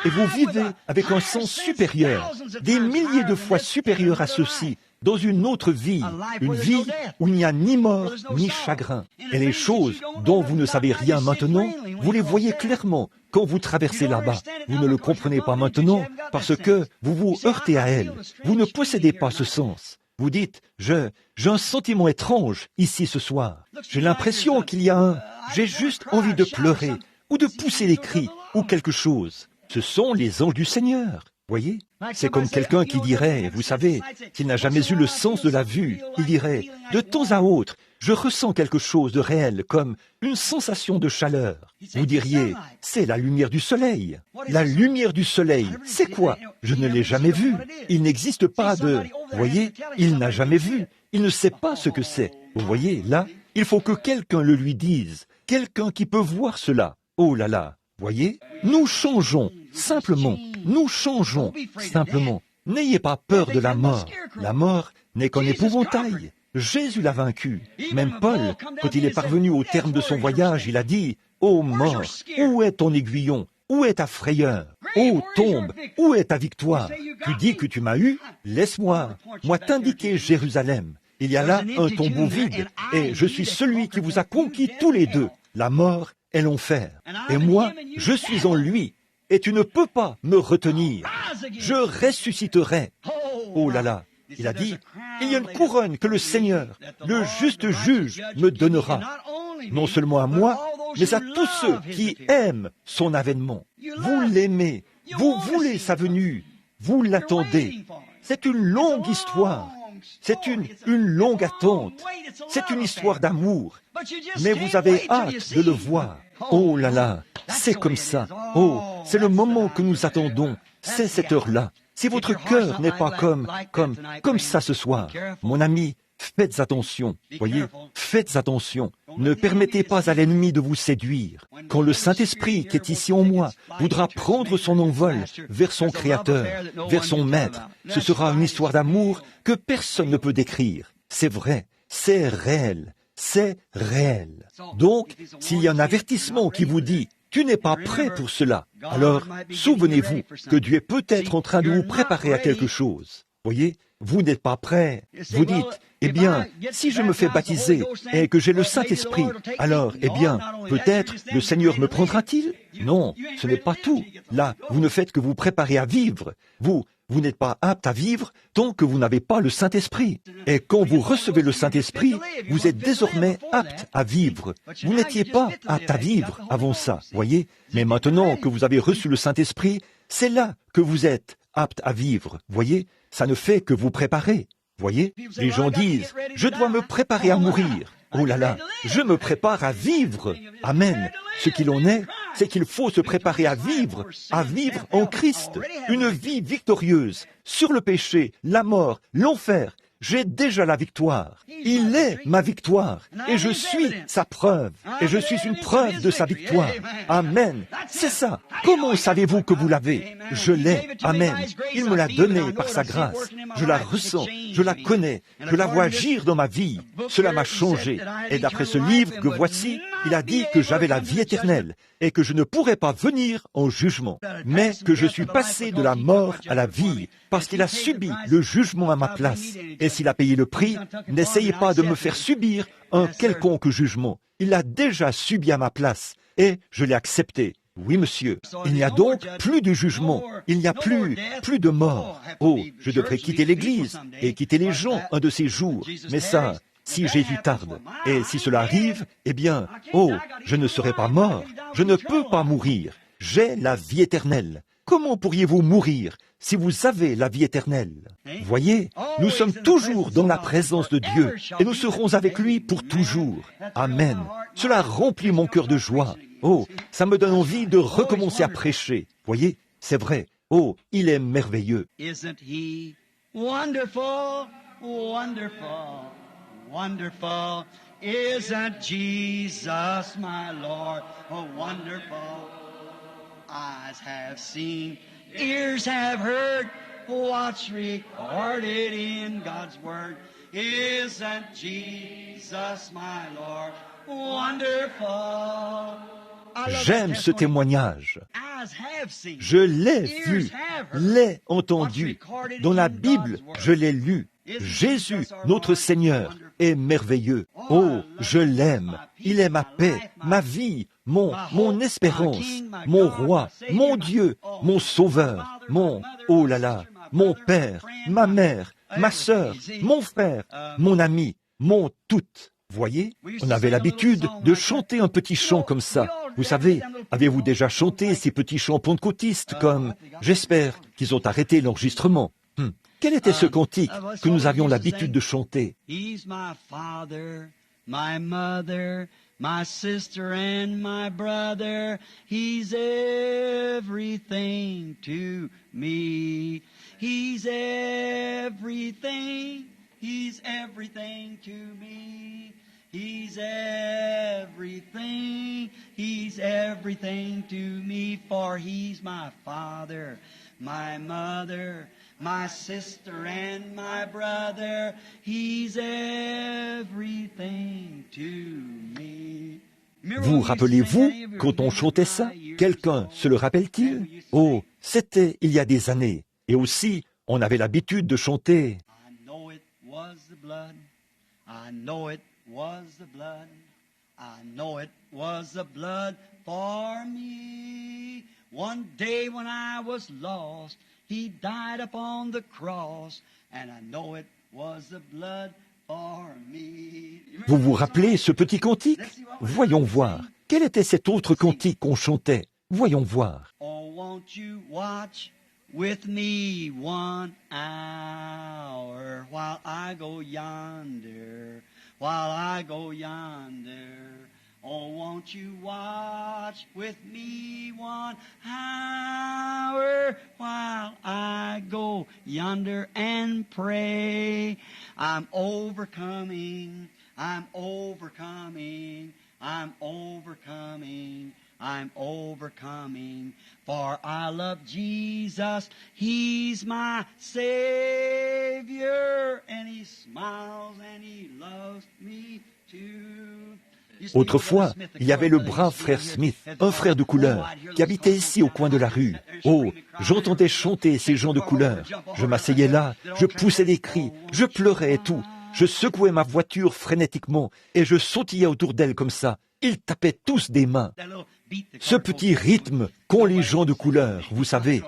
Et vous vivez avec un sens supérieur, des milliers de fois supérieur à ceci, dans une autre vie, une vie où il n'y a ni mort ni chagrin. Et les choses dont vous ne savez rien maintenant, vous les voyez clairement quand vous traversez là-bas. Vous ne le comprenez pas maintenant parce que vous vous heurtez à elles. Vous ne possédez pas ce sens. Vous dites, j'ai un sentiment étrange ici ce soir. J'ai l'impression qu'il y a j'ai juste envie de pleurer ou de pousser des cris ou quelque chose. Ce sont les anges du Seigneur. Voyez, c'est comme quelqu'un qui dirait, vous savez, qu'il n'a jamais eu le sens de la vue. Il dirait, de temps à autre, je ressens quelque chose de réel, comme une sensation de chaleur. Vous diriez, c'est la lumière du soleil. La lumière du soleil, c'est quoi? Je ne l'ai jamais vu. Il n'existe pas de... Vous voyez, il n'a jamais vu. Il ne sait pas ce que c'est. Vous voyez, là, il faut que quelqu'un le lui dise. Quelqu'un qui peut voir cela. Oh là là, voyez, nous changeons, simplement. Nous changeons, simplement. N'ayez pas peur de la mort. La mort n'est qu'un épouvantail. Jésus l'a vaincu. Même Paul, quand il est parvenu au terme de son voyage, il a dit, « Ô mort, où est ton aiguillon? Où est ta frayeur? Ô tombe, où est ta victoire? Tu dis que tu m'as eu? Laisse-moi, moi t'indiquer Jérusalem. Il y a là un tombeau vide, et je suis celui qui vous a conquis tous les deux, la mort et l'enfer. Et moi, je suis en lui, et tu ne peux pas me retenir. Je ressusciterai. » Oh là là, il a dit, il y a une couronne que le Seigneur, le juste juge, me donnera. Non seulement à moi, mais à tous ceux qui aiment son avènement. Vous l'aimez, vous voulez sa venue, vous l'attendez. C'est une longue histoire. C'est une longue attente. C'est une histoire d'amour. Mais vous avez hâte de le voir. Oh là là, c'est comme ça. Oh, c'est le moment que nous attendons. C'est cette heure-là. Si votre cœur n'est pas comme ça ce soir, mon ami, faites attention. Voyez, faites attention. Ne permettez pas à l'ennemi de vous séduire. Quand le Saint-Esprit qui est ici en moi voudra prendre son envol vers son Créateur, vers son Maître, ce sera une histoire d'amour que personne ne peut décrire. C'est vrai, c'est réel, c'est réel. Donc, s'il y a un avertissement qui vous dit « Tu n'es pas prêt pour cela », alors souvenez-vous que Dieu est peut-être en train de vous préparer à quelque chose. Voyez, vous n'êtes pas prêt. Vous dites, eh bien, si je me fais baptiser et que j'ai le Saint-Esprit, alors, eh bien, peut-être le Seigneur me prendra-t-il? Non, ce n'est pas tout. Là, vous ne faites que vous préparer à vivre. Vous n'êtes pas apte à vivre tant que vous n'avez pas le Saint-Esprit. Et quand vous recevez le Saint-Esprit, vous êtes désormais apte à vivre. Vous n'étiez pas apte à vivre avant ça, voyez? Mais maintenant que vous avez reçu le Saint-Esprit, c'est là que vous êtes apte à vivre, voyez? Ça ne fait que vous préparer, voyez? Les gens disent, je dois me préparer à mourir. Oh là là, je me prépare à vivre. Amen. Ce qu'il en est, c'est qu'il faut se préparer à vivre en Christ, une vie victorieuse sur le péché, la mort, l'enfer. J'ai déjà la victoire. Il est ma victoire. Et je suis sa preuve. Et je suis une preuve de sa victoire. Amen. C'est ça. Comment savez-vous que vous l'avez? Je l'ai. Amen. Il me l'a donnée par sa grâce. Je la ressens. Je la connais. Je la vois agir dans ma vie. Cela m'a changé. Et d'après ce livre que voici, il a dit que j'avais la vie éternelle et que je ne pourrais pas venir en jugement, mais que je suis passé de la mort à la vie parce qu'il a subi le jugement à ma place. Et s'il a payé le prix, n'essayez pas de me faire subir un quelconque jugement. Il l'a déjà subi à ma place et je l'ai accepté. Oui, monsieur. Il n'y a donc plus de jugement. Il n'y a plus de mort. Oh, je devrais quitter l'Église et quitter les gens un de ces jours. Mais ça, si Jésus tarde, et si cela arrive, eh bien, oh, je ne serai pas mort. Je ne peux pas mourir. J'ai la vie éternelle. Comment pourriez-vous mourir si vous avez la vie éternelle? Voyez, nous sommes toujours dans la présence de Dieu et nous serons avec lui pour toujours. Amen. Cela remplit mon cœur de joie. Oh, ça me donne envie de recommencer à prêcher. Voyez, c'est vrai. Oh, il est merveilleux. Isn't he wonderful, wonderful, wonderful? Isn't Jesus my Lord? Oh, wonderful. Eyes have seen, ears have heard, what's recorded in God's Word. Isn't Jesus my Lord? Wonderful. J'aime ce témoignage. Je l'ai vu, l'ai entendu. Dans la Bible, je l'ai lu. Jésus, notre Seigneur, est merveilleux. Oh, je l'aime. Il est ma paix, ma vie, mon espérance, mon roi, mon Dieu, mon sauveur, oh là là, mon père, ma mère, ma sœur, mon frère, mon ami, mon tout. Voyez, on avait l'habitude de chanter un petit chant comme ça. Vous savez, avez-vous déjà chanté ces petits chants pentecôtistes comme « J'espère qu'ils ont arrêté l'enregistrement ». Quel était ce cantique que nous avions l'habitude de chanter? He's my father, my mother, my sister and my brother. He's everything to me. He's everything. He's everything to me. He's everything. He's everything to me. For he's my father, my mother, my sister and my brother. He's everything to me. Vous rappelez-vous quand on chantait ça? Quelqu'un se le rappelle-t-il? Oh, c'était il y a des années. Et aussi, on avait l'habitude de chanter. I know it was the blood. I know it was the blood. I know it was the blood for me. One day when I was lost, He died upon the cross, and I know it was the blood for me. Vous vous rappelez ce petit cantique? Voyons voir. Quel était cet autre cantique qu'on chantait? Voyons voir. Oh, won't you watch with me 1 hour while I go yonder, while I go yonder. Oh, won't you watch with me 1 hour while I go yonder and pray? I'm overcoming, I'm overcoming, I'm overcoming, I'm overcoming, for I love Jesus, He's my Savior, and He smiles and He loves me too. Autrefois, il y avait le brave frère Smith, un frère de couleur, qui habitait ici au coin de la rue. Oh, j'entendais chanter ces gens de couleur. Je m'asseyais là, je poussais des cris, je pleurais et tout. Je secouais ma voiture frénétiquement et je sautillais autour d'elle comme ça. Ils tapaient tous des mains. Ce petit rythme qu'ont les gens de couleur, vous savez.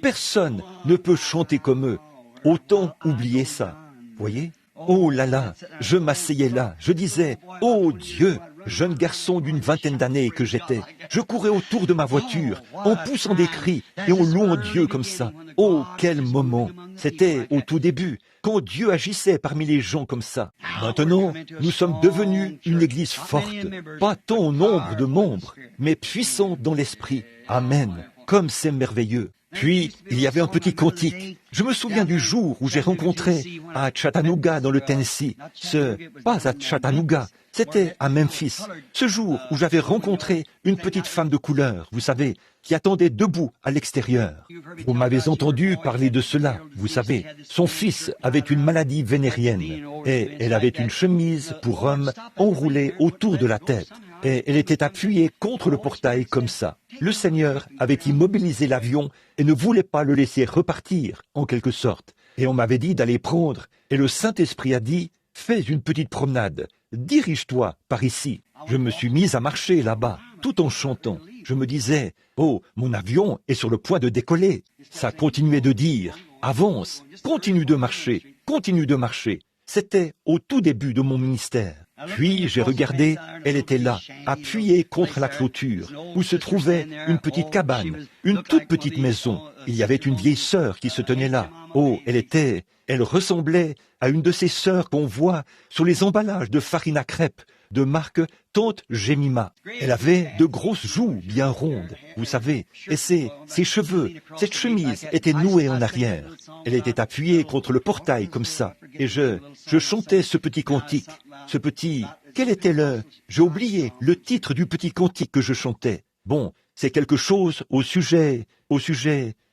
Personne ne peut chanter comme eux. Autant oublier ça. Voyez? Oh là là, je m'asseyais là, je disais, oh Dieu, jeune garçon d'une vingtaine d'années que j'étais, je courais autour de ma voiture, en poussant des cris et en louant Dieu comme ça. Oh, quel moment! C'était au tout début, quand Dieu agissait parmi les gens comme ça. Maintenant, nous sommes devenus une église forte, pas tant au nombre de membres, mais puissante dans l'esprit. Amen, comme c'est merveilleux. Puis, il y avait un petit cantique. Je me souviens du jour où j'ai rencontré à Chattanooga, dans le Tennessee. Pas à Chattanooga, c'était à Memphis. Ce jour où j'avais rencontré une petite femme de couleur, vous savez, qui attendait debout à l'extérieur. Vous m'avez entendu parler de cela, vous savez. Son fils avait une maladie vénérienne et elle avait une chemise pour homme enroulée autour de la tête. Et elle était appuyée contre le portail comme ça. Le Seigneur avait immobilisé l'avion et ne voulait pas le laisser repartir, en quelque sorte. Et on m'avait dit d'aller prendre, et le Saint-Esprit a dit, fais une petite promenade, dirige-toi par ici. Je me suis mis à marcher là-bas, tout en chantant. Je me disais, oh, mon avion est sur le point de décoller. Ça continuait de dire, avance, continue de marcher, continue de marcher. C'était au tout début de mon ministère. Puis j'ai regardé, elle était là, appuyée contre la clôture, où se trouvait une petite cabane, une toute petite maison. Il y avait une vieille sœur qui se tenait là. Oh, elle ressemblait à une de ces sœurs qu'on voit sur les emballages de farine à crêpes, de marque Tante Jemima. Elle avait de grosses joues bien rondes, vous savez, et ses cheveux, cette chemise était nouée en arrière. Elle était appuyée contre le portail comme ça, et je chantais ce petit cantique. Quel était j'ai oublié le titre du petit cantique que je chantais. Bon, c'est quelque chose au sujet,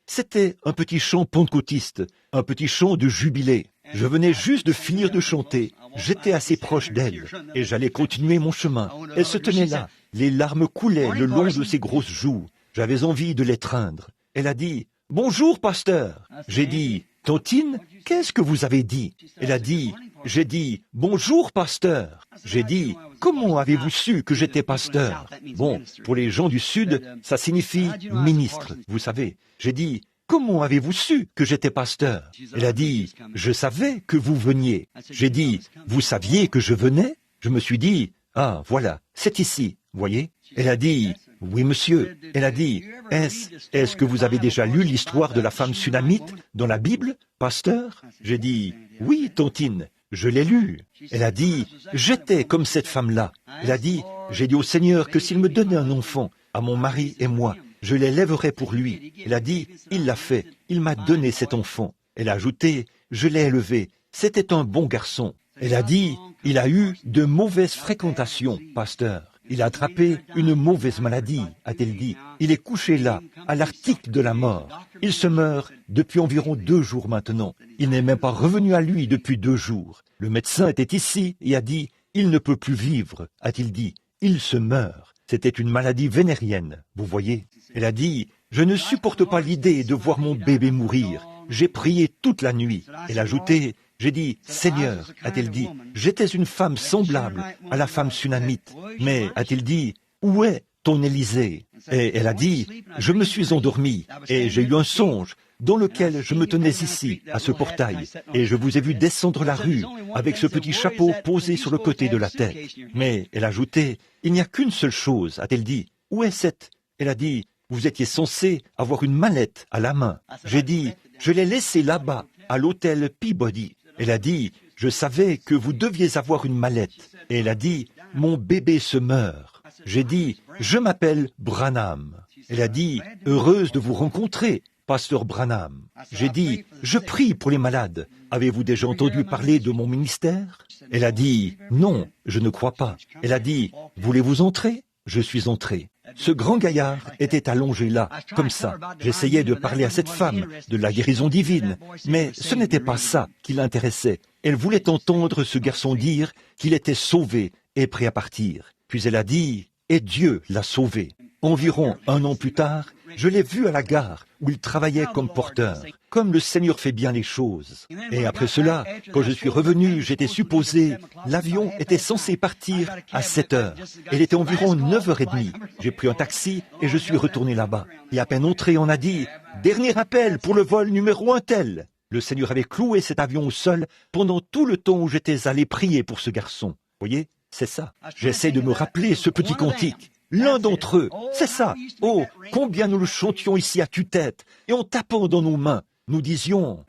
c'était un petit chant pentecôtiste, un petit chant de jubilé. Je venais juste de finir de chanter, j'étais assez proche d'elle, et j'allais continuer mon chemin. Elle se tenait là, les larmes coulaient le long de ses grosses joues. J'avais envie de l'étreindre. Elle a dit, « Bonjour, pasteur !» J'ai dit, « Tantine, qu'est-ce que vous avez dit ?» Elle a dit, « J'ai dit, bonjour, pasteur !» J'ai dit, « Comment avez-vous su que j'étais pasteur ?» Bon, pour les gens du Sud, ça signifie ministre, vous savez. J'ai dit, « Comment avez-vous su que j'étais pasteur ?» Elle a dit, « Je savais que vous veniez. » J'ai dit, « Vous saviez que je venais ?» Je me suis dit, « Ah, voilà, c'est ici, voyez ?» Elle a dit, « Oui, monsieur. » Elle a dit, « Est-ce que vous avez déjà lu l'histoire de la femme sunamite dans la Bible, pasteur ?» J'ai dit, « Oui, Tantine, je l'ai lu. » Elle a dit, « J'étais comme cette femme-là. » Elle a dit, « J'ai dit au Seigneur que s'il me donnait un enfant, à mon mari et moi, je l'élèverais pour lui. » Elle a dit, « Il l'a fait. Il m'a donné cet enfant. » Elle a ajouté, « Je l'ai élevé. C'était un bon garçon. » Elle a dit, « Il a eu de mauvaises fréquentations, pasteur. Il a attrapé une mauvaise maladie, a-t-elle dit. Il est couché là, à l'article de la mort. Il se meurt depuis environ 2 jours maintenant. Il n'est même pas revenu à lui depuis 2 jours. Le médecin était ici et a dit, « Il ne peut plus vivre, a-t-il dit. Il se meurt. » C'était une maladie vénérienne, vous voyez. Elle a dit, « Je ne supporte pas l'idée de voir mon bébé mourir. J'ai prié toute la nuit. » Elle a ajouté, « J'ai dit, Seigneur, a-t-elle dit, j'étais une femme semblable à la femme sunamite. Mais, a-t-elle dit, où est ton Élysée ?» Et elle a dit, « Je me suis endormie et j'ai eu un songe dans lequel je me tenais ici, à ce portail, et je vous ai vu descendre la rue avec ce petit chapeau posé sur le côté de la tête. » Mais elle a ajouté, « Il n'y a qu'une seule chose, a-t-elle dit. Où est cette ?» Elle a dit, « Vous étiez censé avoir une mallette à la main. » J'ai dit, « Je l'ai laissée là-bas, à l'hôtel Peabody. » Elle a dit, « Je savais que vous deviez avoir une mallette. » Et elle a dit, « Mon bébé se meurt. » J'ai dit, « Je m'appelle Branham. » Elle a dit, « Heureuse de vous rencontrer, pasteur Branham. » J'ai dit, « Je prie pour les malades. Avez-vous déjà entendu parler de mon ministère ?» Elle a dit, « Non, je ne crois pas. » Elle a dit, « Voulez-vous entrer ?» Je suis entré. Ce grand gaillard était allongé là, comme ça. J'essayais de parler à cette femme de la guérison divine, mais ce n'était pas ça qui l'intéressait. Elle voulait entendre ce garçon dire qu'il était sauvé et prêt à partir. Puis elle a dit, et Dieu l'a sauvé. Environ 1 an plus tard, je l'ai vu à la gare où il travaillait comme porteur, comme le Seigneur fait bien les choses. Et après cela, quand je suis revenu, j'étais supposé, l'avion était censé partir à 7 heures. Il était environ 9h30. J'ai pris un taxi et je suis retourné là-bas. Et à peine entré, on a dit, dernier appel pour le vol numéro 1 tel. Le Seigneur avait cloué cet avion au sol pendant tout le temps où j'étais allé prier pour ce garçon. Voyez, c'est ça. J'essaie de me rappeler ce petit cantique. L'un d'entre eux, c'est ça. Oh, combien nous le chantions ici à tue-tête, et en tapant dans nos mains, nous disions,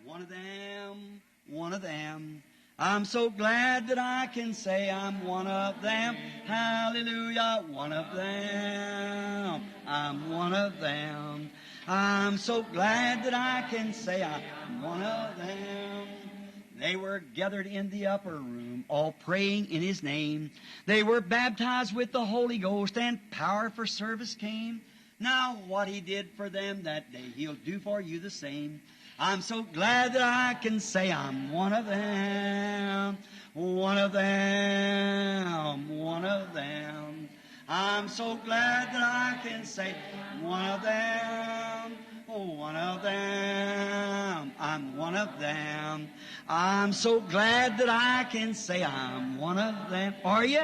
One of them. I'm so glad that I can say I'm one of them. Hallelujah, one of them. I'm one of them. I'm so glad that I can say I'm one of them. They were gathered in the upper room, all praying in His name. They were baptized with the Holy Ghost, and power for service came. Now what He did for them that day, He'll do for you the same. I'm so glad that I can say I'm one of them, one of them, one of them. I'm so glad that I can say one of them, oh, one of them. I'm one of them. I'm so glad that I can say I'm one of them. Are you?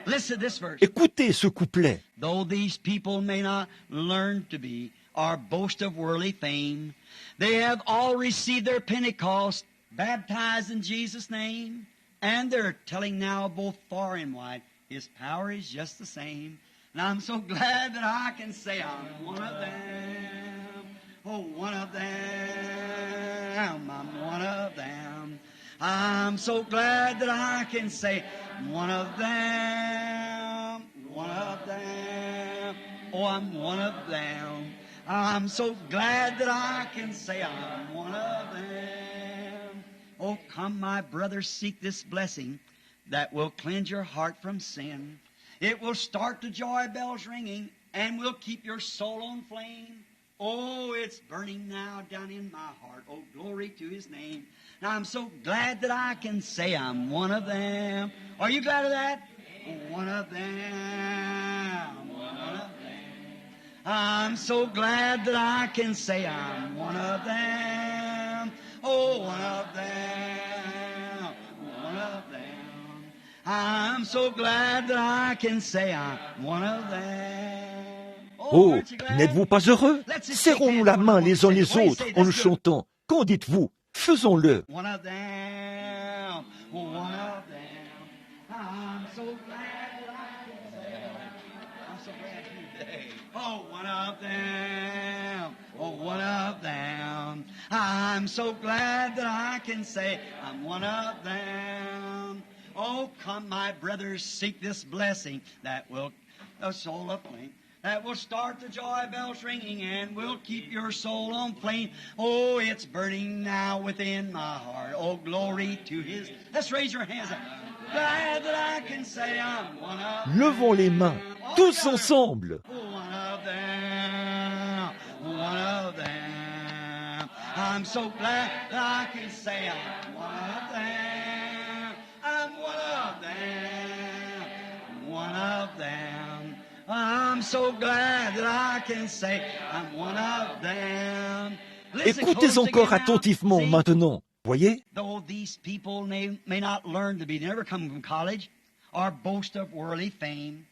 Listen to this verse. écoutez ce couplet. Though these people may not learn to be or boast of worldly fame, they have all received their Pentecost, baptized in Jesus' name, and they're telling now both far and wide, His power is just the same. And I'm so glad that I can say I'm one of them. Oh, one of them. I'm one of them. I'm so glad that I can say one of them. One of them. Oh, I'm one of them. I'm so glad that I can say I'm one of them. Oh, come, my brothers, seek this blessing that will cleanse your heart from sin. It will start the joy bells ringing and will keep your soul on flame. Oh, it's burning now down in my heart. Oh, glory to His name. Now, I'm so glad that I can say I'm one of them. Are you glad of that? One of them. One of them. I'm so glad that I can say I'm one of them. Oh, one of them. One of them. I'm so glad that I can say I'm one of them. Oh, n'êtes-vous pas heureux? Serrons-nous la main les uns les autres en le chantant. Qu'en dites-vous? Faisons-le. One of them. One of them. I'm so glad that I can say I'm so glad today. Oh, one of them. Oh, one of them. I'm so glad that I can say I'm one of them. Oh, come, my brothers, seek this blessing that will a soul aflame, that will start the joy bells ringing and will keep your soul on flame. Oh, it's burning now within my heart. Oh, glory to His. Let's raise your hands. Glad that I can say I'm one of them. Levons les mains, tous ensemble. One of them. One of them. I'm so glad that I can say I'm one of them. I'm one of them. One of them. I'm so glad that I can say I'm one of them. Listen, Écoutez encore attentivement maintenant. Voyez? Though these people may not learn to be, they never come from college or boast of worldly fame,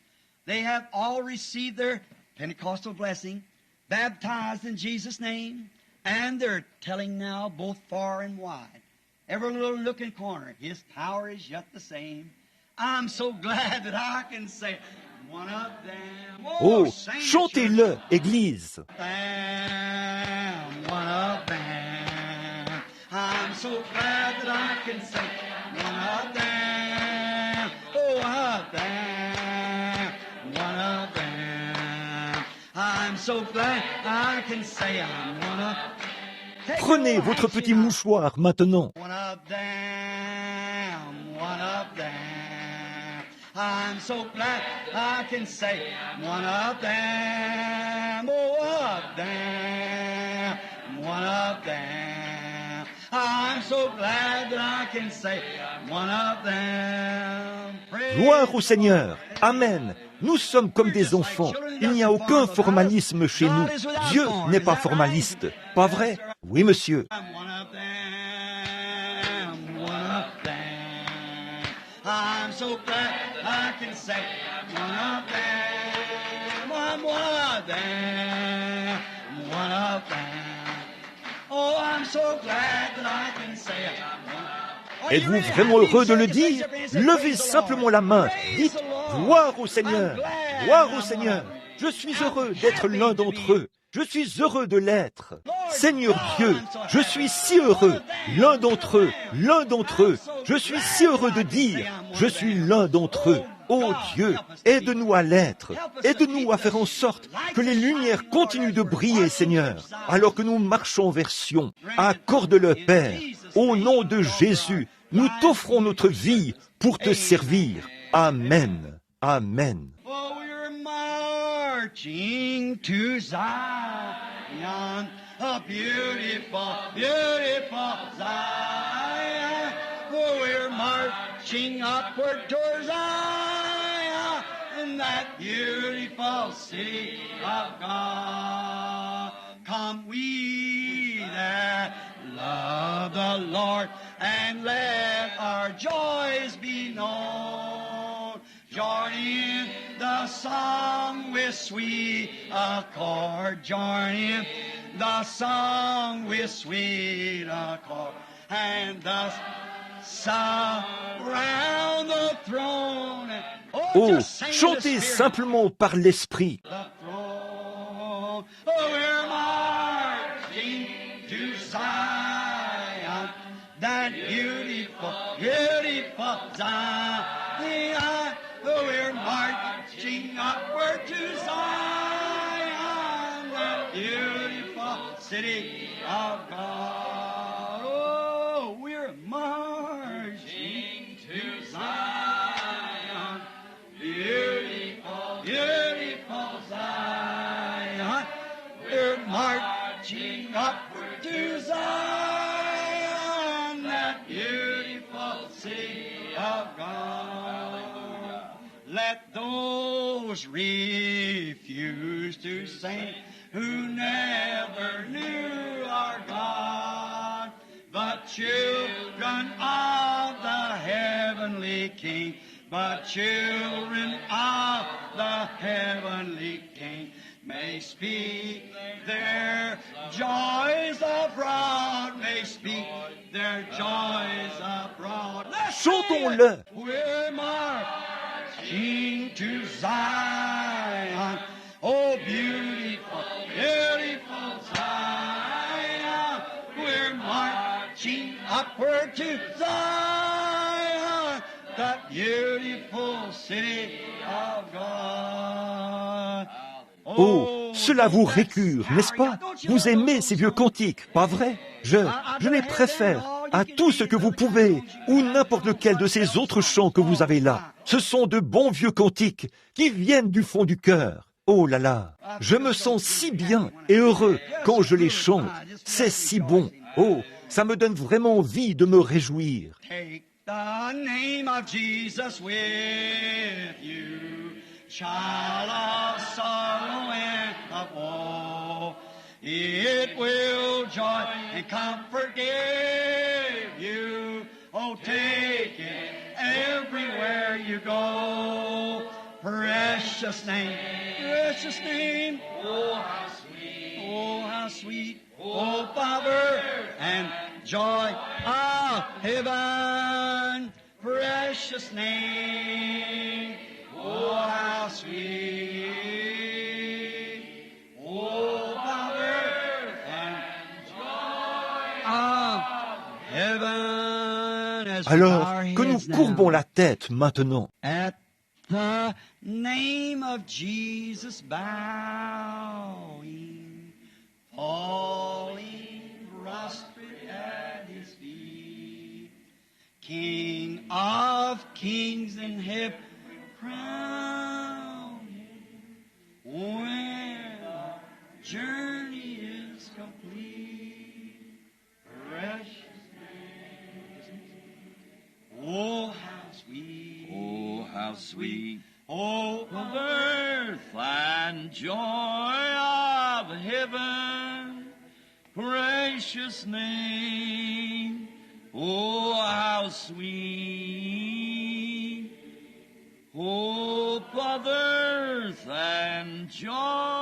they have all received their Pentecostal blessing, baptized in Jesus' name, and they're telling now both far and wide, every little nook and corner, His power is yet the same. I'm so glad that I can say one of them. Oh, sing it, chantez-le, Église. One of them. I'm so glad that I can say one of them. Oh, one of them. One of them. I'm so glad I can say I'm one of them. Prenez votre petit mouchoir maintenant. One of them. One of them. I'm so glad I can say one of them. Oh, one of them. One of them. I'm so glad that I can say one of them. Gloire au Seigneur. Amen. Nous sommes comme des enfants. Il n'y a aucun formalisme chez nous. Dieu n'est pas formaliste. Pas vrai? Oui, monsieur. I'm one of them, one of them. I'm so glad I can say one of them. I'm one of them, one of them. Oh, I'm so glad that I can say it. Êtes-vous vraiment heureux de le dire? Levez simplement la main. Dites « Gloire au Seigneur! Gloire au Seigneur! Je suis heureux d'être l'un d'entre eux. Je suis heureux de l'être. Seigneur Dieu, je suis si heureux, l'un d'entre eux, l'un d'entre eux. Je suis si heureux de dire « Je suis l'un d'entre eux ». Oh Dieu, aide-nous à l'être. Aide-nous à faire en sorte que les lumières continuent de briller, Seigneur, alors que nous marchons vers Sion. Accorde-le, Père. Au nom de Jésus, nous t'offrons notre vie pour te servir. Amen. Amen. Oh, we're marching to Zion, a beautiful, beautiful Zion. Oh, we're marching upward towards Zion, in that beautiful city of God. Come we that love the Lord, and let our joys be known. Join in the song with sweet accord. Join in the song with sweet accord. And thus surround the throne. Oh, just sing the chantez Spirit. simplement par l'Esprit. The throne. Oh, we're marching to Zion, that beautiful, beautiful Zion. Oh, we're marching upward to Zion, that beautiful city of God. Oh, we're marching to Zion, beautiful, beautiful Zion. We're marching upward to Zion, that beautiful city of God. Let those refuse to sing who never knew our God, but children of the heavenly King, but children of the heavenly King, may speak their joys abroad, may speak their joys abroad. Chantons-le. We're marching to Zion, oh beautiful, beautiful Zion. We're marching upward to Zion, that beautiful city of God. Oh, cela vous récure, n'est-ce pas? Vous aimez ces vieux cantiques, pas vrai? Je les préfère à tout ce que vous pouvez, ou n'importe lequel de ces autres chants que vous avez là. Ce sont de bons vieux cantiques qui viennent du fond du cœur. Oh là là, je me sens si bien et heureux quand je les chante. C'est si bon. Oh, ça me donne vraiment envie de me réjouir. Take the name of Jesus with you, child of sorrow and of woe. It will joy and comfort give you. Oh, take it everywhere you go. Precious name, oh how sweet, oh how sweet, oh power and joy of heaven. Precious name, oh how sweet, oh power and joy of heaven. As we Alors bow our que nous heads now. courbons la tête maintenant. At the name of Jesus bowing, falling prostrate at his feet, King of kings in heaven crown him, when our journey is complete, precious sweet hope of earth and joy of heaven, precious name, oh how sweet, hope of earth and joy